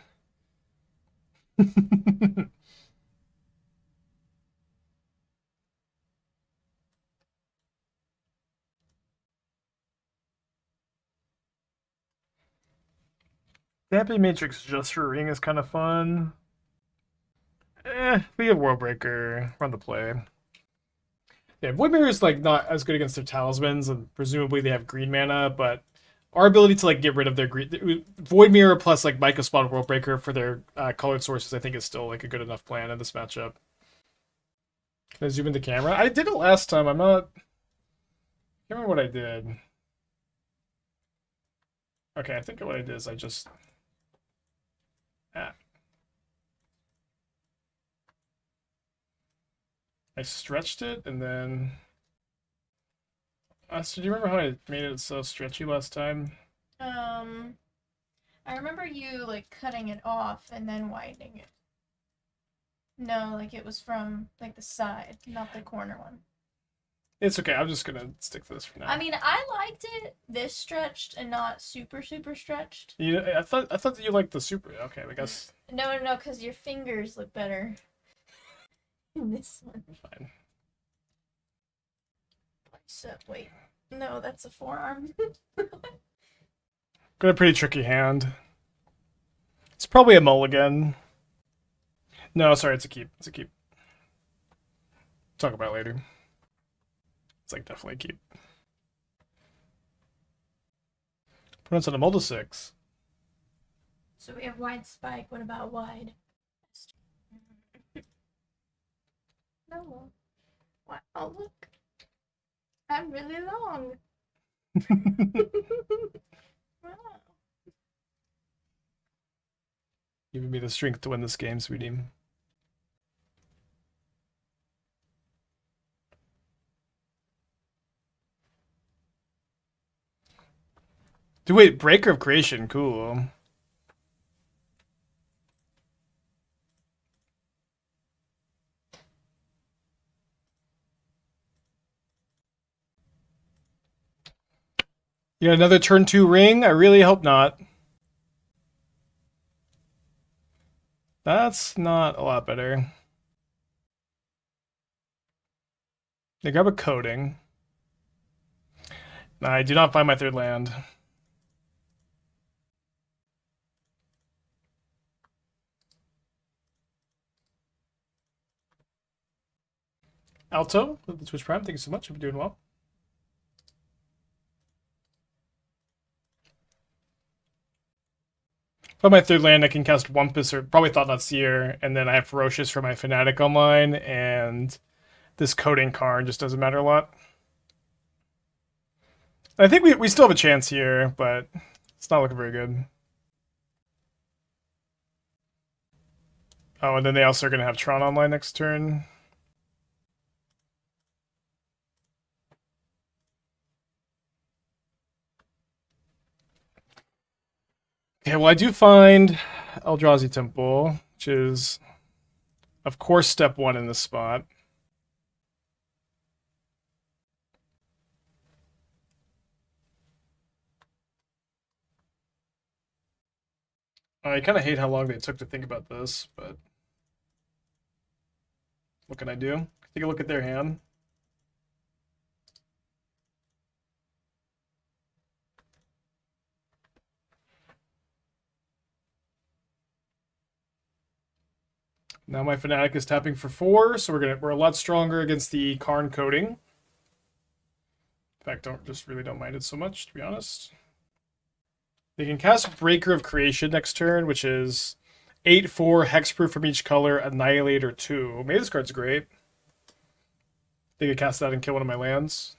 Damping Matrix just for ring is kind of fun. We have World Breaker. Run the play. Yeah, Void Mirror is like not as good against their talismans, and presumably they have green mana, but our ability to like get rid of their green Void Mirror plus like Mycospawn World Breaker for their colored sources, I think is still like a good enough plan in this matchup. Can I zoom in the camera? I did it last time. I'm not. I can't remember what I did. Okay, I think what I did is I just. I stretched it and then. So do you remember how I made it so stretchy last time? I remember you like cutting it off and then widening it. No, like it was from like the side, not the corner one. It's okay. I'm just gonna stick to this for now. I mean, I liked it this stretched and not super stretched. I thought that you liked the super. Okay, I guess. No, because your fingers look better in this one. Fine. So wait, no, that's a forearm. Got a pretty tricky hand. It's probably a mulligan. No, sorry, it's a keep. It's a keep. Talk about it later. It's like definitely a keep. Put on a multi 6. So we have wide spike. What about wide? No. What? Oh look, I'm really long. Wow. Giving me the strength to win this game, sweetie. Dude, wait, Breaker of Creation, cool. You got another turn 2 ring? I really hope not. That's not a lot better. They grab a coding. I do not find my third land. Alto, with the Twitch Prime, thank you so much. Hope you're doing well. On my third land, I can cast Wumpus or probably Thought-Knot Seer, and then I have Ferocious for my Fanatic online, and this coding card just doesn't matter a lot. I think we still have a chance here, but it's not looking very good. Oh, and then they also are going to have Tron online next turn. Okay, well, I do find Eldrazi Temple, which is, of course, step one in this spot. I kind of hate how long they took to think about this, but what can I do? Take a look at their hand. Now my Fanatic is tapping for 4, so we're a lot stronger against the Karn coding. In fact, really don't mind it so much, to be honest. They can cast Breaker of Creation next turn, which is 8/4 hexproof from each color, Annihilator 2. Maybe this card's great. They could cast that and kill one of my lands.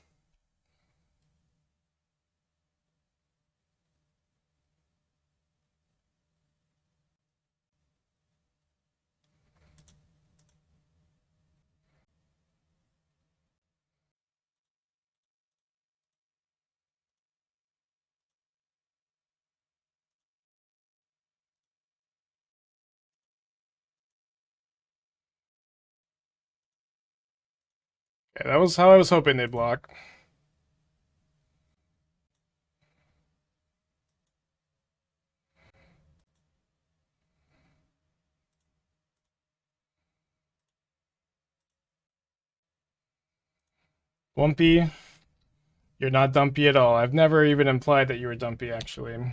Okay, that was how I was hoping they'd block. Wumpy, you're not dumpy at all. I've never even implied that you were dumpy, actually.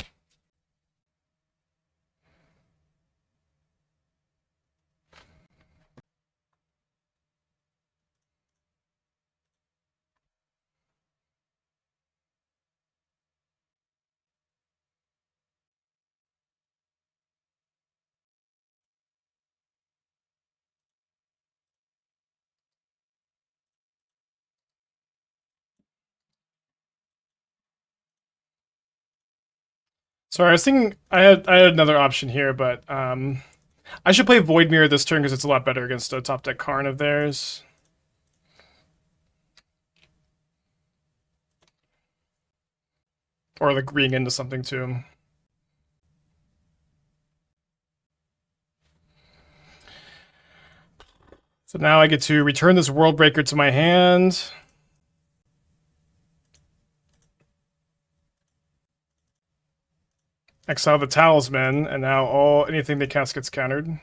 Sorry, I was thinking I had another option here, but I should play Void Mirror this turn because it's a lot better against a top deck Karn of theirs. Or like reading into something too. So now I get to return this World Breaker to my hand. Exile the Talisman, and now anything they cast gets countered.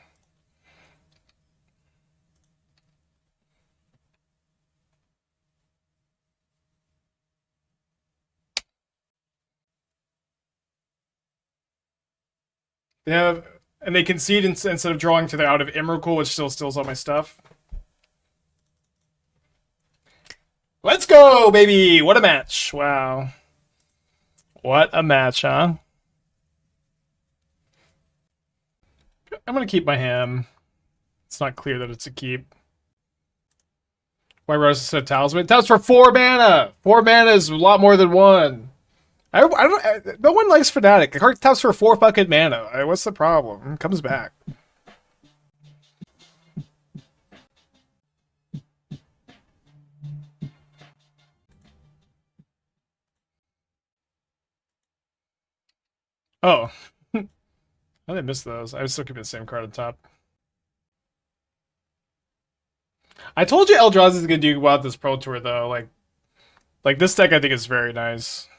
They have, and they concede instead of drawing to the out of Emrakul, which still steals all my stuff. Let's go, baby! What a match! Wow. What a match, huh? I'm gonna keep my ham. It's not clear that it's a keep. Why Rose instead of Talisman? That's for 4 mana! 4 mana is a lot more than 1. No one likes Fanatic. The card taps for 4 fucking mana. What's the problem? It comes back. Oh. How did I miss those? I was still keeping the same card on top. I told you Eldrazi is gonna do well at this Pro Tour though. Like this deck I think is very nice.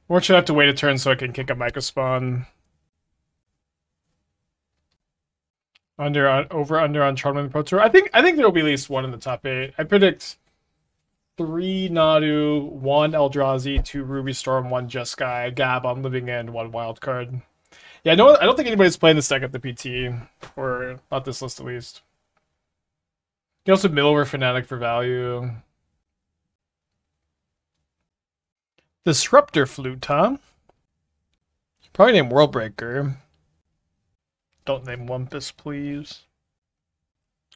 Or should I have to wait a turn so I can kick a Mycospawn? Over on Charming Pro Tour. I think there'll be at least one in the top 8. I predict 3 Nadu, 1 Eldrazi, 2 Ruby Storm, 1 Jeskai, Gab on Living End, 1 wild card. Yeah, no, I don't think anybody's playing this deck at the PT, or not this list at least. You can also mill over Fanatic for value. Disruptor Flute, huh? Probably name Worldbreaker. Don't name Wumpus, please.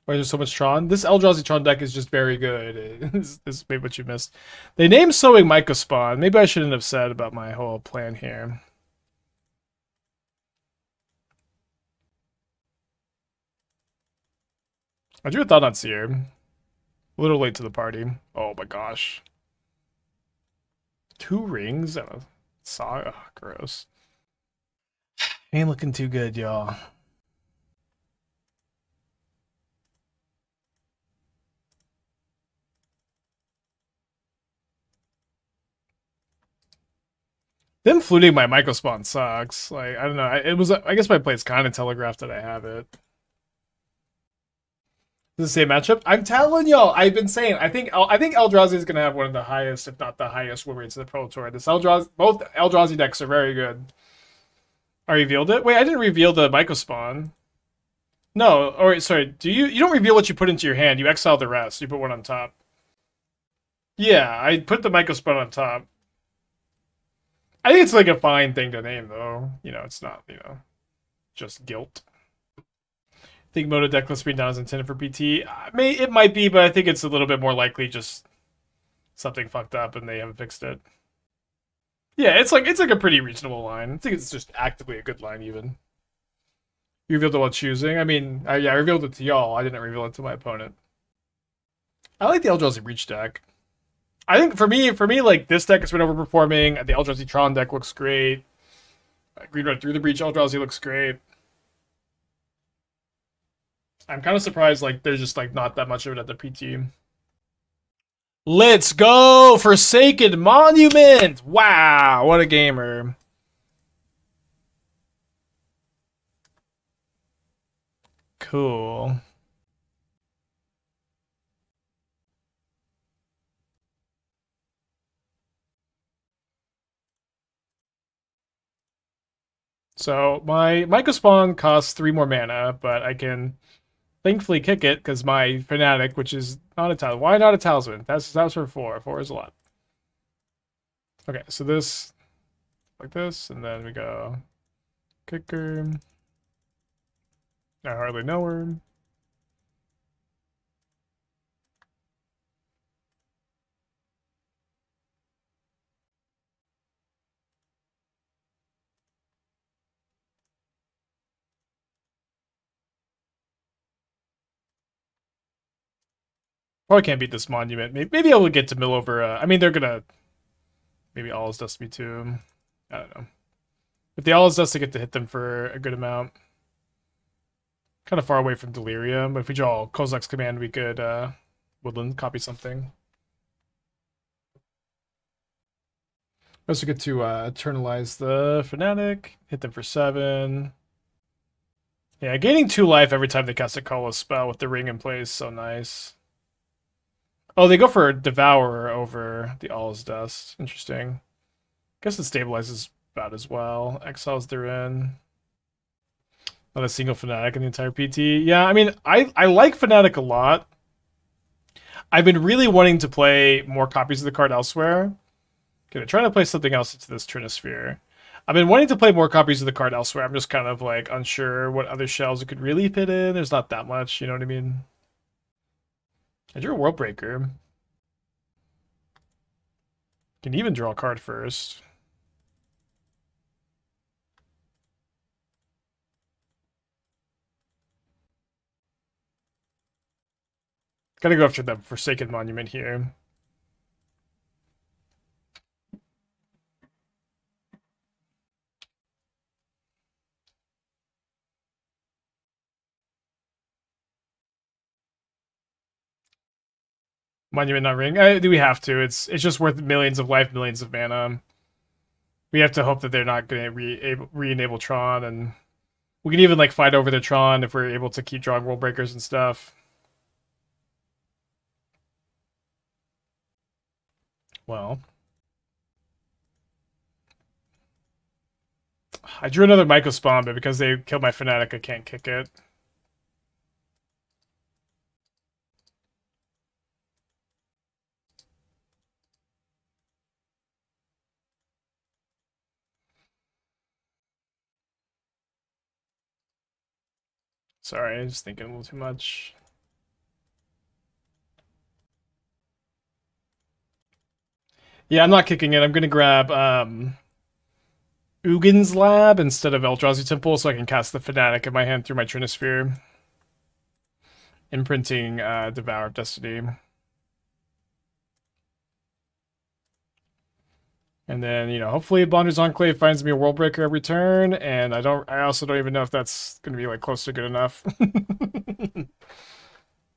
Why is there so much Tron? This Eldrazi Tron deck is just very good. This is maybe what you missed. They named Sowing Mycospawn. Maybe I shouldn't have said about my whole plan here. I drew a Thought-Knot Seer. A little late to the party. Oh my gosh. 2 rings and a saga. Oh, gross. Ain't looking too good, y'all. Them fluting my Mycospawn sucks. Like, I don't know. It was. I guess my play's kind of telegraphed that I have it. The same matchup. I'm telling y'all. I've been saying. I think Eldrazi is gonna have one of the highest, if not the highest, win rates of the Pro Tour. Both Eldrazi decks are very good. I revealed it. Wait, I didn't reveal the Mycospawn. No. Or sorry. You don't reveal what you put into your hand. You exile the rest. You put one on top. Yeah, I put the Mycospawn on top. I think it's like a fine thing to name, though. You know, it's not, just guilt. I think Moto Decklist being down is intended for PT. It might be, but I think it's a little bit more likely just something fucked up and they haven't fixed it. Yeah, it's like a pretty reasonable line. I think it's just actively a good line, even. You revealed it while choosing. I mean, I revealed it to y'all. I didn't reveal it to my opponent. I like the Eldrazi Breach deck. I think for me, like this deck has been overperforming. The Eldrazi Tron deck looks great. Green Red through the Breach Eldrazi looks great. I'm kind of surprised like there's just like not that much of it at the PT. Let's go! Forsaken Monument! Wow, what a gamer. Cool. So my Mycospawn costs 3 more mana, but I can thankfully kick it because my Fanatic, which is not a talisman. Why not a talisman? That's for 4. 4 is a lot. Okay, so this like this, and then we go kicker. I hardly know her. Probably can't beat this monument. Maybe I'll get to mill over. I mean, they're gonna maybe all is Destiny too. I don't know. If the all is Dust, to get to hit them for a good amount. Kind of far away from Delirium, but if we draw Kozilek's command, we could Woodland copy something. Also get to eternalize the Fanatic, hit them for 7. Yeah, gaining 2 life every time they cast a colorless spell with the ring in place, so nice. Oh, they go for Devourer over the All's Dust. Interesting. Guess it stabilizes about as well. Exiles they're in. Not a single Fanatic in the entire PT. Yeah, I mean, I like Fanatic a lot. I've been really wanting to play more copies of the card elsewhere. Okay, I'm trying to play something else into this Trinisphere. I've been wanting to play more copies of the card elsewhere. I'm just kind of like unsure what other shells it could really fit in. There's not that much, you know what I mean? I drew a Worldbreaker. Can even draw a card first. Gotta go after the Forsaken Monument here. Monument not ring. Do we have to? It's just worth millions of life, millions of mana. We have to hope that they're not going to re-enable Tron, and we can even like fight over the Tron if we're able to keep drawing World Breakers and stuff. Well, I drew another Mycospawn, but because they killed my Fanatic, I can't kick it. Sorry, I'm just thinking a little too much. Yeah, I'm not kicking it. I'm going to grab Ugin's Lab instead of Eldrazi Temple so I can cast the Fanatic in my hand through my Trinisphere. Imprinting Devourer of Destiny. And then, you know, hopefully Bonders Enclave finds me a World Breaker every turn, and I also don't even know if that's going to be, like, close to good enough.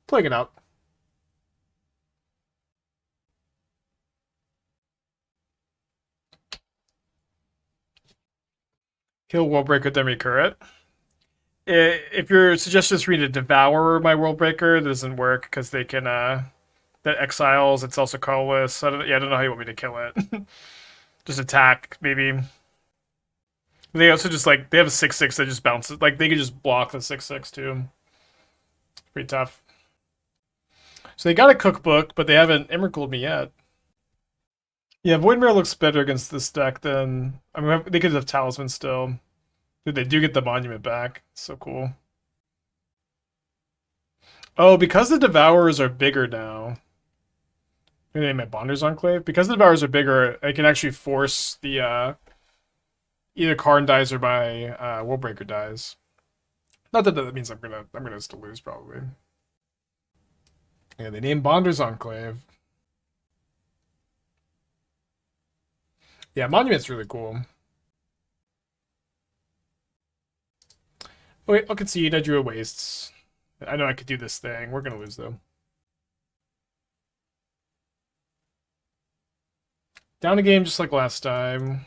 Playing it out. Kill World Breaker, then recur it. If your suggestion is for me to devour my World Breaker, that doesn't work, because they can, that exiles, it's also colorless. I don't know how you want me to kill it. Just attack, maybe. They also just, like, they have a 6/6 that just bounces. Like, they can just block the 6/6, too. Pretty tough. So they got a cookbook, but they haven't Emrakul'd me yet. Yeah, Voidmare looks better against this deck than... I mean, they could have Talisman still. Dude, they do get the Monument back. It's so cool. Oh, because the Devourers are bigger now. Maybe my Bonders Enclave? Because the Devourers are bigger, I can actually force the, either Karn dies or my, World Breaker dies. Not that that means I'm gonna still lose, probably. Yeah, they named Bonders Enclave. Yeah, Monument's really cool. Oh, wait, I'll concede. I drew a Wastes. I know I could do this thing. We're gonna lose, though. Down a game just like last time.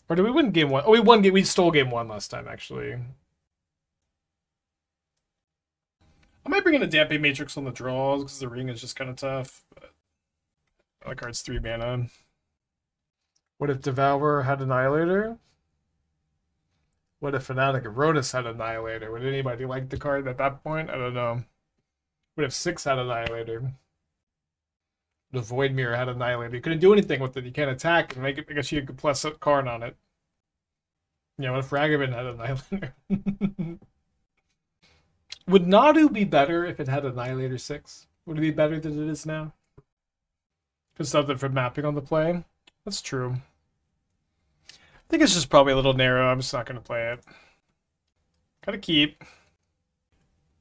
Or did we win game one? Oh, we stole game one last time, actually. I might bring in a Damping Matrix on the draws, because the ring is just kind of tough. But that card's 3 mana. What if Devourer had Annihilator? What if Fanatic of Rhonas had Annihilator? Would anybody like the card at that point? I don't know. What if 6 had Annihilator? The Void Mirror had Annihilator. You couldn't do anything with it. You can't attack and make it because you could plus a card on it. Yeah, what if Ragavan had Annihilator? Would Nadu be better if it had Annihilator 6? Would it be better than it is now? For something for mapping on the play? That's true. I think it's just probably a little narrow. I'm just not going to play it. Gotta keep.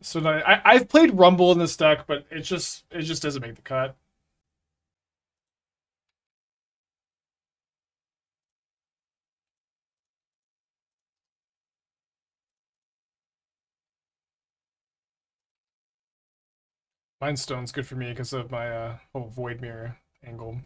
So now, I've played Rumble in this deck, but it just doesn't make the cut. Mindstone's good for me because of my whole Void Mirror angle.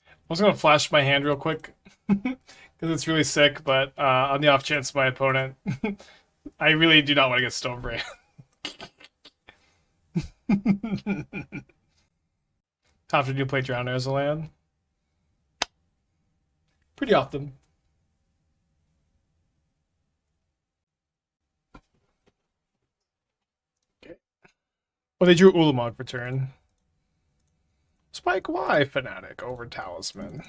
I was gonna flash my hand real quick because it's really sick, but on the off chance my opponent, I really do not want to get Stonebrain. How often do you play Drowner as a land? Pretty often. Okay. Well, they drew Ulamog for turn. Spike Y Fanatic over Talisman.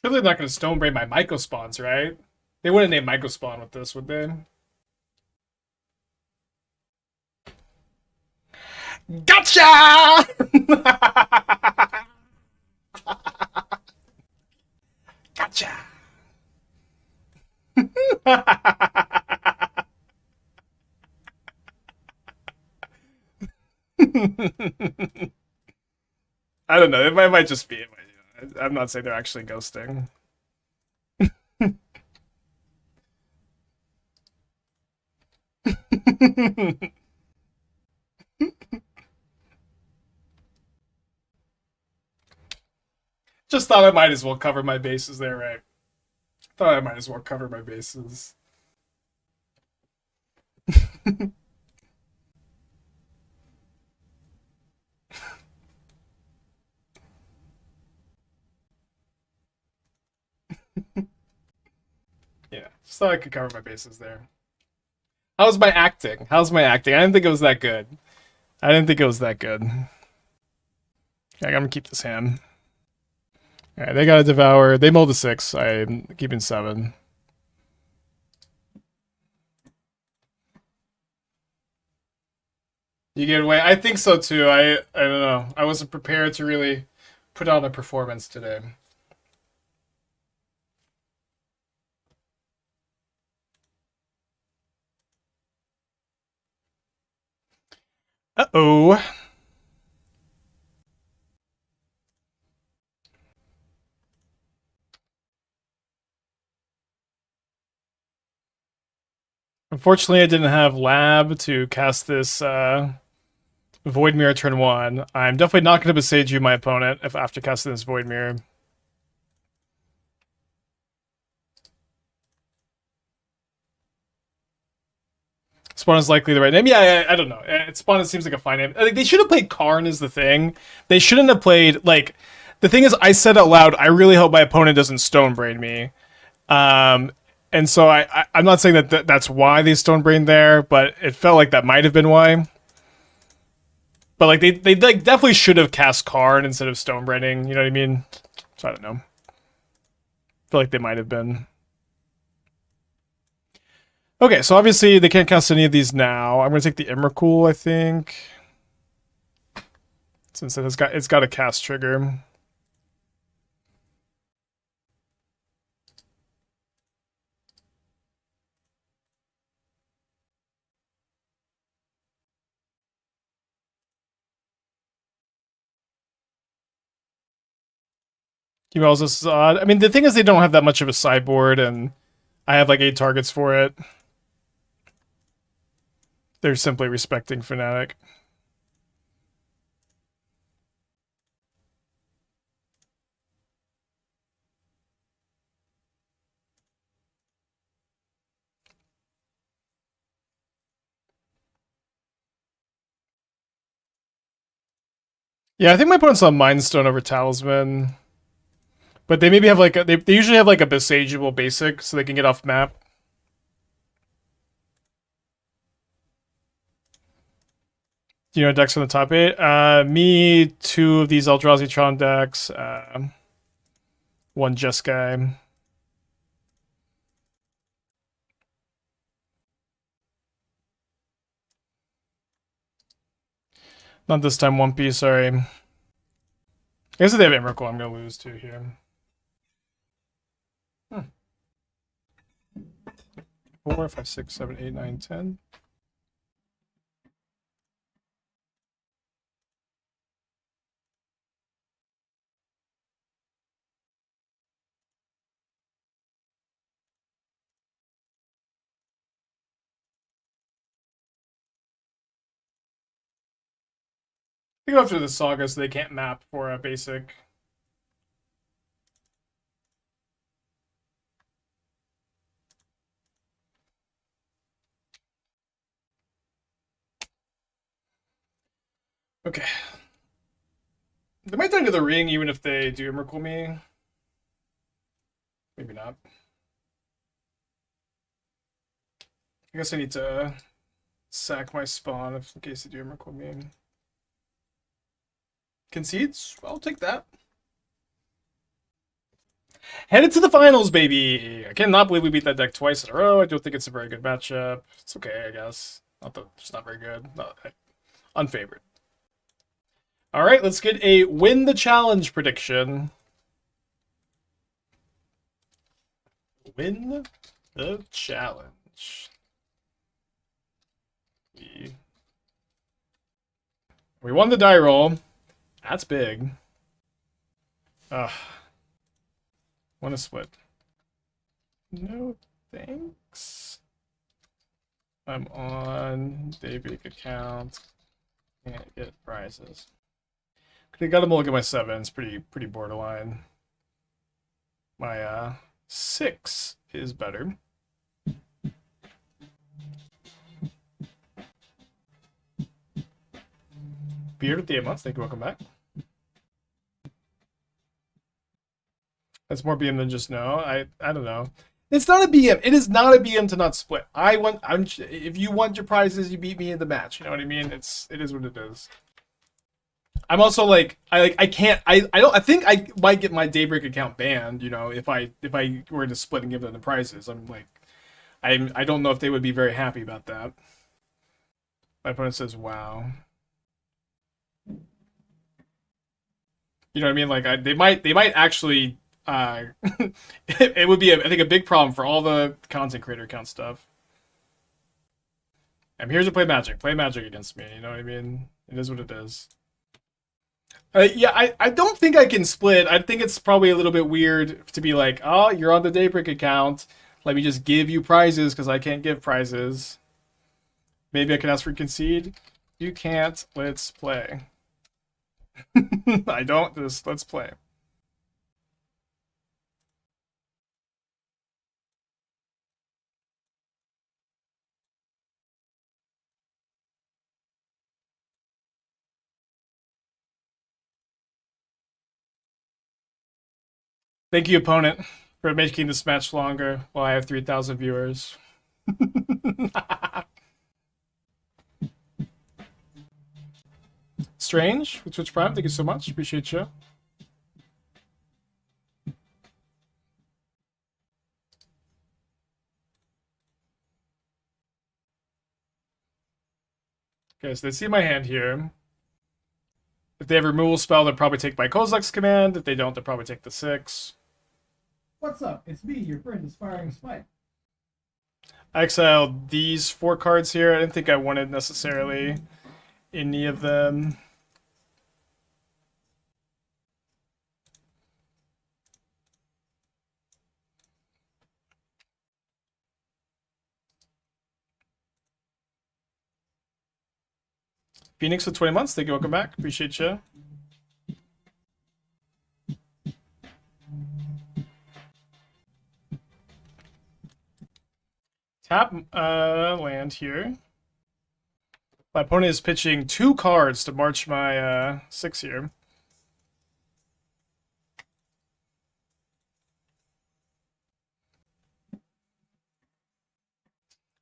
Surely they're not going to Stonebrain my Mycospawns, right? They wouldn't name Mycospawn with this, would they? Gotcha! Gotcha. I don't know. It might just be. I'm not saying they're actually ghosting. Just thought I might as well cover my bases there, right? Thought I might as well cover my bases. Yeah, just thought I could cover my bases there. How's my acting? How's my acting? I didn't think it was that good. I didn't think it was that good. Okay, I'm gonna keep this hand. Alright, they got a Devour. They mulled a 6. I'm keeping 7. You get away? I think so too. I don't know. I wasn't prepared to really put on a performance today. Uh-oh. Unfortunately, I didn't have Lab to cast this Void Mirror turn 1. I'm definitely not going to Boseiju my opponent if after casting this Void Mirror. Spawn is likely the right name. Yeah, I don't know. Spawn seems like a fine name. I think they should have played Karn is the thing. They shouldn't have played, like... The thing is, I said out loud, I really hope my opponent doesn't Stonebrain me. And so I'm not saying that that's why they Stonebrained there, but it felt like that might have been why. But like they like definitely should have cast Karn instead of Stonebraining, you know what I mean? So I don't know. I feel like they might have been. Okay, so obviously they can't cast any of these now. I'm gonna take the Emrakul, I think. Since it's got a cast trigger. This is odd. I mean, the thing is they don't have that much of a sideboard, and I have like 8 targets for it. They're simply respecting Fanatic. Yeah, I think my opponent's on Mindstone over Talisman. But they maybe have like they usually have like a Boseiju basic so they can get off map. You know, decks on the top 8. Me, 2 of these Eldrazi Tron decks. 1 Jeskai. Not this time, Wumpy, sorry. I guess if they have Emrakul, I'm gonna lose too here. 4, 5, 6, 7, 8, 9, 10. I go after the Saga so they can't map for a basic. Okay. They might die into the ring even if they do Emrakul me. Maybe not. I guess I need to sack my spawn in case they do Emrakul me. Concedes? I'll take that. Headed to the finals, baby! I cannot believe we beat that deck twice in a row. I don't think it's a very good matchup. It's okay, I guess. Just not very good. Unfavored. All right, let's get a win the challenge prediction. Win the challenge. We won the die roll. That's big. Ugh. Want to split? No thanks. I'm on Daybreak account. Can't get prizes. Could have got him a look at my 7. It's pretty borderline. My 6 is better. Beard with the 8 months. Thank you. Welcome back. That's more BM than just no. I don't know. It's not a BM. It is not a BM to not split. If you want your prizes, you beat me in the match. You know what I mean? It is what it is. I'm also like I can't I think I might get my Daybreak account banned, you know, if I were to split and give them the prizes. I'm like I don't know if they would be very happy about that. My opponent says wow. You know what I mean? Like they might actually it would be I think a big problem for all the content creator account stuff. I'm here to play Magic. Play Magic against me, you know what I mean? It is what it is. Yeah, I don't think I can split. I think it's probably a little bit weird to be like, oh, you're on the Daybreak account. Let me just give you prizes because I can't give prizes. Maybe I can ask for concede. You can't. Let's play. I don't. Just let's play. Thank you, opponent, for making this match longer while I have 3,000 viewers. Strange with Twitch Prime, thank you so much. Appreciate you. Okay, so they see my hand here. If they have a removal spell, they'll probably take my Kozilek's command. If they don't, they'll probably take the 6. What's up? It's me, your friend, Aspiring Spike. I exiled these 4 cards here. I didn't think I wanted necessarily any of them. Phoenix with 20 months. Thank you. Welcome back. Appreciate you. Tap land here. My opponent is pitching 2 cards to march my 6 here.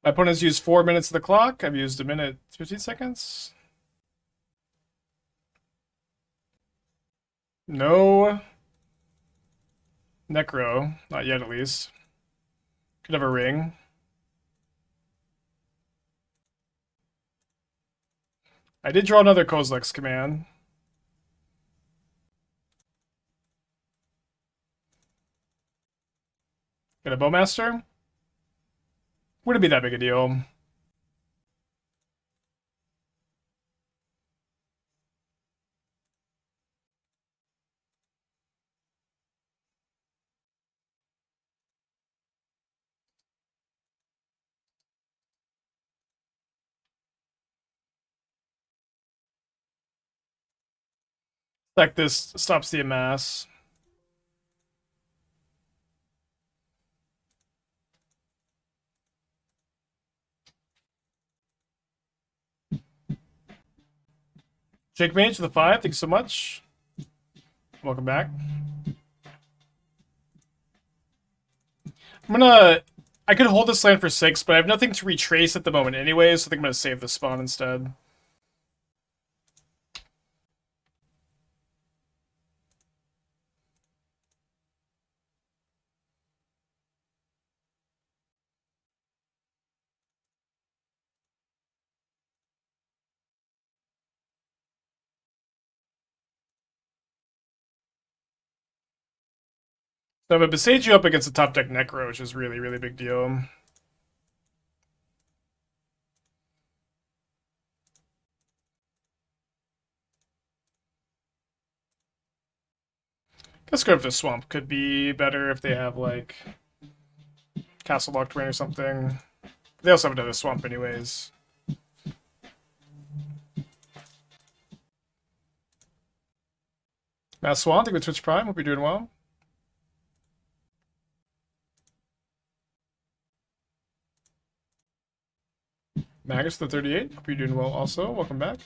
My opponent's used 4 minutes of the clock. I've used 1 minute 15 seconds. No Necro. Not yet, at least. Could have a ring. I did draw another Kozilek's command. Got a Bowmaster? Wouldn't be that big a deal. Like this stops the amass. Jake Mage to the 5. Thanks so much. Welcome back. I could hold this land for 6, but I have nothing to retrace at the moment anyway, so I think I'm gonna save the spawn instead. So I have a Boseiju up against a top deck Necro, which is really, really big deal. Guess go for the Swamp could be better if they have, like, Castle Locked Rain or something. They also have another Swamp anyways. Mass Swan, think with Twitch Prime, hope you're doing well. Magus the 38, hope you're doing well also. Welcome back.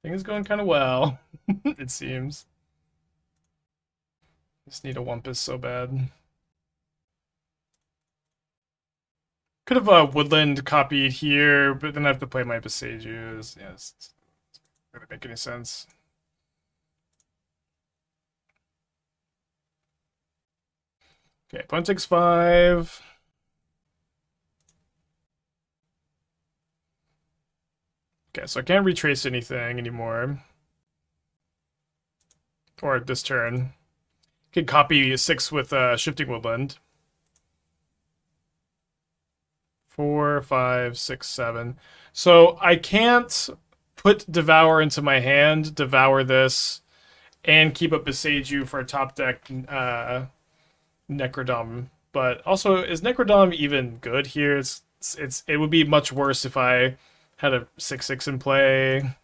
Thing is going kind of well, it seems. Just need a Wumpus so bad. Could have Woodland copied here, but then I have to play my Boseijus. Yeah, it's not gonna make any sense. Okay, opponent takes 5. Okay, so I can't retrace anything anymore. Or this turn. Can copy 6 with Shifting Woodland. 4, 5, 6, 7. So I can't put Devour into my hand, Devour this, and keep up Boseiju for a top deck Necrodom. But also, is Necrodom even good here? It would be much worse if I had a 6/6 in play.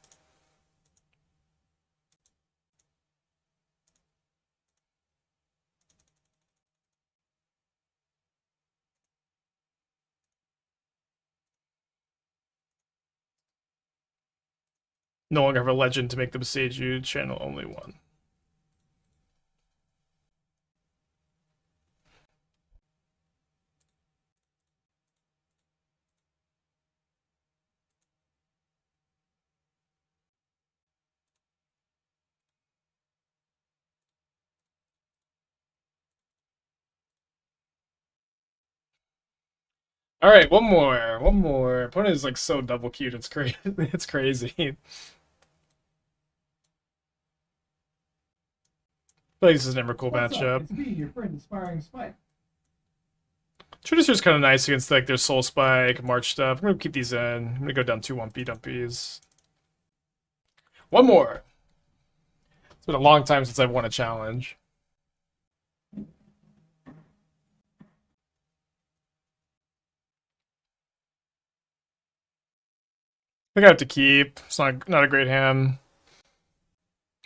No longer have a legend to make the Boseiju channel only one. All right, one more. Opponent is like so double queued. It's crazy. It's crazy. I feel like this is an Emrakul What's matchup. up? It's me, your friend, Inspiring Spike. Trinisphere is kind of nice against like their Soul Spike, March stuff. I'm gonna keep these in. I'm gonna go down 2 Wumpy Dumpies. One more. It's been a long time since I've won a challenge. I think I have to keep. It's not a great hand.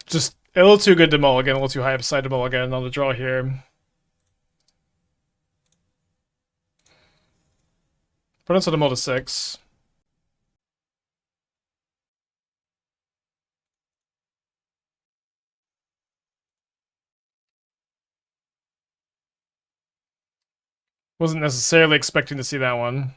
Just a little too good to mulligan, a little too high upside to mulligan on the draw here. Opponent's on the mull to 6. Wasn't necessarily expecting to see that one.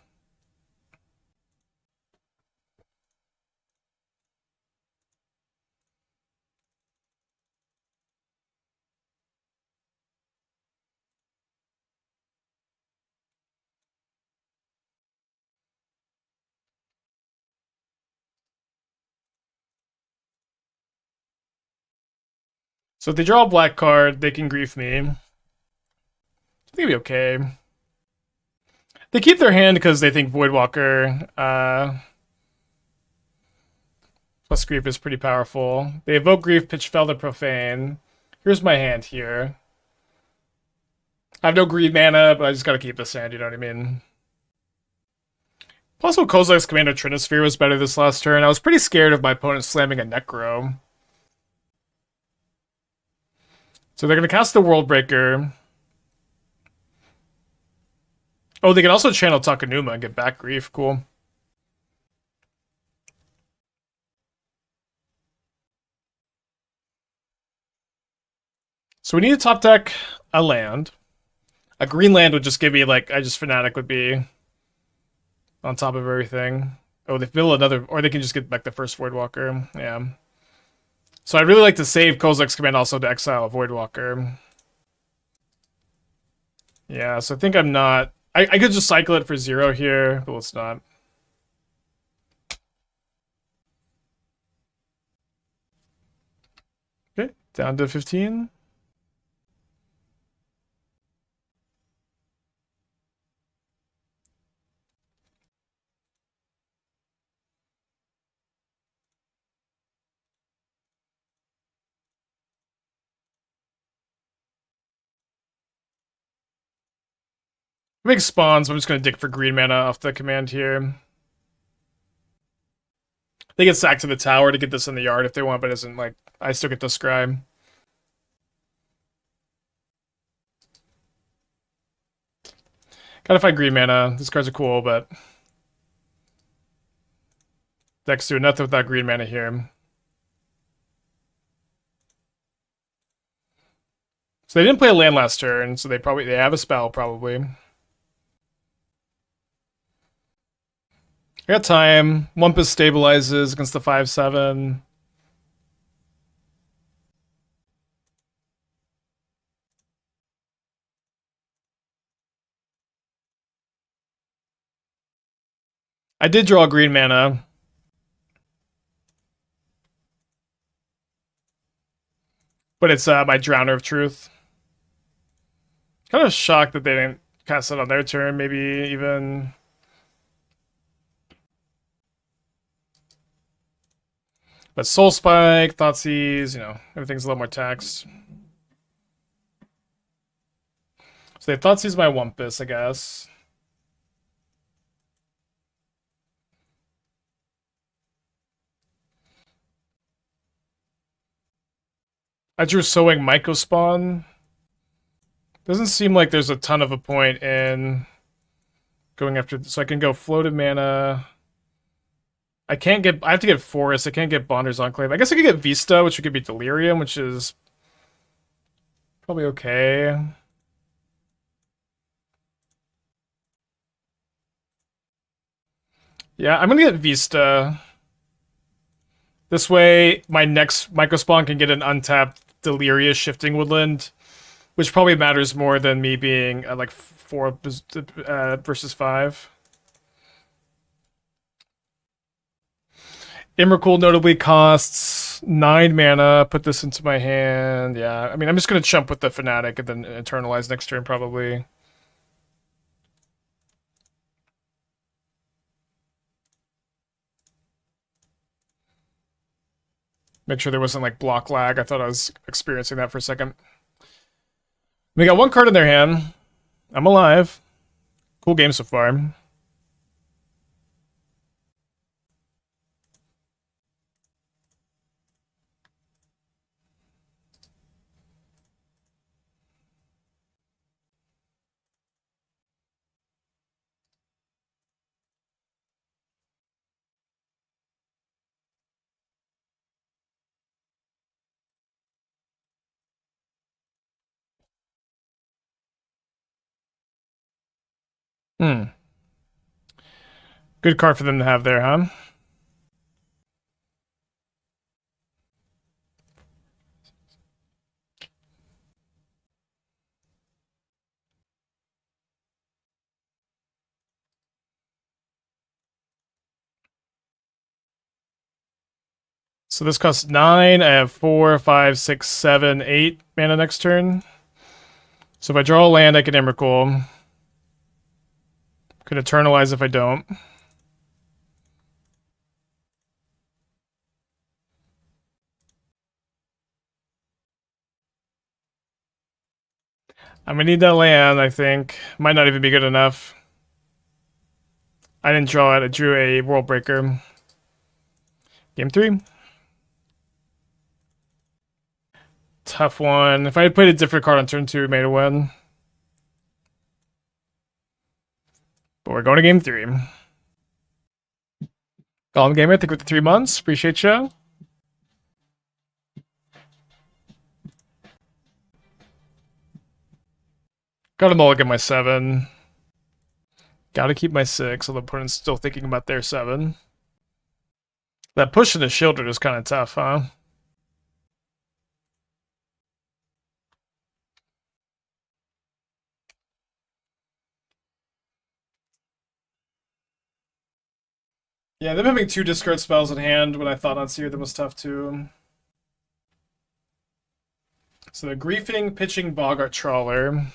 So if they draw a black card, they can grief me. I think it'll be okay. They keep their hand because they think Voidwalker plus grief is pretty powerful. They evoke grief, pitch Felder Profane. Here's my hand here. I have no greed mana, but I just gotta keep this hand, you know what I mean? Also, Kozilek's Commander Trinisphere was better this last turn. I was pretty scared of my opponent slamming a Necro. So they're gonna cast the World Breaker. Oh, they can also channel Takanuma and get back grief. Cool. So we need to top deck a land. A green land would just give me, like, Fanatic would be on top of everything. Oh, they build another, or they can just get back the first Voidwalker. Yeah. So I'd really like to save Kozilek's command also to exile a Voidwalker. Yeah, so I think I'm not... I could just cycle it for 0 here, but let's not. Down to 15. Big spawns, I'm just going to dig for green mana off the command here. They get sacked to the tower to get this in the yard if they want, but it isn't like I still get the scry. Gotta find green mana. These cards are cool, but decks do nothing without green mana here. So they didn't play a land last turn, so they have a spell probably. I got time. Wumpus stabilizes against the 5/7. I did draw green mana. But it's my Drowner of Truth. Kind of shocked that they didn't cast it on their turn, maybe even. But Soul Spike, Thoughtseize, everything's a little more taxed. So they Thoughtseize my Wumpus, I guess. I drew Sowing Mycospawn. Doesn't seem like there's a ton of a point in going after. So I can go floated mana. I have to get Forest. I can't get Bonders Enclave. I guess I could get Vista, which could be Delirium, which is probably okay. Yeah, I'm gonna get Vista. This way, my next Mycospawn can get an untapped Delirious Shifting Woodland, which probably matters more than me being like 4 versus 5. Emrakul notably costs 9 mana. Put this into my hand. Yeah, I mean, I'm just going to chump with the Fanatic and then Eternalize next turn, probably. Make sure there wasn't, like, block lag. I thought I was experiencing that for a second. We got 1 card in their hand. I'm alive. Cool game so far. Good card for them to have there, huh? So this costs 9. I have 4, 5, 6, 7, 8 mana next turn. So if I draw a land, I can Emrakul. Could Eternalize if I don't. I'm gonna need that land, I think. Might not even be good enough. I didn't draw it. I drew a World Breaker. Game 3. Tough one. If I had played a different card on turn 2, we made a win. But we're going to game 3. Golem Gamer, thank you for the 3 months. Appreciate you. Gotta mulligan my 7. Gotta keep my 6, although the opponent's still thinking about their 7. That push into Shieldred is kind of tough, huh? Yeah, them having 2 discard spells in hand when I thought on Seer them was tough too. So the Griefing, Pitching, Boggart, Trawler.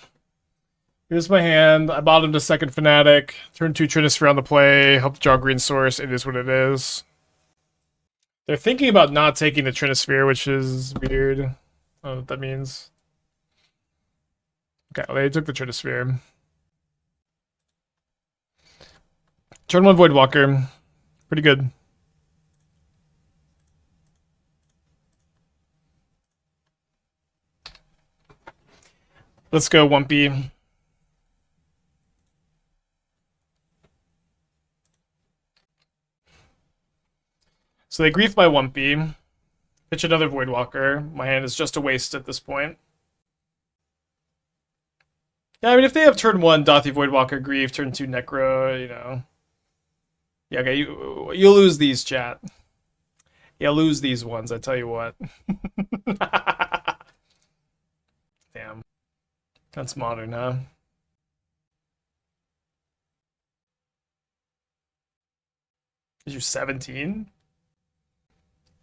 Here's my hand. I bottomed a second Fanatic. Turn 2 Trinisphere on the play. Help draw green source. It is what it is. They're thinking about not taking the Trinisphere, which is weird. I don't know what that means. Okay, well, they took the Trinisphere. Turn 1 Voidwalker. Pretty good. Let's go, Wumpy. So they grief my Wumpy. Pitch another Voidwalker. My hand is just a waste at this point. Yeah, I mean, if they have turn 1 Dothy Voidwalker grief, turn 2 Necro, you know. Yeah, okay, you lose these, chat. Yeah, lose these ones, I tell you what. Damn. That's modern, huh? Is you 17?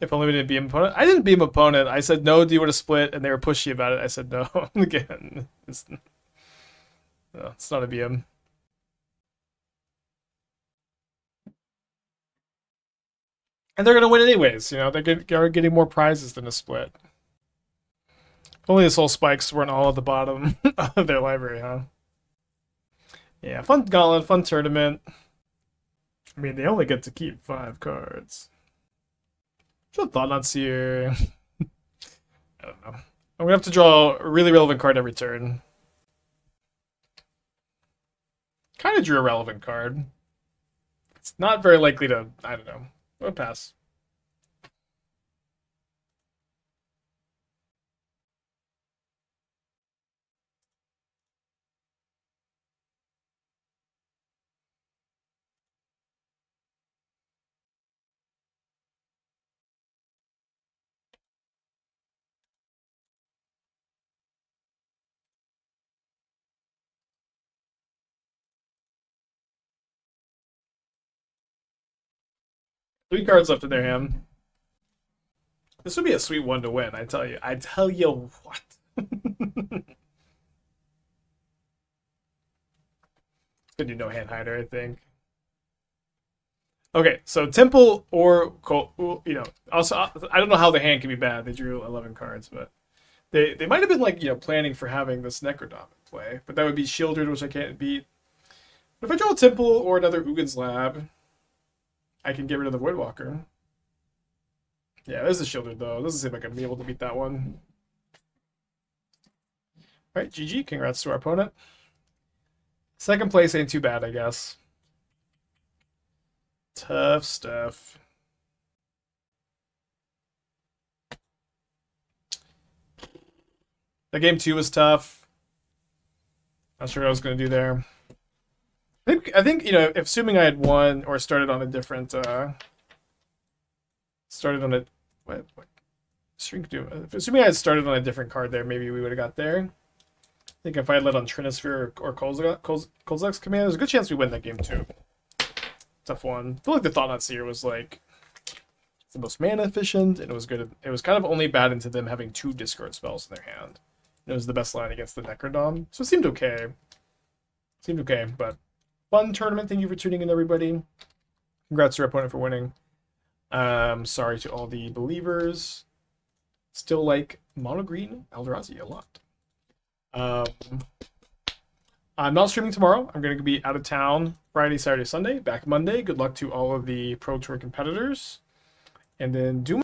If only we didn't beam opponent. I didn't beam opponent. I said, no, do you want to split? And they were pushy about it. I said, no. Again. No, it's not a BM. And they're going to win anyways. You know, they're getting more prizes than a split. If only the Soul Spikes weren't all at the bottom of their library, huh? Yeah, fun gauntlet, fun tournament. I mean, they only get to keep 5 cards. Should Thought-Knot Seer. I don't know. I'm going to have to draw a really relevant card every turn. Kind of drew a relevant card. It's not very likely to, I don't know. I'll pass. Three cards left in their hand. This would be a sweet one to win, I tell you. I tell you what. Could do no hand hider, I think. Okay, so Temple or you know, also I don't know how the hand can be bad. They drew 11 cards, but they might have been like, you know, planning for having this Necrodom in play, but that would be shielded, which I can't beat. But if I draw a Temple or another Ugin's Lab, I can get rid of the Voidwalker. Yeah, this is shielded though. Doesn't seem like I'm able to beat that one. Alright, GG. Congrats to our opponent. Second place ain't too bad, I guess. Tough stuff. The game 2 was tough. Not sure what I was going to do there. I think, you know, assuming I had won or started on a different, assuming I had started on a different card there, maybe we would have got there. I think if I had led on Trinisphere or Kozilek's command, there's a good chance we win that game too. Tough one. I feel like the Thought-Knot Seer was like the most mana efficient, and it was good. It was kind of only bad into them having 2 discard spells in their hand. And it was the best line against the Necrodom, so it seemed okay. But fun tournament. Thank you for tuning in, everybody. Congrats to your opponent for winning. Sorry to all the believers. Still like mono green Eldrazi a lot. I'm not streaming tomorrow. I'm going to be out of town Friday, Saturday, Sunday. Back Monday. Good luck to all of the Pro Tour competitors. And then do my